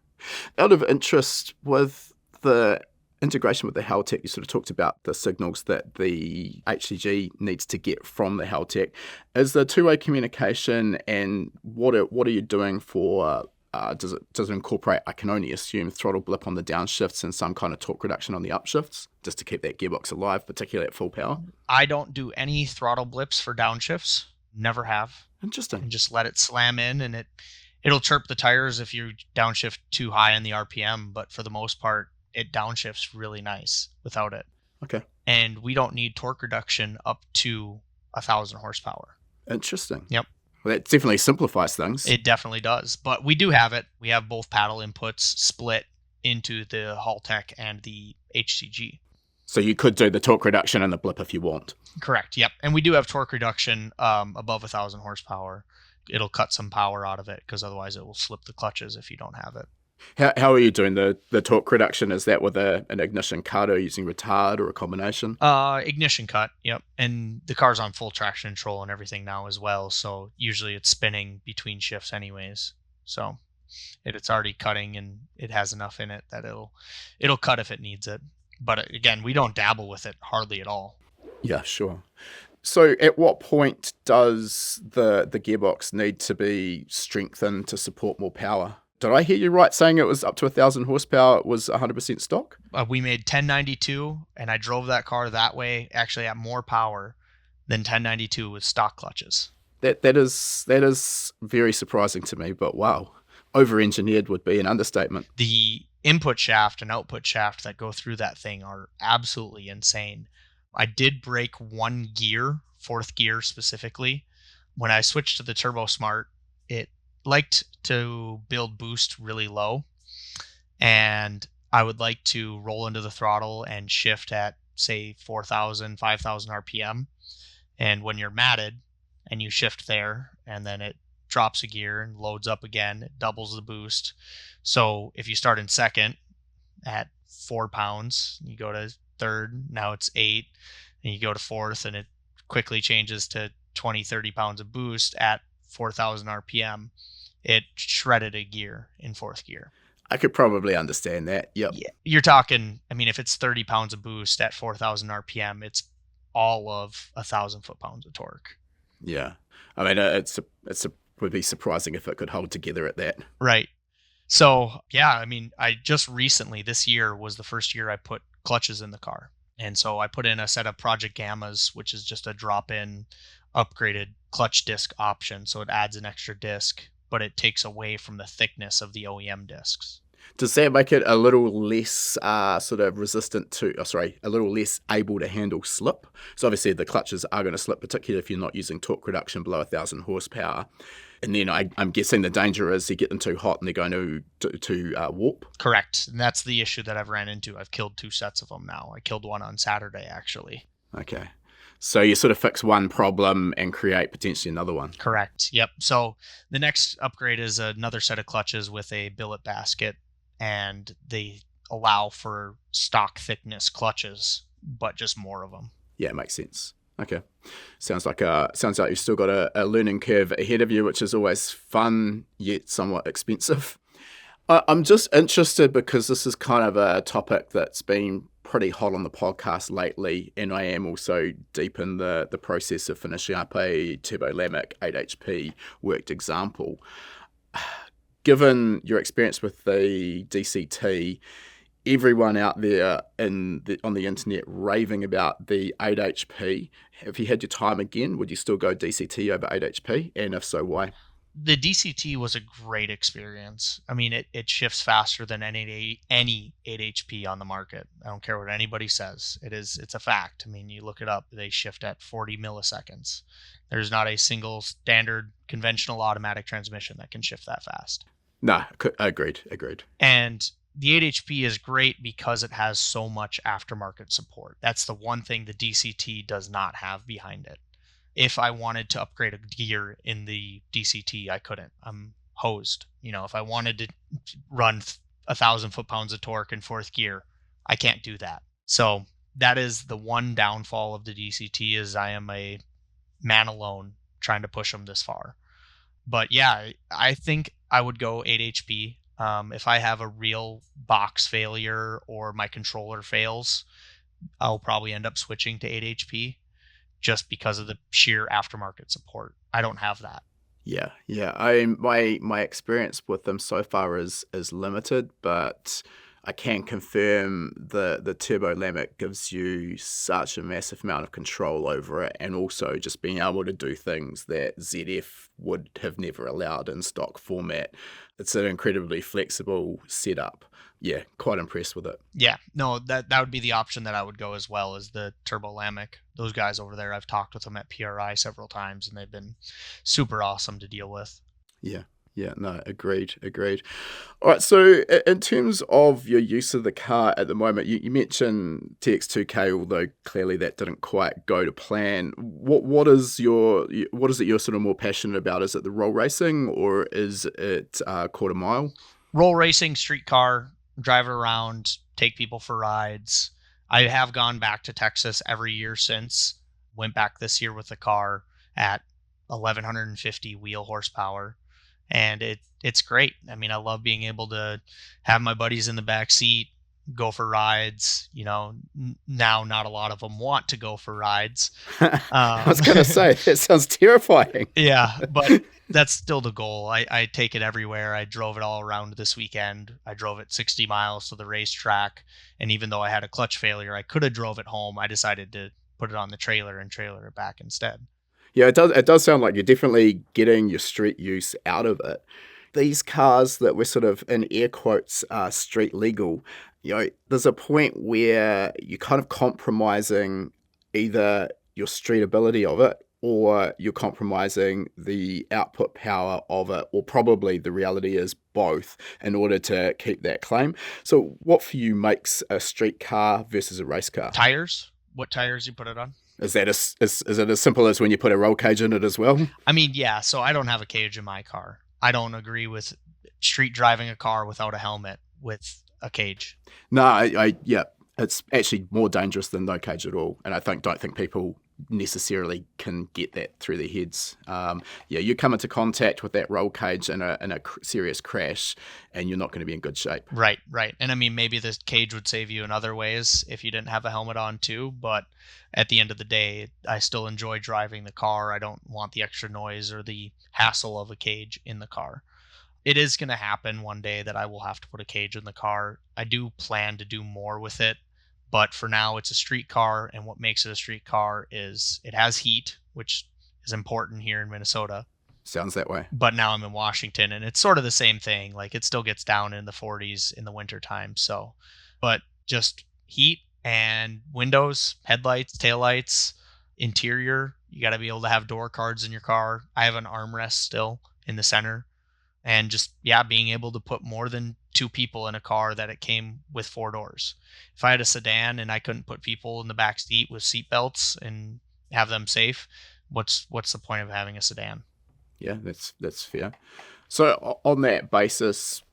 Out of interest, with the integration with the Haltech, you sort of talked about the signals that the HCG needs to get from the Haltech. Is the two-way communication, and what are you doing for? Does it incorporate, I can only assume, throttle blip on the downshifts and some kind of torque reduction on the upshifts, just to keep that gearbox alive, particularly at full power? I don't do any throttle blips for downshifts. Never have. Interesting. And just let it slam in, and it'll chirp the tires if you downshift too high in the RPM, but for the most part, it downshifts really nice without it. Okay. And we don't need torque reduction up to 1,000 horsepower. Interesting. Yep. Well, that definitely simplifies things. It definitely does. But we do have it. We have both paddle inputs split into the Haltech and the HCG. So you could do the torque reduction and the blip if you want. Correct. Yep. And we do have torque reduction above 1,000 horsepower. It'll cut some power out of it because otherwise it will slip the clutches if you don't have it. How are you doing the torque reduction? Is that with an ignition cut or using retard or a combination? Ignition cut, yep. And the car's on full traction control and everything now as well, so usually it's spinning between shifts anyways. So it's already cutting, and it has enough in it that it'll cut if it needs it. But again, we don't dabble with it hardly at all. Yeah, sure. So at what point does the gearbox need to be strengthened to support more power? Did I hear you right saying it was up to 1,000 horsepower, it was 100% stock? We made 1092, and I drove that car that way, actually at more power than 1092 with stock clutches. That is very surprising to me, but wow. Over-engineered would be an understatement. The input shaft and output shaft that go through that thing are absolutely insane. I did break one gear, fourth gear specifically. When I switched to the Turbo Smart, it liked to build boost really low, and I would like to roll into the throttle and shift at, say, 4,000, 5,000 RPM. And when you're matted and you shift there, and then it drops a gear and loads up again, it doubles the boost. So if you start in second at 4 pounds, you go to third, now it's 8, and you go to fourth, and it quickly changes to 20, 30 pounds of boost at 4,000 RPM. It shredded a gear in fourth gear. I could probably understand that. Yep. Yeah, you're talking, I mean, if it's 30 pounds of boost at 4,000 RPM, it's all of 1,000 foot-pounds of torque. Yeah. I mean, it would be surprising if it could hold together at that. Right. So, yeah, I mean, I just recently, this year was the first year I put clutches in the car. And so I put in a set of Project Gammas, which is just a drop-in upgraded clutch disc option. So it adds an extra disc, but it takes away from the thickness of the OEM discs. Does that make it a little less sort of resistant to, a little less able to handle slip? So obviously the clutches are going to slip, particularly if you're not using torque reduction below 1,000 horsepower. And then I'm guessing the danger is you get them too hot and they're going to warp. Correct. And that's the issue that I've ran into. I've killed 2 sets of them now. I killed one on Saturday, actually. Okay. So you sort of fix one problem and create potentially another one. Correct. Yep. So the next upgrade is another set of clutches with a billet basket, and they allow for stock thickness clutches, but just more of them. Yeah, it makes sense. Okay. Sounds like you've still got a learning curve ahead of you, which is always fun, yet somewhat expensive. I'm just interested because this is kind of a topic that's been pretty hot on the podcast lately, and I am also deep in the process of finishing up a Turbo Lamic 8HP worked example. Given your experience with the DCT, everyone out there on the internet raving about the 8HP, if you had your time again, would you still go DCT over 8HP? And if so, why? The DCT was a great experience. I mean, it shifts faster than any 8HP on the market. I don't care what anybody says. It's a fact. I mean, you look it up, they shift at 40 milliseconds. There's not a single standard conventional automatic transmission that can shift that fast. No, agreed. And the 8HP is great because it has so much aftermarket support. That's the one thing the DCT does not have behind it. If I wanted to upgrade a gear in the DCT, I couldn't. I'm hosed. You know, if I wanted to run 1,000 foot-pounds of torque in fourth gear, I can't do that. So that is the one downfall of the DCT, is I am a man alone trying to push them this far. But yeah, I think I would go 8HP If I have a real box failure or my controller fails, I'll probably end up switching to 8 HP just because of the sheer aftermarket support. I don't have that. Yeah, yeah. My experience with them so far is limited, but I can confirm the turbo lammet gives you such a massive amount of control over it, and also just being able to do things that ZF would have never allowed in stock format. It's an incredibly flexible setup. Yeah, quite impressed with it. Yeah, no, that would be the option that I would go as well as the Turbo Lamic. Those guys over there, I've talked with them at PRI several times, and they've been super awesome to deal with. Yeah. Yeah, no, agreed. All right, so in terms of your use of the car at the moment, you mentioned TX2K, although clearly that didn't quite go to plan. What is it you're sort of more passionate about? Is it the roll racing or is it quarter mile? Roll racing, street car, drive around, take people for rides. I have gone back to Texas every year since. Went back this year with the car at 1150 wheel horsepower, and it's great. I mean, I love being able to have my buddies in the back seat, go for rides. Now not a lot of them want to go for rides. I was going to say, that sounds terrifying. Yeah, but that's still the goal. I take it everywhere. I drove it all around this weekend. I drove it 60 miles to the racetrack, and even though I had a clutch failure, I could have drove it home. I decided to put it on the trailer and trailer it back instead. Yeah, it does sound like you're definitely getting your street use out of it. These cars that were sort of in air quotes street legal, there's a point where you're kind of compromising either your street ability of it or you're compromising the output power of it, or probably the reality is both in order to keep that claim. So what for you makes a street car versus a race car? Tires? What tires you put it on? Is it as simple as when you put a roll cage in it as well? I mean, yeah, so I don't have a cage in my car. I don't agree with street driving a car without a helmet with a cage. No, yeah, it's actually more dangerous than no cage at all, and I don't think people necessarily can get that through their heads. Yeah, you come into contact with that roll cage in a serious crash, and you're not going to be in good shape. Right. And I mean, maybe this cage would save you in other ways if you didn't have a helmet on too, but at the end of the day, I still enjoy driving the car. I don't want the extra noise or the hassle of a cage in the car. It is going to happen one day that I will have to put a cage in the car. I do plan to do more with it, but for now it's a street car, and what makes it a street car is it has heat, which is important here in Minnesota. Sounds that way. But now I'm in Washington, and it's sort of the same thing. Like, it still gets down in the 40s in the wintertime. So, but just heat and windows, headlights, taillights, interior. You got to be able to have door cards in your car. I have an armrest still in the center, and just, yeah, being able to put more than two people in a car that it came with four doors. If I had a sedan and I couldn't put people in the back seat with seat belts and have them safe, what's the point of having a sedan? Yeah, that's fair. So on that basis,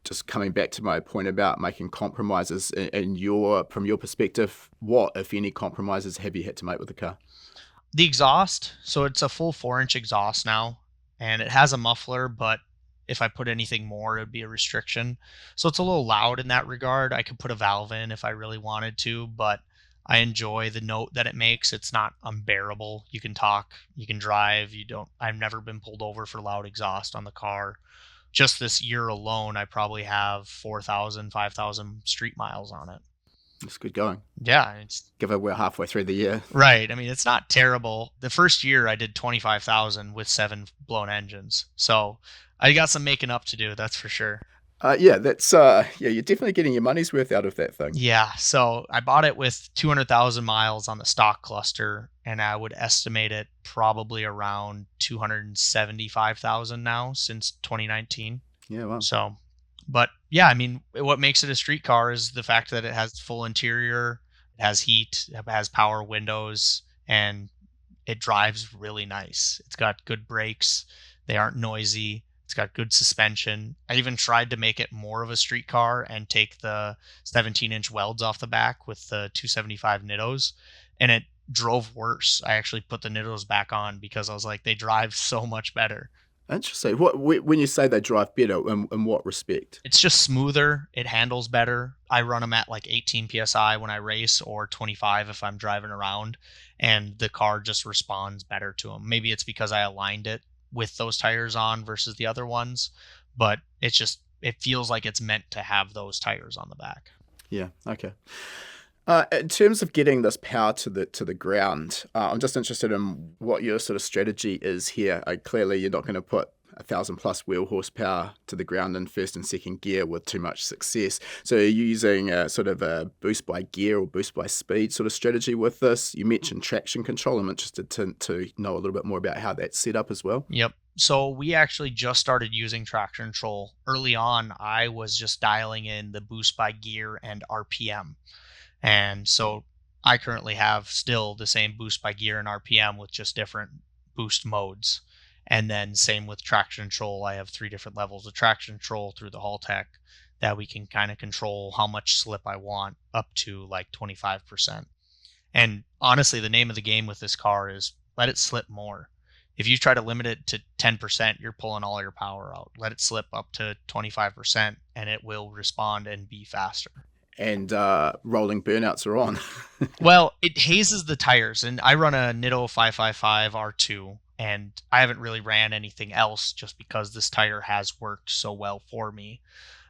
just coming back to my point about making compromises, from your perspective, what, if any, compromises have you had to make with the car? The exhaust. So it's a full 4-inch exhaust now, and it has a muffler, but if I put anything more, it would be a restriction. So it's a little loud in that regard. I could put a valve in if I really wanted to, but I enjoy the note that it makes. It's not unbearable. You can talk, you can drive. I've never been pulled over for loud exhaust on the car. Just this year alone, I probably have 4,000, 5,000 street miles on it. It's good going. Yeah. Given we're halfway through the year. Right. I mean, it's not terrible. The first year I did 25,000 with 7 blown engines. So I got some making up to do, that's for sure. Yeah, you're definitely getting your money's worth out of that thing. Yeah, so I bought it with 200,000 miles on the stock cluster, and I would estimate it probably around 275,000 now since 2019. Yeah, wow. So, but yeah, I mean, what makes it a street car is the fact that it has full interior, it has heat, it has power windows, and it drives really nice. It's got good brakes. They aren't noisy. It's got good suspension. I even tried to make it more of a street car and take the 17-inch welds off the back with the 275 Nittos, and it drove worse. I actually put the Nittos back on because I was like, they drive so much better. Interesting. When you say they drive better, in what respect? It's just smoother. It handles better. I run them at like 18 psi when I race, or 25 if I'm driving around, and the car just responds better to them. Maybe it's because I aligned it with those tires on versus the other ones, but it feels like it's meant to have those tires on the back. Yeah. Okay. In terms of getting this power to the ground, I'm just interested in what your sort of strategy is here. Clearly, you're not going to put 1,000+ wheel horsepower to the ground in first and second gear with too much success. So you're using a sort of a boost by gear or boost by speed sort of strategy with this. You mentioned traction control. I'm interested to know a little bit more about how that's set up as well. Yep. So we actually just started using traction control. Early on, I was just dialing in the boost by gear and RPM. And so I currently have still the same boost by gear and RPM with just different boost modes. And then same with traction control. I have 3 different levels of traction control through the Haltech that we can kind of control how much slip I want up to like 25%. And honestly, the name of the game with this car is let it slip more. If you try to limit it to 10%, you're pulling all your power out. Let it slip up to 25% and it will respond and be faster. And rolling burnouts are on. Well, it hazes the tires, and I run a Nitto 555 R2, and I haven't really ran anything else just because this tire has worked so well for me.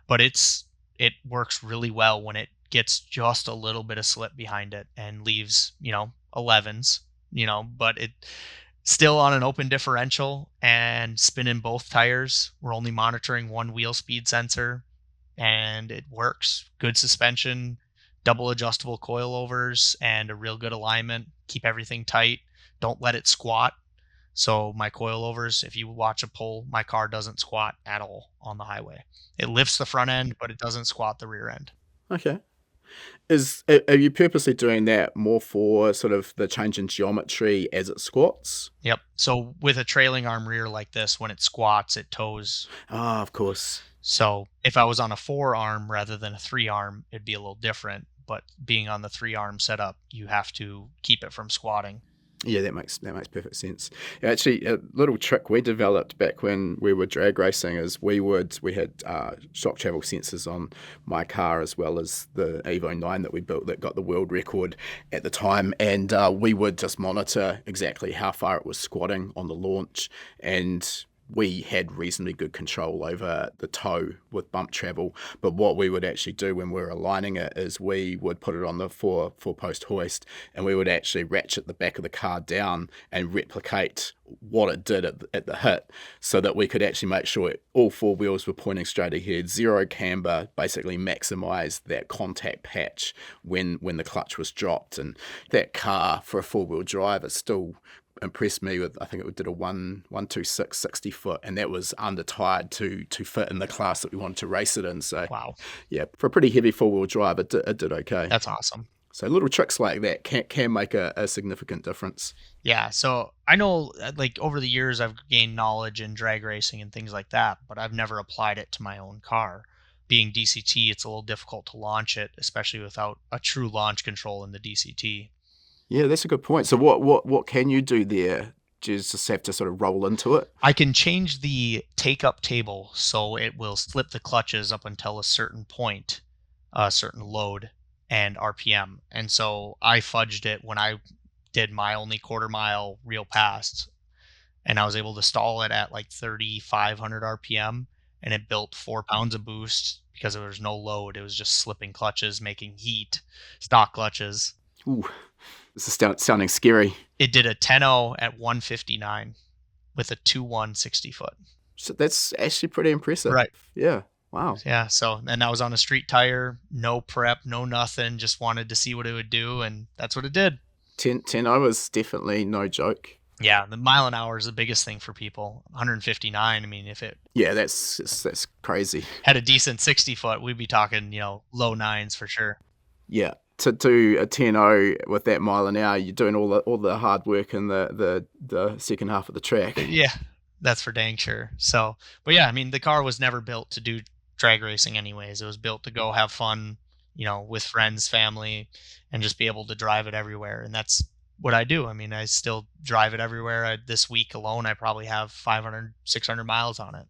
But it works really well when it gets just a little bit of slip behind it and leaves, 11s, but it still on an open differential and spinning both tires. We're only monitoring one wheel speed sensor and it works. Good suspension, double adjustable coilovers, and a real good alignment. Keep everything tight. Don't let it squat. So my coilovers, if you watch a pull, my car doesn't squat at all on the highway. It lifts the front end, but it doesn't squat the rear end. Okay. Are you purposely doing that more for sort of the change in geometry as it squats? Yep. So with a trailing arm rear like this, when it squats, it tows. Ah, of course. So if I was on a 4-arm rather than a 3-arm, it'd be a little different. But being on the 3-arm setup, you have to keep it from squatting. Yeah, that makes perfect sense. Actually, a little trick we developed back when we were drag racing is we had shock travel sensors on my car as well as the Evo 9 that we built that got the world record at the time, and we would just monitor exactly how far it was squatting on the launch, and we had reasonably good control over the tow with bump travel. But what we would actually do when we were aligning it is we would put it on the four-post hoist, and we would actually ratchet the back of the car down and replicate what it did at the hit, so that we could actually make sure all 4 wheels were pointing straight ahead, zero camber, basically maximize that contact patch when the clutch was dropped. And that car for a 4-wheel drive is still impressed me with, I think it did a 126 60 foot, and that was under tired to fit in the class that we wanted to race it in. So wow, yeah, for a pretty heavy 4-wheel drive, it did okay. That's awesome. So little tricks like that can make a significant difference. Yeah, so I know like over the years I've gained knowledge in drag racing and things like that, but I've never applied it to my own car. Being DCT, it's a little difficult to launch it, especially without a true launch control in the DCT. Yeah, that's a good point. So what can you do there? Do you just have to sort of roll into it? I can change the take-up table so it will slip the clutches up until a certain point, a certain load and RPM. And so I fudged it when I did my only quarter-mile real pass, and I was able to stall it at like 3,500 RPM, and it built 4 pounds of boost because there was no load. It was just slipping clutches, making heat, stock clutches. Ooh. This is sounding scary. It did a 10.0 at 159 with a 2.1 60 foot. So that's actually pretty impressive. Right. Yeah. Wow. Yeah. So, and I was on a street tire, no prep, no nothing, just wanted to see what it would do. And that's what it did. 10.0 was definitely no joke. Yeah. The mile an hour is the biggest thing for people. 159. I mean, if it. Yeah, that's crazy. Had a decent 60 foot, we'd be talking, low 9s for sure. Yeah. To do a 10.0 with that mile an hour, you're doing all the hard work in the second half of the track. Yeah, that's for dang sure. So, but yeah, I mean, the car was never built to do drag racing anyways. It was built to go have fun, with friends, family, and just be able to drive it everywhere. And that's what I do. I mean, I still drive it everywhere. This week alone, I probably have 500, 600 miles on it.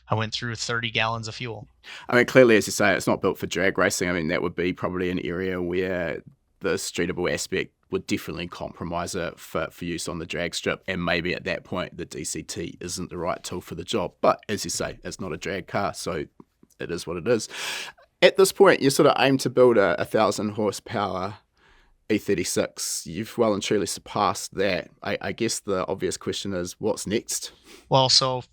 I went through 30 gallons of fuel. I mean, clearly, as you say, it's not built for drag racing. I mean, that would be probably an area where the streetable aspect would definitely compromise it for use on the drag strip. And maybe at that point, the DCT isn't the right tool for the job. But as you say, it's not a drag car, so it is what it is. At this point, you sort of aim to build a 1,000 horsepower E36. You've well and truly surpassed that. I guess the obvious question is, what's next? Well, so,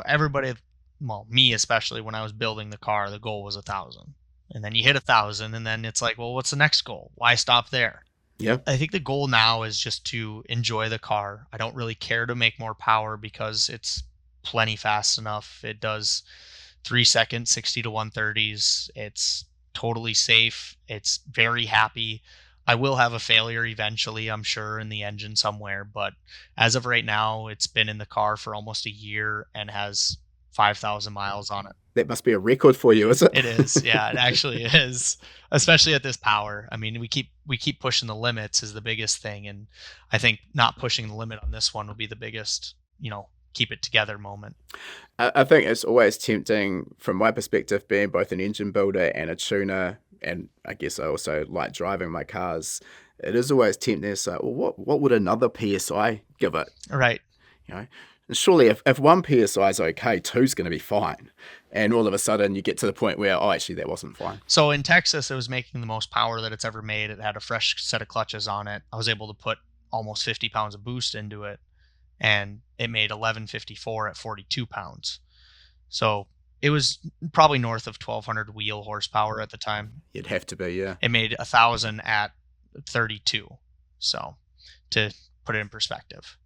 everybody, well, me especially, when I was building the car, the goal was 1,000. And then you hit 1,000, and then it's like, well, what's the next goal? Why stop there? Yeah. I think the goal now is just to enjoy the car. I don't really care to make more power because it's plenty fast enough. It does 3 seconds, 60 to 130s. It's totally safe. It's very happy. I will have a failure eventually, I'm sure, in the engine somewhere. But as of right now, it's been in the car for almost a year and has 5,000 miles on it. That must be a record for you, is it? It is. Yeah, it actually is. Especially at this power. I mean, we keep pushing the limits is the biggest thing. And I think not pushing the limit on this one will be the biggest, keep it together moment. I think it's always tempting, from my perspective, being both an engine builder and a tuner, and I guess I also like driving my cars. It is always tempting to say, well, what would another PSI give it? Right. You know, and surely if one PSI is okay, two's going to be fine. And all of a sudden you get to the point where, oh, actually that wasn't fine. So in Texas, it was making the most power that it's ever made. It had a fresh set of clutches on it. I was able to put almost 50 pounds of boost into it, and it made 1154 at 42 pounds. So it was probably north of 1,200 wheel horsepower at the time. It'd have to be, yeah. It made 1,000 at 32. So to put it in perspective.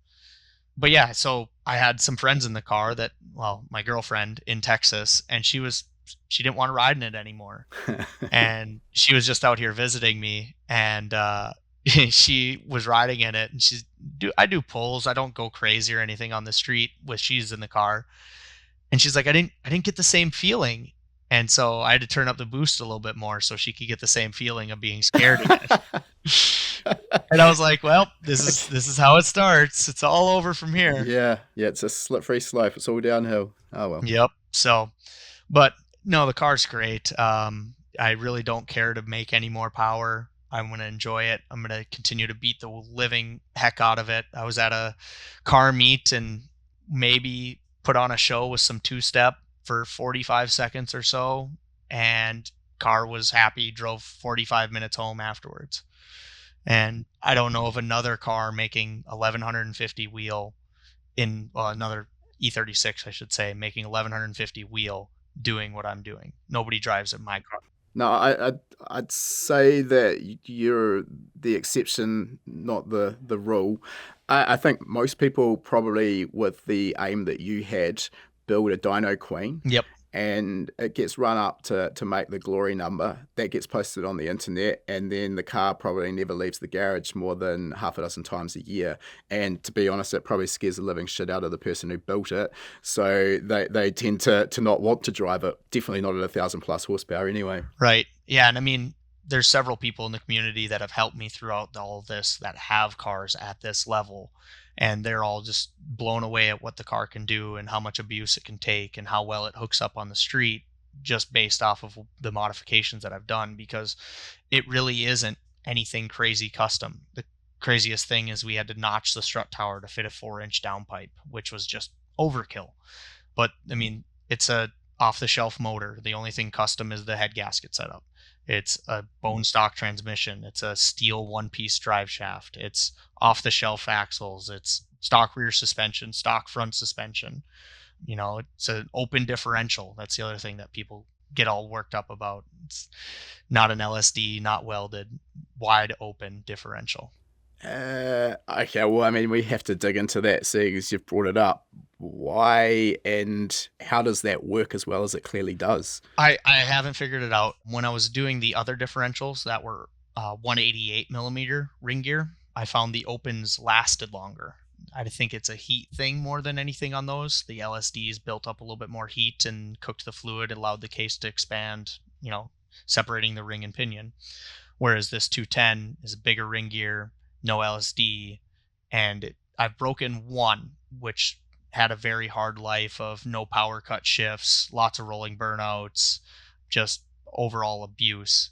But yeah, so I had some friends in the car that, well, my girlfriend in Texas, and she didn't want to ride in it anymore. And she was just out here visiting me, and she was riding in it, and I do pulls. I don't go crazy or anything on the street with she's in the car. And she's like, I didn't get the same feeling. And so I had to turn up the boost a little bit more so she could get the same feeling of being scared again. And I was like, well, this is how it starts. It's all over from here. Yeah, it's a slippery slope. It's all downhill. Oh well. Yep. So, but no, the car's great. I really don't care to make any more power. I'm going to enjoy it. I'm going to continue to beat the living heck out of it. I was at a car meet and maybe put on a show with some two-step for 45 seconds or so, and car was happy, drove 45 minutes home afterwards. And I don't know of another car making 1150 wheel another E36, I should say, making 1150 wheel doing what I'm doing. Nobody drives in my car. No, I'd say that you're the exception, not the rule. I think most people probably, with the aim that you had, build a dyno queen. Yep. And it gets run up to make the glory number. That gets posted on the internet, and then the car probably never leaves the garage more than half a dozen times a year. And to be honest, it probably scares the living shit out of the person who built it. So they tend to not want to drive it. Definitely not at 1,000 plus horsepower anyway. Right. Yeah. And I mean, there's several people in the community that have helped me throughout all of this that have cars at this level. And they're all just blown away at what the car can do and how much abuse it can take and how well it hooks up on the street, just based off of the modifications that I've done, because it really isn't anything crazy custom. The craziest thing is we had to notch the strut tower to fit a 4-inch downpipe, which was just overkill. But I mean, it's a off-the-shelf motor. The only thing custom is the head gasket setup. It's a bone stock transmission. It's a steel one-piece drive shaft. It's off-the-shelf axles. It's stock rear suspension, stock front suspension. It's an open differential. That's the other thing that people get all worked up about. It's not an LSD, not welded, wide open differential. Okay, well, I mean, we have to dig into that, seeing as you've brought it up. Why and how does that work as well as it clearly does? I haven't figured it out. When I was doing the other differentials that were 188 millimeter ring gear, I found the opens lasted longer. I think it's a heat thing more than anything on those. The LSDs built up a little bit more heat and cooked the fluid, allowed the case to expand, separating the ring and pinion. Whereas this 210 is a bigger ring gear, no LSD, and I've broken one, which had a very hard life of no power cut shifts, lots of rolling burnouts, just overall abuse.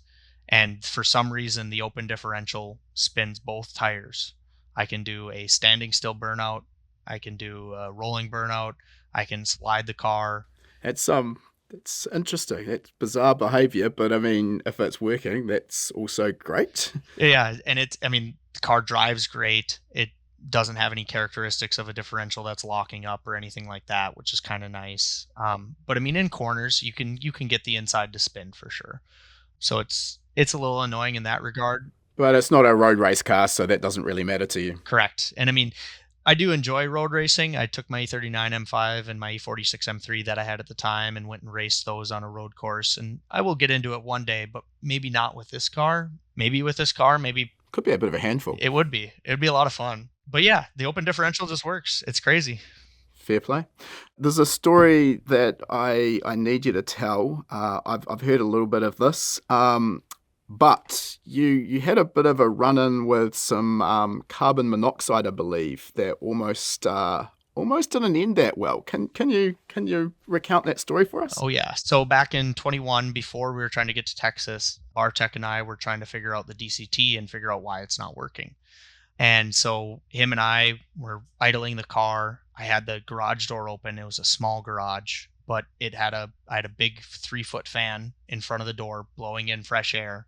And for some reason, the open differential spins both tires. I can do a standing still burnout. I can do a rolling burnout. I can slide the car. That's interesting. That's bizarre behavior, but I mean, if it's working, that's also great. Yeah, and the car drives great. It doesn't have any characteristics of a differential that's locking up or anything like that, which is kind of nice. But I mean, in corners, you can get the inside to spin for sure. So it's a little annoying in that regard. But it's not a road race car, so that doesn't really matter to you. Correct. And I mean, I do enjoy road racing. I took my E39 M5 and my E46 M3 that I had at the time and went and raced those on a road course. And I will get into it one day, but maybe not with this car. Maybe with this car, maybe Could be a bit of a handful. it would be. It would be a lot of fun. But yeah, the open differential just works. It's crazy. Fair play. There's a story that I need you to tell. I've heard a little bit of this, but you had a bit of a run-in with some carbon monoxide, I believe, that almost didn't end that well. Can you recount that story for us? Oh yeah. So back in 21, before we were trying to get to Texas, Bartek and I were trying to figure out the DCT and figure out why it's not working. And so him and I were idling the car. I had the garage door open. It was a small garage, but I had a big 3-foot fan in front of the door blowing in fresh air.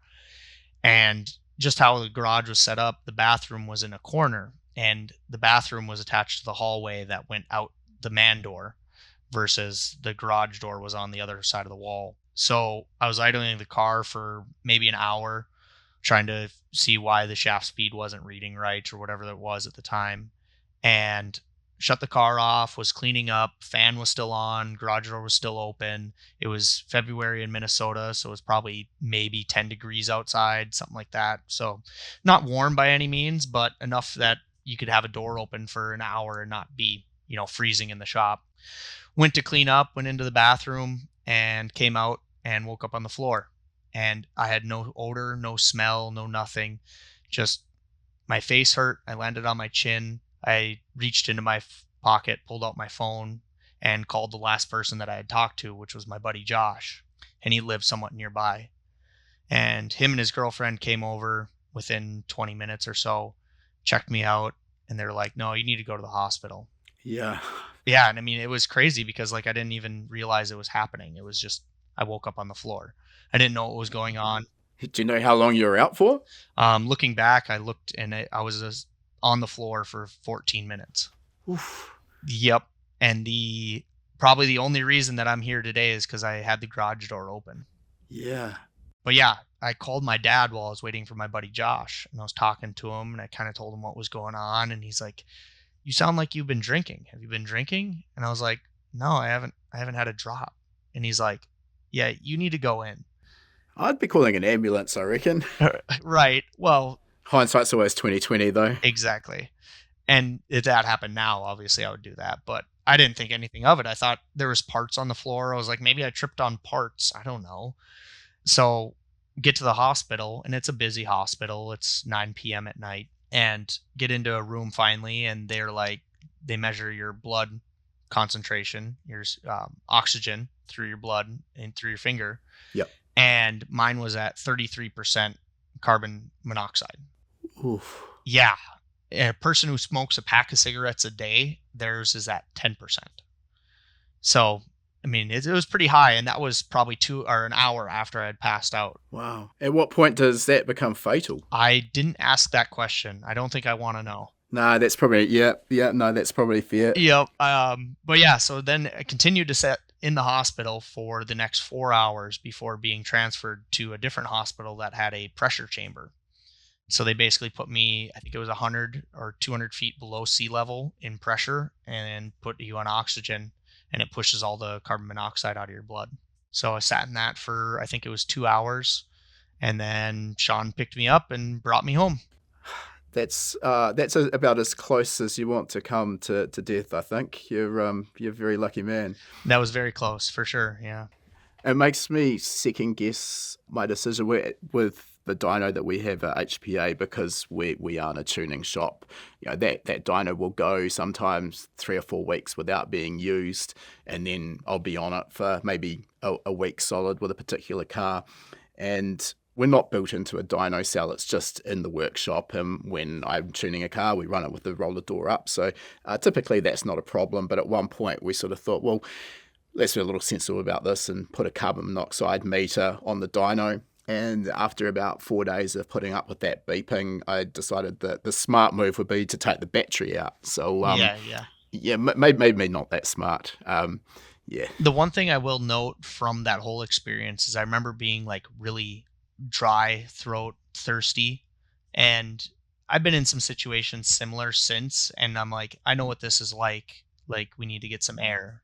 And just how the garage was set up, the bathroom was in a corner, and the bathroom was attached to the hallway that went out the man door versus the garage door was on the other side of the wall. So I was idling the car for maybe an hour trying to see why the shaft speed wasn't reading right or whatever it was at the time, and shut the car off, was cleaning up, fan was still on, garage door was still open. It was February in Minnesota, so it was probably maybe 10 degrees outside, something like that. So not warm by any means, but enough that you could have a door open for an hour and not be, freezing in the shop. Went to clean up, went into the bathroom and came out and woke up on the floor. And I had no odor, no smell, no nothing. Just my face hurt. I landed on my chin. I reached into my pocket, pulled out my phone, and called the last person that I had talked to, which was my buddy Josh. And he lived somewhat nearby. And him and his girlfriend came over within 20 minutes or so, checked me out, and they were like, no, you need to go to the hospital. Yeah. Yeah. And I mean, it was crazy because I didn't even realize it was happening. It was just, I woke up on the floor. I didn't know what was going on. Do you know how long you were out for? Looking back, I looked and I was on the floor for 14 minutes. Oof. Yep. And probably the only reason that I'm here today is because I had the garage door open. Yeah. But yeah, I called my dad while I was waiting for my buddy Josh, and I was talking to him and I kind of told him what was going on. And he's like, you sound like you've been drinking. Have you been drinking? And I was like, no, I haven't had a drop. And he's like, yeah, you need to go in. I'd be calling an ambulance, I reckon. Right. Well, hindsight's always 20/20 though. Exactly. And if that happened now, obviously I would do that, but I didn't think anything of it. I thought there was parts on the floor. I was like, maybe I tripped on parts. I don't know. So get to the hospital, and it's a busy hospital. It's 9 p.m. at night, and get into a room finally. And they're like, they measure your blood concentration, your oxygen through your blood and through your finger. Yep. And mine was at 33% carbon monoxide. Oof. Yeah. A person who smokes a pack of cigarettes a day, theirs is at 10%. So, I mean, it was pretty high, and that was probably an hour after I had passed out. Wow. At what point does that become fatal? I didn't ask that question. I don't think I want to know. No, that's probably, no, that's probably fair. Yep. But yeah, so then I continued to sit in the hospital for the next 4 hours before being transferred to a different hospital that had a pressure chamber. So they basically put me, I think it was 100 or 200 feet below sea level in pressure, and put you on oxygen, and it pushes all the carbon monoxide out of your blood. So I sat in that for, I think it was 2 hours, and then Sean picked me up and brought me home. That's about as close as you want to come to death, I think. You're a very lucky man. That was very close, for sure, yeah. It makes me second guess my decision with the dyno that we have at HPA, because we aren't a tuning shop, that dyno will go sometimes 3 or 4 weeks without being used, and then I'll be on it for maybe a week solid with a particular car. And we're not built into a dyno cell, it's just in the workshop, and when I'm tuning a car, we run it with the roller door up. So typically that's not a problem, but at one point we sort of thought, well, let's be a little sensible about this and put a carbon monoxide meter on the dyno. And after about 4 days of putting up with that beeping, I decided that the smart move would be to take the battery out. So maybe not that smart. Yeah. The one thing I will note from that whole experience is I remember being like really dry throat, thirsty, and I've been in some situations similar since, and I'm like, I know what this is like. Like, we need to get some air,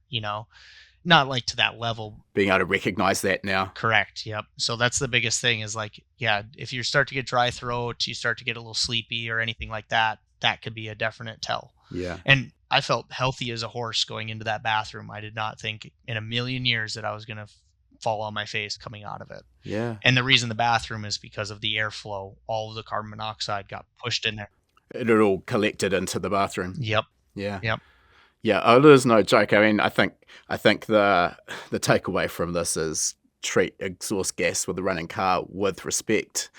not like to that level. Being able to recognize that now. Correct. Yep. So that's the biggest thing is like, yeah, if you start to get dry throat, you start to get a little sleepy or anything like that, that could be a definite tell. Yeah. And I felt healthy as a horse going into that bathroom. I did not think in a million years that I was going to fall on my face coming out of it. Yeah. And the reason the bathroom is because of the airflow. All of the carbon monoxide got pushed in there. It all collected into the bathroom. Yep. Yeah. Yep. Yeah, there's no joke. I mean, I think the takeaway from this is treat exhaust gas with a running car with respect.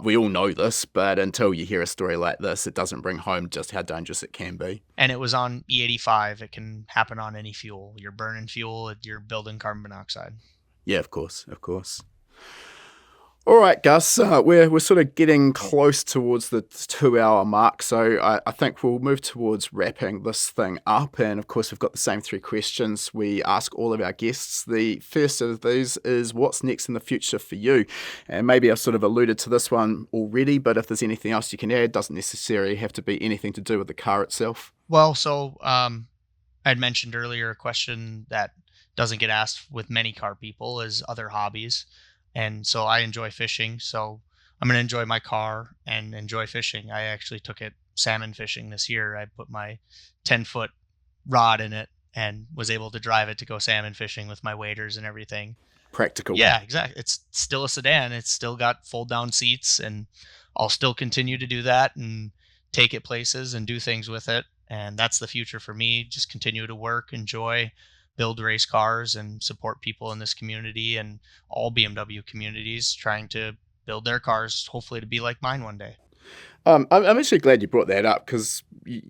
We all know this, but until you hear a story like this, it doesn't bring home just how dangerous it can be. And it was on E85. It can happen on any fuel. You're burning fuel, you're building carbon monoxide. Yeah, of course. All right, Gus, we're sort of getting close towards the 2-hour mark, so I think we'll move towards wrapping this thing up. And of course, we've got the same 3 questions we ask all of our guests. The first of these is, what's next in the future for you? And maybe I've sort of alluded to this one already, but if there's anything else you can add, doesn't necessarily have to be anything to do with the car itself. Well, so I'd mentioned earlier a question that doesn't get asked with many car people is other hobbies. And so I enjoy fishing. So I'm going to enjoy my car and enjoy fishing. I actually took it salmon fishing this year. I put my 10-foot rod in it and was able to drive it to go salmon fishing with my waders and everything. Practical. Yeah, exactly. It's still a sedan. It's still got fold down seats, and I'll still continue to do that and take it places and do things with it. And that's the future for me. Just continue to work, enjoy, build race cars, and support people in this community and all BMW communities trying to build their cars, hopefully to be like mine one day. I'm actually glad you brought that up, because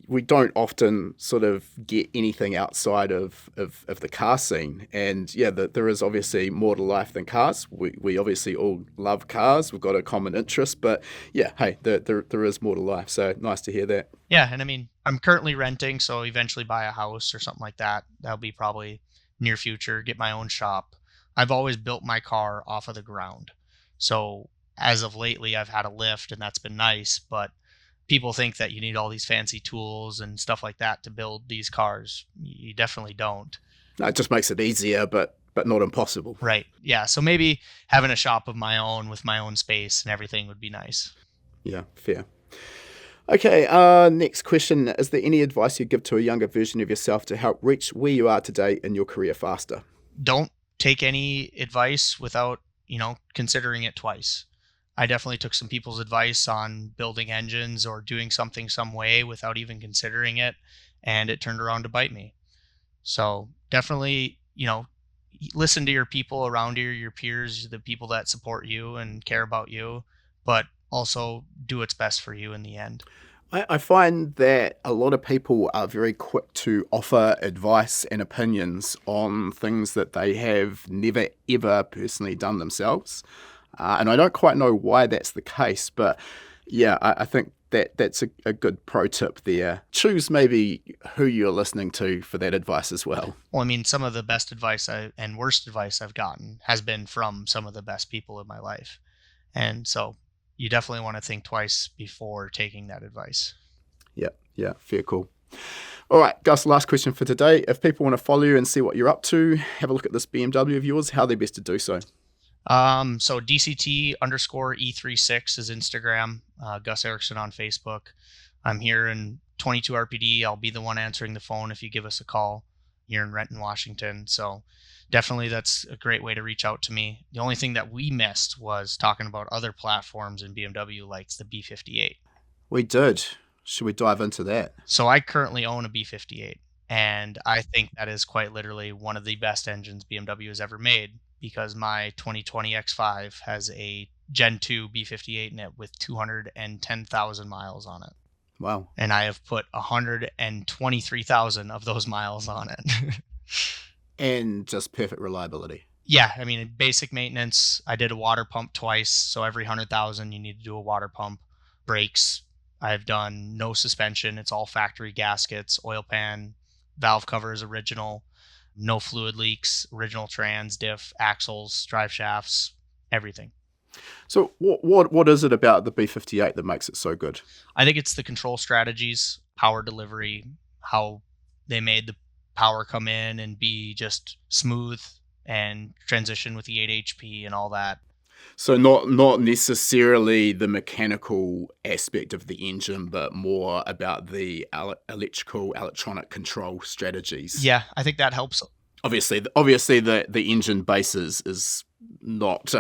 we don't often sort of get anything outside of the car scene. And yeah, there is obviously more to life than cars. We obviously all love cars. We've got a common interest, but yeah, hey, there is more to life. So nice to hear that. Yeah, and I mean, I'm currently renting, so eventually buy a house or something like that. That'll be probably near future, get my own shop. I've always built my car off of the ground. So as of lately, I've had a lift, and that's been nice, but people think that you need all these fancy tools and stuff like that to build these cars. You definitely don't. No, it just makes it easier, but not impossible. Right. Yeah. So maybe having a shop of my own with my own space and everything would be nice. Yeah, fair. Okay, next question. Is there any advice you'd give to a younger version of yourself to help reach where you are today in your career faster? Don't take any advice without, considering it twice. I definitely took some people's advice on building engines or doing something some way without even considering it, and it turned around to bite me. So definitely, listen to your people around you, your peers, the people that support you and care about you, but also do what's best for you in the end. I find that a lot of people are very quick to offer advice and opinions on things that they have never, ever personally done themselves. And I don't quite know why that's the case, but yeah, I think that's a good pro tip there. Choose maybe who you're listening to for that advice as well. Well, I mean, some of the best advice and worst advice I've gotten has been from some of the best people in my life. And so you definitely want to think twice before taking that advice. Yeah, fair call. All right, Gus, last question for today. If people want to follow you and see what you're up to, have a look at this BMW of yours, how are they best to do so? So DCT_E36 is Instagram, Gus Erickson on Facebook. I'm here in 22 RPD. I'll be the one answering the phone if you give us a call here in Renton, Washington. So definitely that's a great way to reach out to me. The only thing that we missed was talking about other platforms in BMW, like the B58. We did. Should we dive into that? So I currently own a B58, and I think that is quite literally one of the best engines BMW has ever made, because my 2020 X5 has a Gen 2 B58 in it with 210,000 miles on it. Wow. And I have put 123,000 of those miles on it. And just perfect reliability. Yeah, I mean, in basic maintenance, I did a water pump twice. So every 100,000, you need to do a water pump. Brakes, I've done no suspension. It's all factory gaskets, oil pan, valve covers original, no fluid leaks, original trans, diff, axles, drive shafts, everything. So what is it about the B58 that makes it so good? I think it's the control strategies, power delivery, how they made the power come in and be just smooth and transition with the 8 HP and all that. So not necessarily the mechanical aspect of the engine, but more about the electronic control strategies. Yeah, I think that helps. Obviously, the engine base is not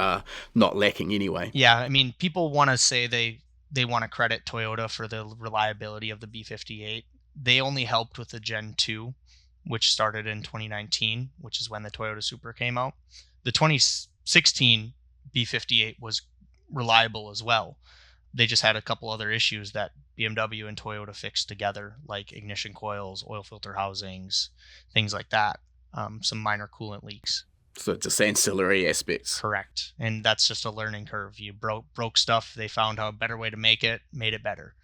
lacking anyway. Yeah, I mean, people want to say they want to credit Toyota for the reliability of the B58. They only helped with the Gen 2, which started in 2019, which is when the Toyota Supra came out. The 2016 B58 was reliable as well. They just had a couple other issues that BMW and Toyota fixed together, like ignition coils, oil filter housings, things like that. Some minor coolant leaks. So it's just ancillary aspects. Correct. And that's just a learning curve. You broke stuff. They found a better way to make it, made it better.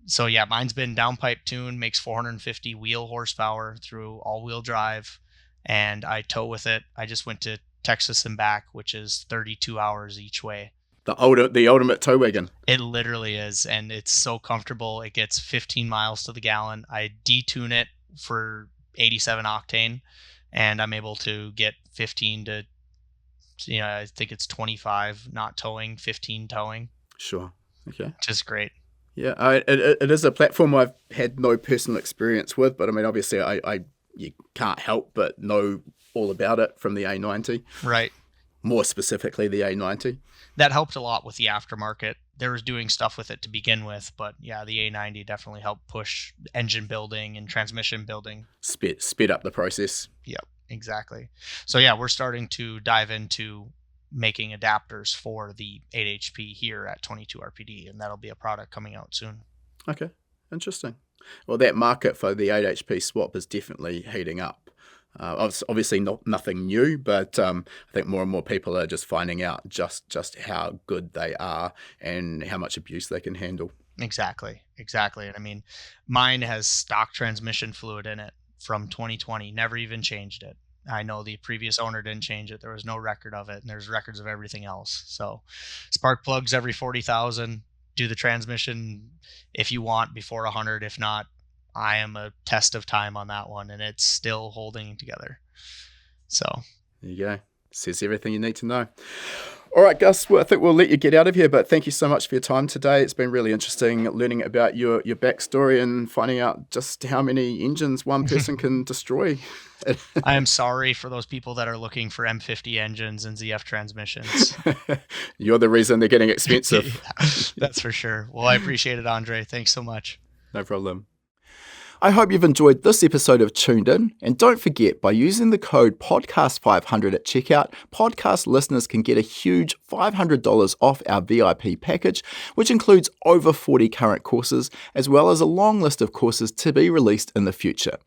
So yeah, mine's been downpipe tuned, makes 450 wheel horsepower through all-wheel drive, and I tow with it. I just went to Texas and back, which is 32 hours each way. The ultimate tow wagon. It literally is, and it's so comfortable. It gets 15 miles to the gallon. I detune it for 87 octane, and I'm able to get 15 to, I think it's 25 not towing, 15 towing. Sure. Okay. Which is great. Yeah, it is a platform I've had no personal experience with, but I mean, obviously, you can't help but know all about it from the A90. Right. More specifically, the A90. That helped a lot with the aftermarket. There was doing stuff with it to begin with, but yeah, the A90 definitely helped push engine building and transmission building. Sped up the process. Yep, exactly. So yeah, we're starting to dive into making adapters for the 8 HP here at 22 RPD, and that'll be a product coming out soon. Okay, interesting. Well, that market for the 8 HP swap is definitely heating up. Obviously nothing new, but I think more and more people are just finding out just how good they are and how much abuse they can handle. Exactly. And I mean, mine has stock transmission fluid in it from 2020, never even changed it. I know the previous owner didn't change it. There was no record of it, and there's records of everything else. So spark plugs every 40,000, do the transmission if you want before 100. If not, I am a test of time on that one, and it's still holding together. So there you go. Says everything you need to know. All right, Gus, well, I think we'll let you get out of here, but thank you so much for your time today. It's been really interesting learning about your backstory and finding out just how many engines one person can destroy. I am sorry for those people that are looking for M50 engines and ZF transmissions. You're the reason they're getting expensive. Yeah, that's for sure. Well, I appreciate it, Andre. Thanks so much. No problem. I hope you've enjoyed this episode of Tuned In, and don't forget, by using the code podcast500 at checkout, podcast listeners can get a huge $500 off our VIP package, which includes over 40 current courses, as well as a long list of courses to be released in the future.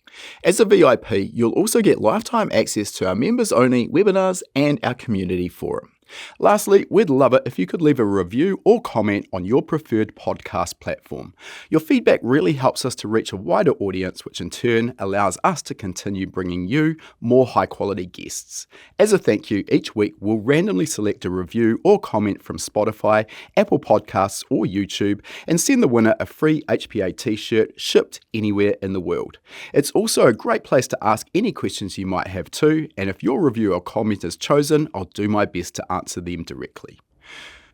As a VIP, you'll also get lifetime access to our members-only webinars and our community forum. Lastly, we'd love it if you could leave a review or comment on your preferred podcast platform. Your feedback really helps us to reach a wider audience, which in turn allows us to continue bringing you more high-quality guests. As a thank you, each week we'll randomly select a review or comment from Spotify, Apple Podcasts, or YouTube and send the winner a free HPA t-shirt shipped anywhere in the world. It's also a great place to ask any questions you might have too, and if your review or comment is chosen, I'll do my best to answer them directly.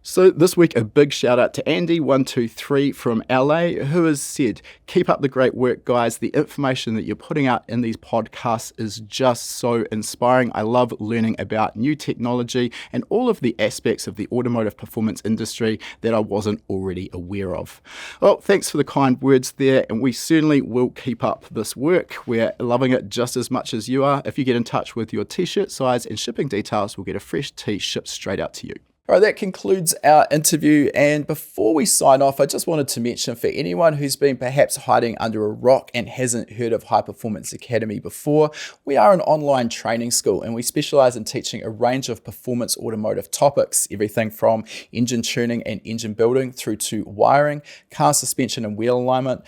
So this week, a big shout out to Andy123 from LA, who has said, keep up the great work, guys. The information that you're putting out in these podcasts is just so inspiring. I love learning about new technology and all of the aspects of the automotive performance industry that I wasn't already aware of. Well, thanks for the kind words there, and we certainly will keep up this work. We're loving it just as much as you are. If you get in touch with your t-shirt size and shipping details, we'll get a fresh tee shipped straight out to you. All right, that concludes our interview. And before we sign off, I just wanted to mention, for anyone who's been perhaps hiding under a rock and hasn't heard of High Performance Academy before, we are an online training school and we specialize in teaching a range of performance automotive topics, everything from engine tuning and engine building through to wiring, car suspension and wheel alignment,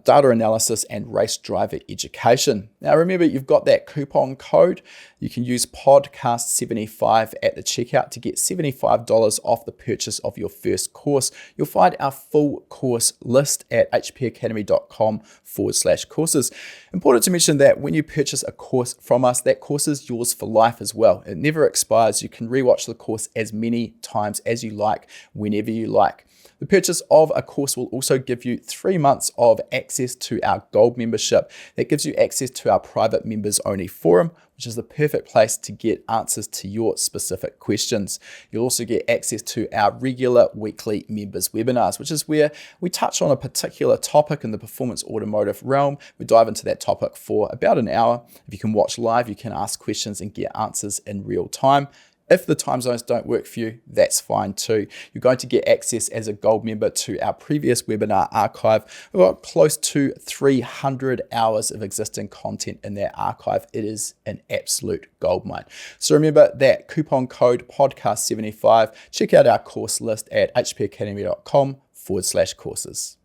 data analysis, and race driver education. Now remember, you've got that coupon code. You can use podcast75 at the checkout to get $75 off the purchase of your first course. You'll find our full course list at hpacademy.com/courses. Important to mention that when you purchase a course from us, that course is yours for life as well. It never expires. You can rewatch the course as many times as you like, whenever you like. The purchase of a course will also give you 3 months of access to our Gold membership. That gives you access to our private members only forum, which is the perfect place to get answers to your specific questions. You'll also get access to our regular weekly members webinars, which is where we touch on a particular topic in the performance automotive realm. We dive into that topic for about an hour. If you can watch live, you can ask questions and get answers in real time. If the time zones don't work for you, that's fine too. You're going to get access as a Gold member to our previous webinar archive. We've got close to 300 hours of existing content in that archive. It is an absolute goldmine. So remember that coupon code podcast75. Check out our course list at hpacademy.com/courses.